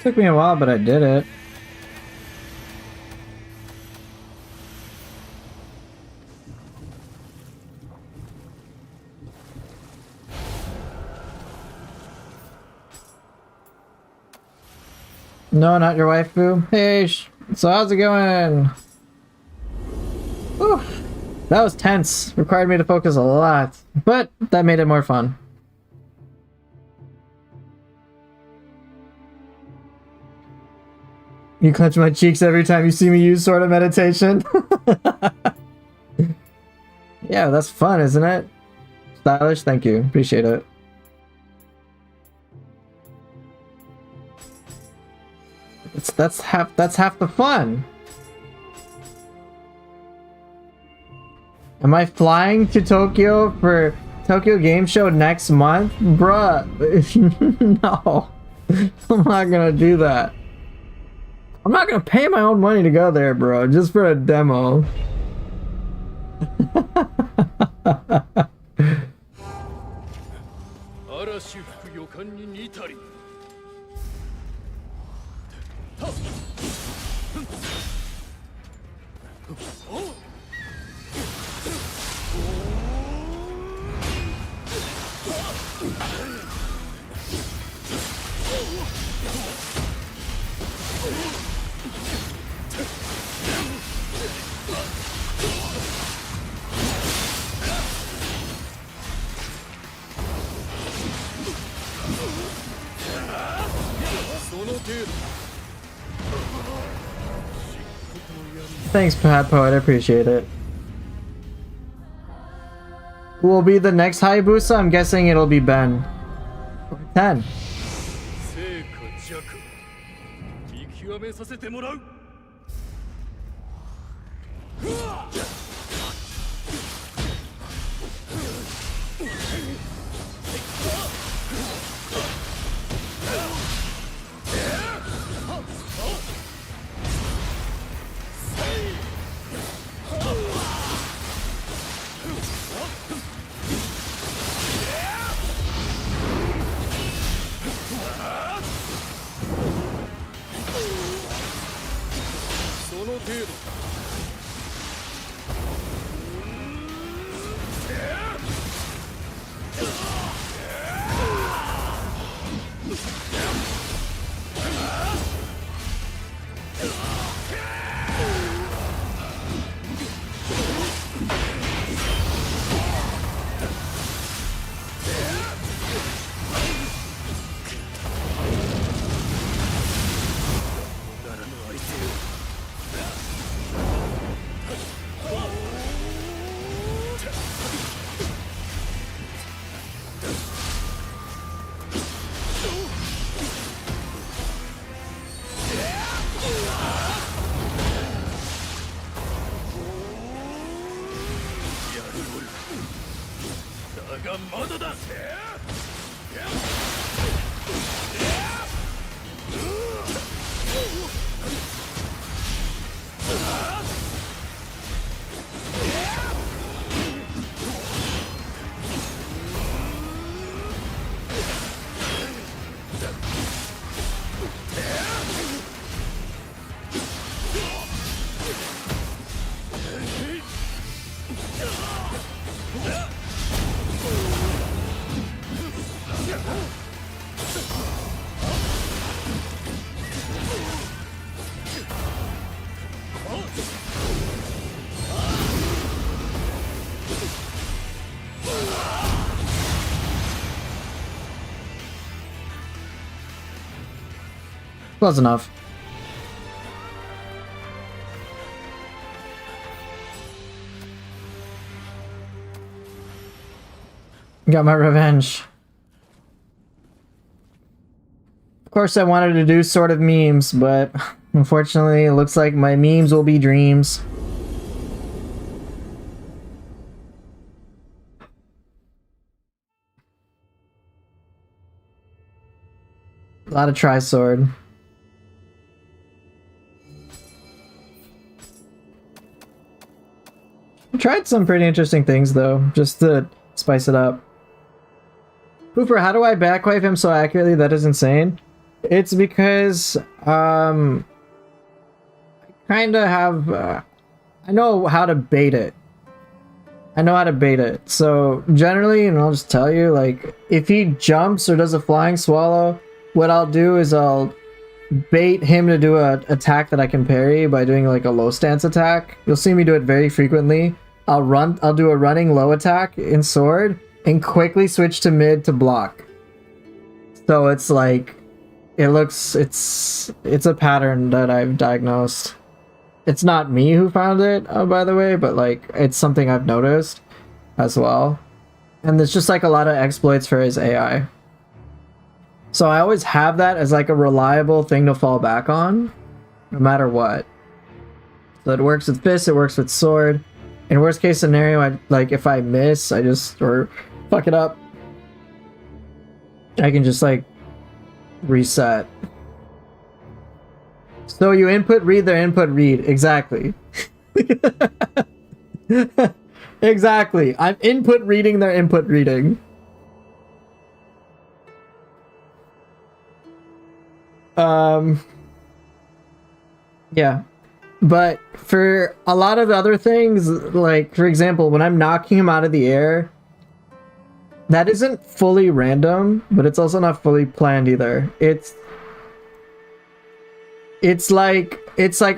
Took me a while, but I did it. No, not your waifu. Hey, so how's it going? Whew. That was tense. Required me to focus a lot, but that made it more fun. You clench my cheeks every time you see me use Sword of Meditation. Yeah, that's fun, isn't it? Stylish, thank you. Appreciate it. That's half the fun. Am I flying to Tokyo for Tokyo Game Show next month? Bruh. No. I'm not gonna do that. I'm not gonna pay my own money to go there, bro, just for a demo. Thanks, Pat Poet. I appreciate it. Who will be the next Hayabusa? I'm guessing it'll be Ben. 10. Close enough. Got my revenge. Of course, I wanted to do sort of memes, but unfortunately, it looks like my memes will be dreams. A lot of tri-sword. I tried some pretty interesting things though, just to spice it up. Pooper, how do I backwipe him so accurately? That is insane. It's because I kind of have I know how to bait it. I know how to bait it. So generally, and I'll just tell you, like if he jumps or does a flying swallow, what I'll do is I'll bait him to do a attack that I can parry by doing like a low stance attack. You'll see me do it very frequently. I'll do a running low attack in sword and quickly switch to mid to block. So it's like it's a pattern that I've diagnosed. It's not me who found it, by the way, but like it's something I've noticed as well. And there's just like a lot of exploits for his AI. So I always have that as like a reliable thing to fall back on, no matter what. So it works with fist, it works with sword. In worst case scenario, I like if I miss, I just or fuck it up, I can just like reset. So you input read their input read. Exactly. Exactly. I'm input reading their input reading. Yeah. But for a lot of other things, like for example, when I'm knocking him out of the air, that isn't fully random, but it's also not fully planned either. It's like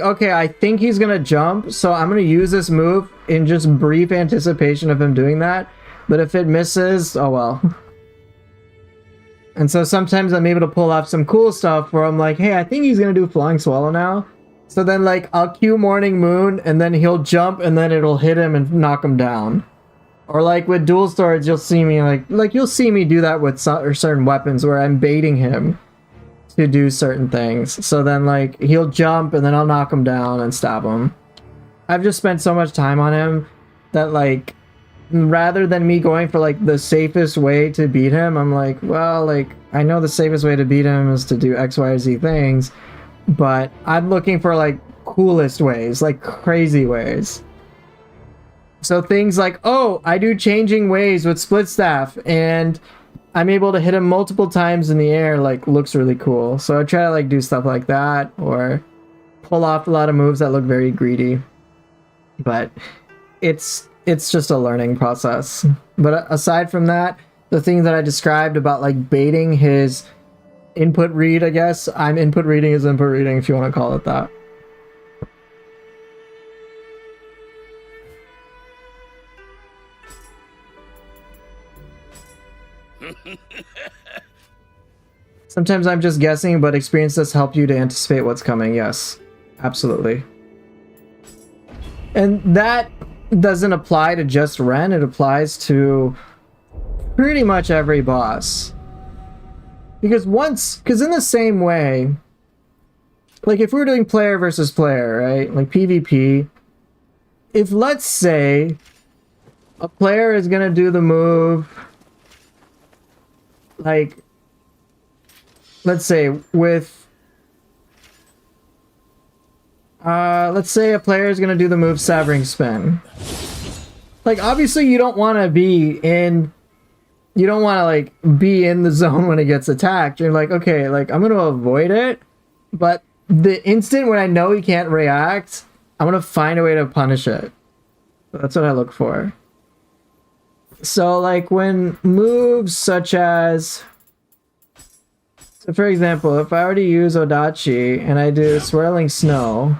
okay, I think he's gonna jump, so I'm gonna use this move in just brief anticipation of him doing that. But if it misses, oh well. And so sometimes I'm able to pull off some cool stuff where I'm like, hey, I think he's gonna do flying swallow now. So then like I'll cue morning moon and then he'll jump and then it'll hit him and knock him down. Or like with dual swords, you'll see me like you'll see me do that with certain weapons where I'm baiting him to do certain things. So then like he'll jump and then I'll knock him down and stab him. I've just spent so much time on him that like rather than me going for like the safest way to beat him, I'm like, well, like I know the safest way to beat him is to do X, Y, or Z things, but I'm looking for like coolest ways, like crazy ways. So things like, oh, I do changing ways with split staff and I'm able to hit him multiple times in the air, like looks really cool. So I try to like do stuff like that or pull off a lot of moves that look very greedy. But it's just a learning process. But aside from that, the thing that I described about like baiting his input read, I guess I'm input reading his input reading, if you want to call it that. Sometimes I'm just guessing, but experience does help you to anticipate what's coming. Yes, absolutely. And that doesn't apply to just Ren, it applies to pretty much every boss. Because in the same way, like if we're doing player versus player, right? Like PvP, if let's say a player is gonna do the move, like, let's say with, let's say a player is gonna do the move Severing Spin. Like, obviously you don't want to be in the zone when it gets attacked. You're like, okay, like I'm gonna avoid it, but the instant when I know he can't react, I'm gonna find a way to punish it. That's what I look for. So like when moves such as, so for example, if I were to use Odachi and I do Swirling Snow,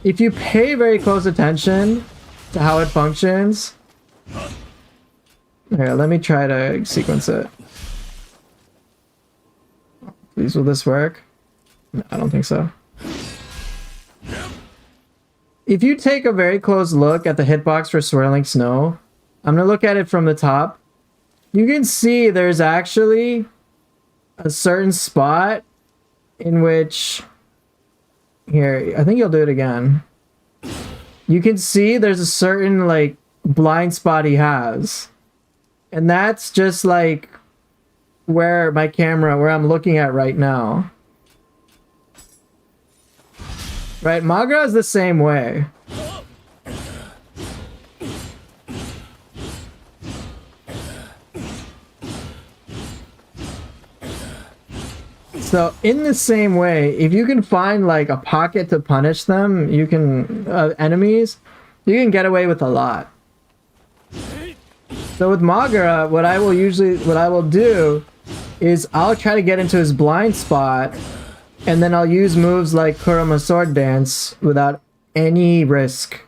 if you pay very close attention to how it functions, here, let me try to sequence it. Please, will this work? No, I don't think so. If you take a very close look at the hitbox for Swirling Snow, I'm gonna look at it from the top. You can see there's actually a certain spot in which, here, I think you'll do it again. You can see there's a certain like blind spot he has. And that's just like where I'm looking at right now. Right, Magra is the same way. So in the same way, if you can find like a pocket to punish them, you can enemies, you can get away with a lot. So with Magara, what I will do is I'll try to get into his blind spot, and then I'll use moves like Kurama Sword Dance without any risk.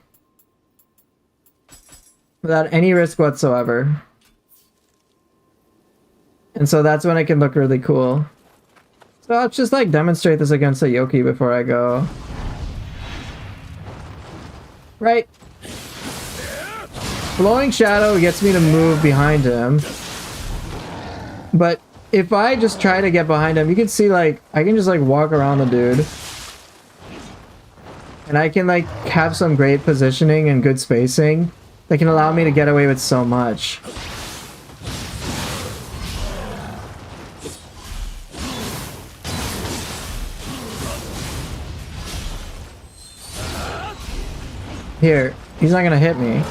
Without any risk whatsoever. And so that's when it can look really cool. So I'll just like demonstrate this against a Yoki before I go. Right. Flowing Shadow gets me to move behind him. But if I just try to get behind him, you can see like, I can just like walk around the dude. And I can like have some great positioning and good spacing that can allow me to get away with so much. Here, he's not gonna hit me.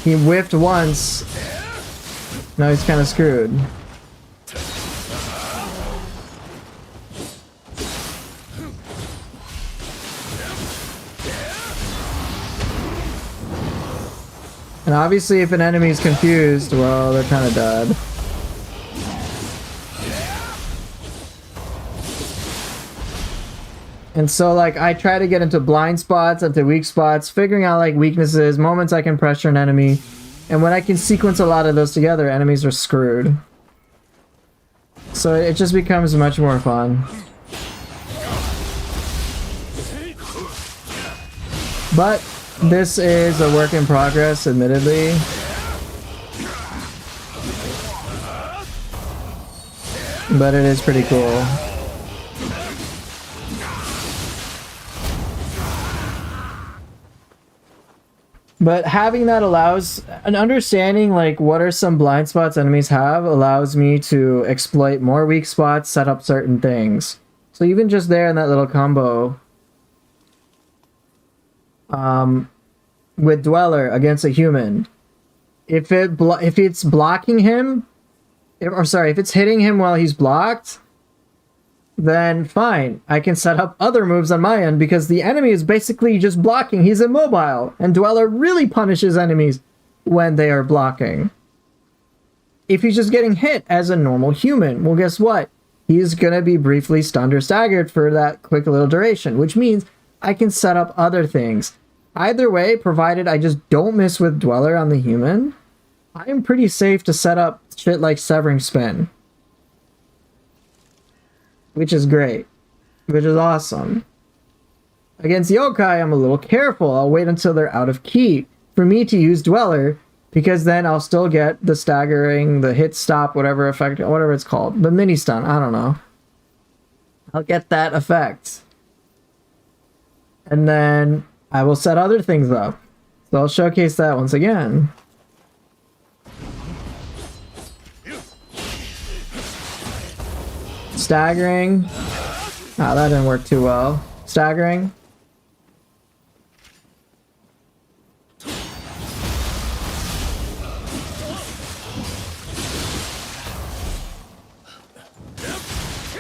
He whiffed once. Now he's kind of screwed. And obviously if an enemy's confused, well, they're kind of dead. And so like I try to get into blind spots, into weak spots, figuring out like weaknesses, moments I can pressure an enemy. And when I can sequence a lot of those together, enemies are screwed. So it just becomes much more fun. But this is a work in progress, admittedly. But it is pretty cool. But having that allows an understanding like what are some blind spots enemies have allows me to exploit more weak spots, set up certain things. So even just there in that little combo with Dweller against a human, if it's blocking him, if it's hitting him while he's blocked, then fine, I can set up other moves on my end because the enemy is basically just blocking. He's immobile, and Dweller really punishes enemies when they are blocking. If he's just getting hit as a normal human, well, guess what? He's gonna be briefly stunned or staggered for that quick little duration, which means I can set up other things. Either way, provided I just don't miss with Dweller on the human, I am pretty safe to set up shit like Severing Spin. Which is great. Which is awesome. Against Yokai, I'm a little careful. I'll wait until they're out of key for me to use Dweller, because then I'll still get the staggering, the hit stop, whatever effect, whatever it's called. The mini stun, I don't know. I'll get that effect. And then I will set other things up. So I'll showcase that once again. Staggering. Ah, that didn't work too well. Staggering.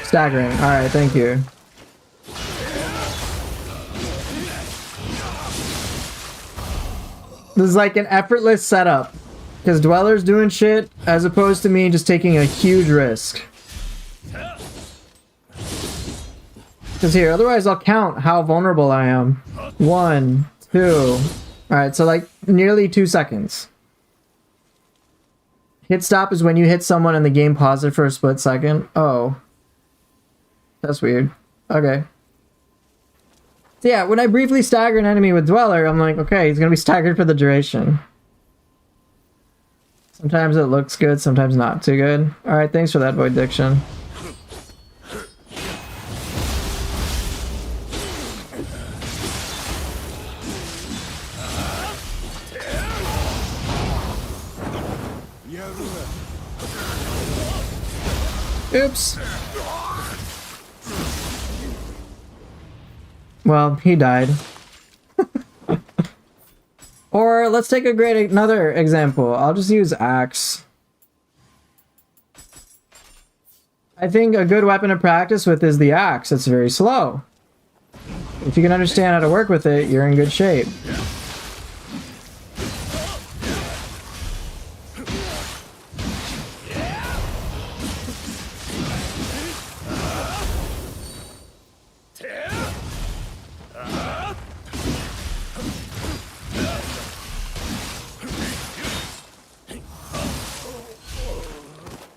Staggering. Alright, thank you. This is like an effortless setup. Because Dweller's doing shit, as opposed to me just taking a huge risk. Because here, otherwise I'll count how vulnerable I am. 1, 2. Alright, so like nearly 2 seconds. Hit stop is when you hit someone and the game pauses for a split second. Oh. That's weird. Okay. So yeah, when I briefly stagger an enemy with Dweller, I'm like, okay, he's gonna be staggered for the duration. Sometimes it looks good, sometimes not too good. Alright, thanks for that, Void Diction. Oops. Well, he died. Or let's take another example. I'll just use Axe. I think a good weapon to practice with is the axe. It's very slow. If you can understand how to work with it, you're in good shape.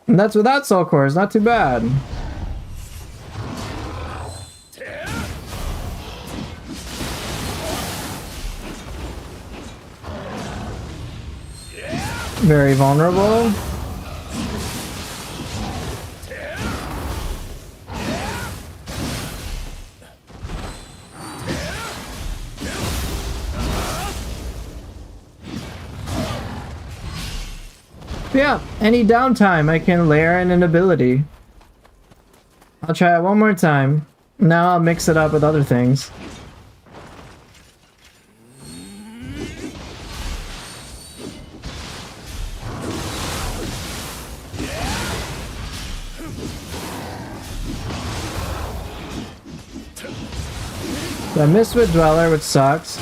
And that's without soul cores, not too bad. Very vulnerable. Yeah, any downtime I can layer in an ability. I'll try it one more time. Now I'll mix it up with other things. So I missed with Dweller, which sucks.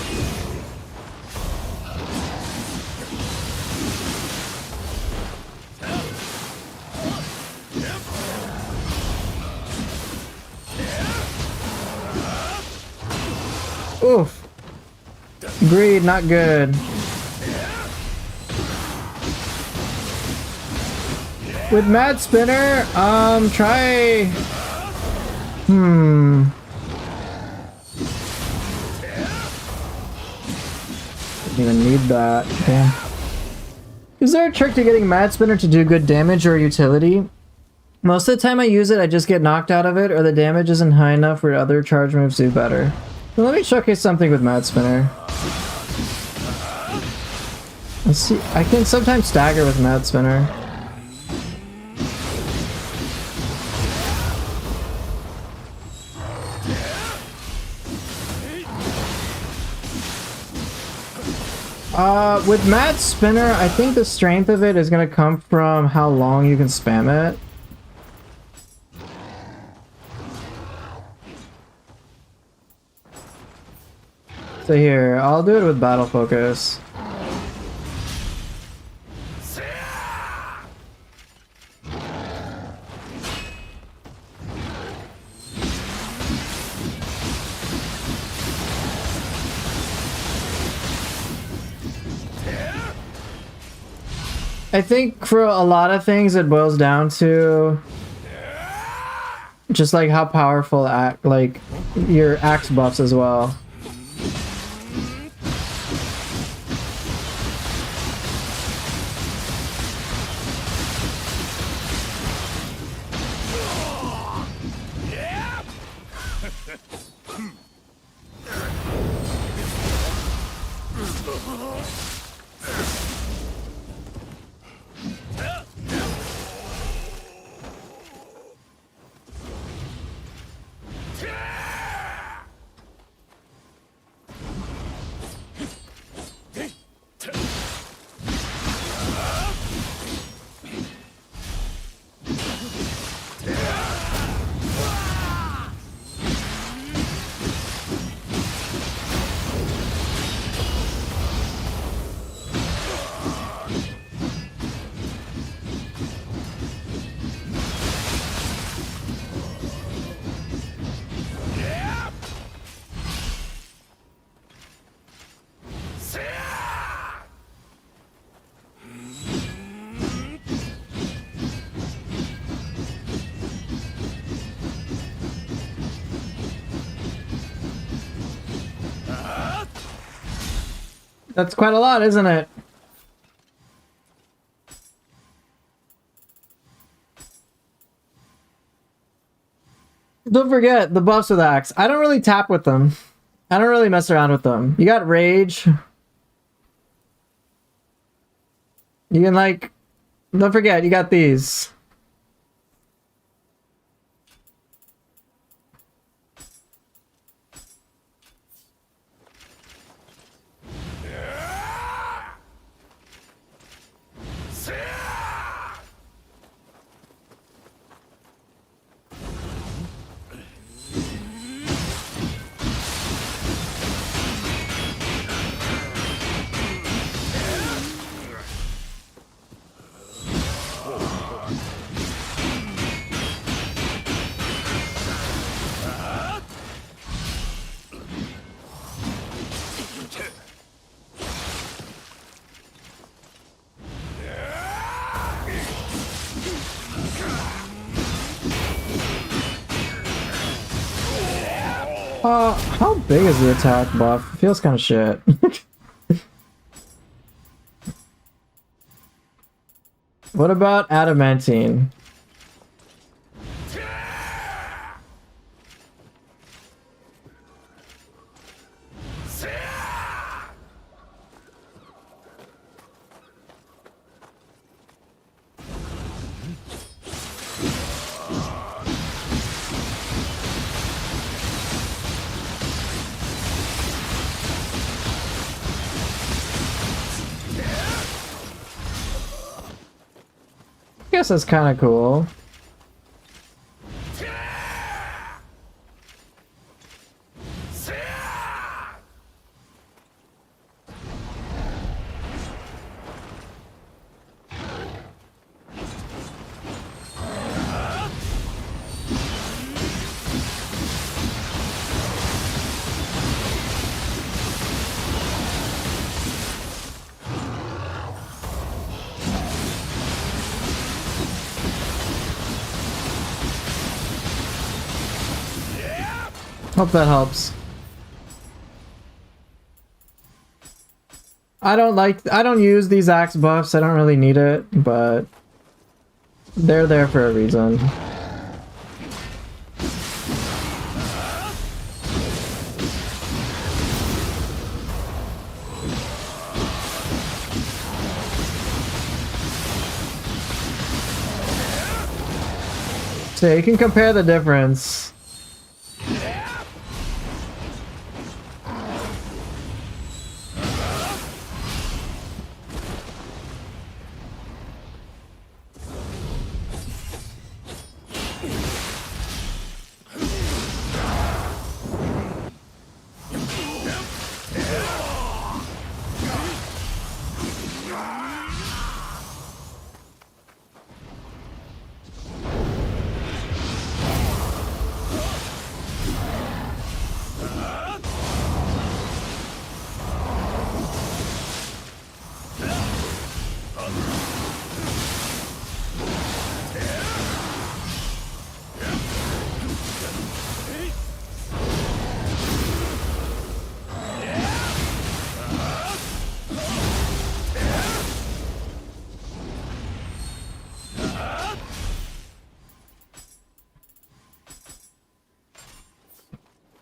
Oof. Greed, not good. With Mad Spinner, try... Didn't even need that. Damn. Is there a trick to getting Mad Spinner to do good damage or utility? Most of the time I use it, I just get knocked out of it, or the damage isn't high enough where other charge moves do better. So let me showcase something with Mad Spinner. Let's see. I can sometimes stagger with Mad Spinner. With Mad Spinner, I think the strength of it is going to come from how long you can spam it. So here, I'll do it with Battle Focus. I think for a lot of things it boils down to just like how powerful like your axe buffs as well. That's quite a lot, isn't it? Don't forget the buffs with Axe. I don't really tap with them. I don't really mess around with them. You got Rage. You can like... Don't forget, you got these. How big is the attack buff? It feels kind of shit. What about adamantine? I guess that's kind of cool. Hope that helps. I don't use these axe buffs, I don't really need it, but they're there for a reason. So you can compare the difference.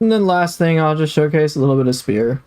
And then last thing, I'll just showcase a little bit of spear.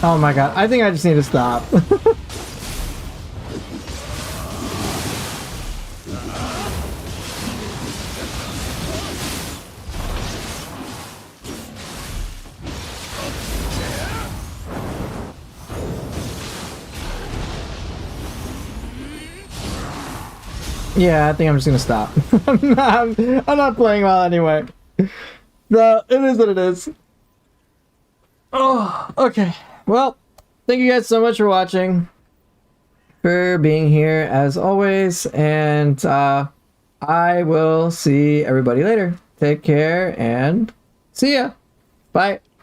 Oh my god, I think I just need to stop. Yeah, I think I'm just gonna stop. I'm not playing well anyway. No, it is what it is. Oh, okay. Well, thank you guys so much for watching, for being here as always, and I will see everybody later. Take care and see ya. Bye.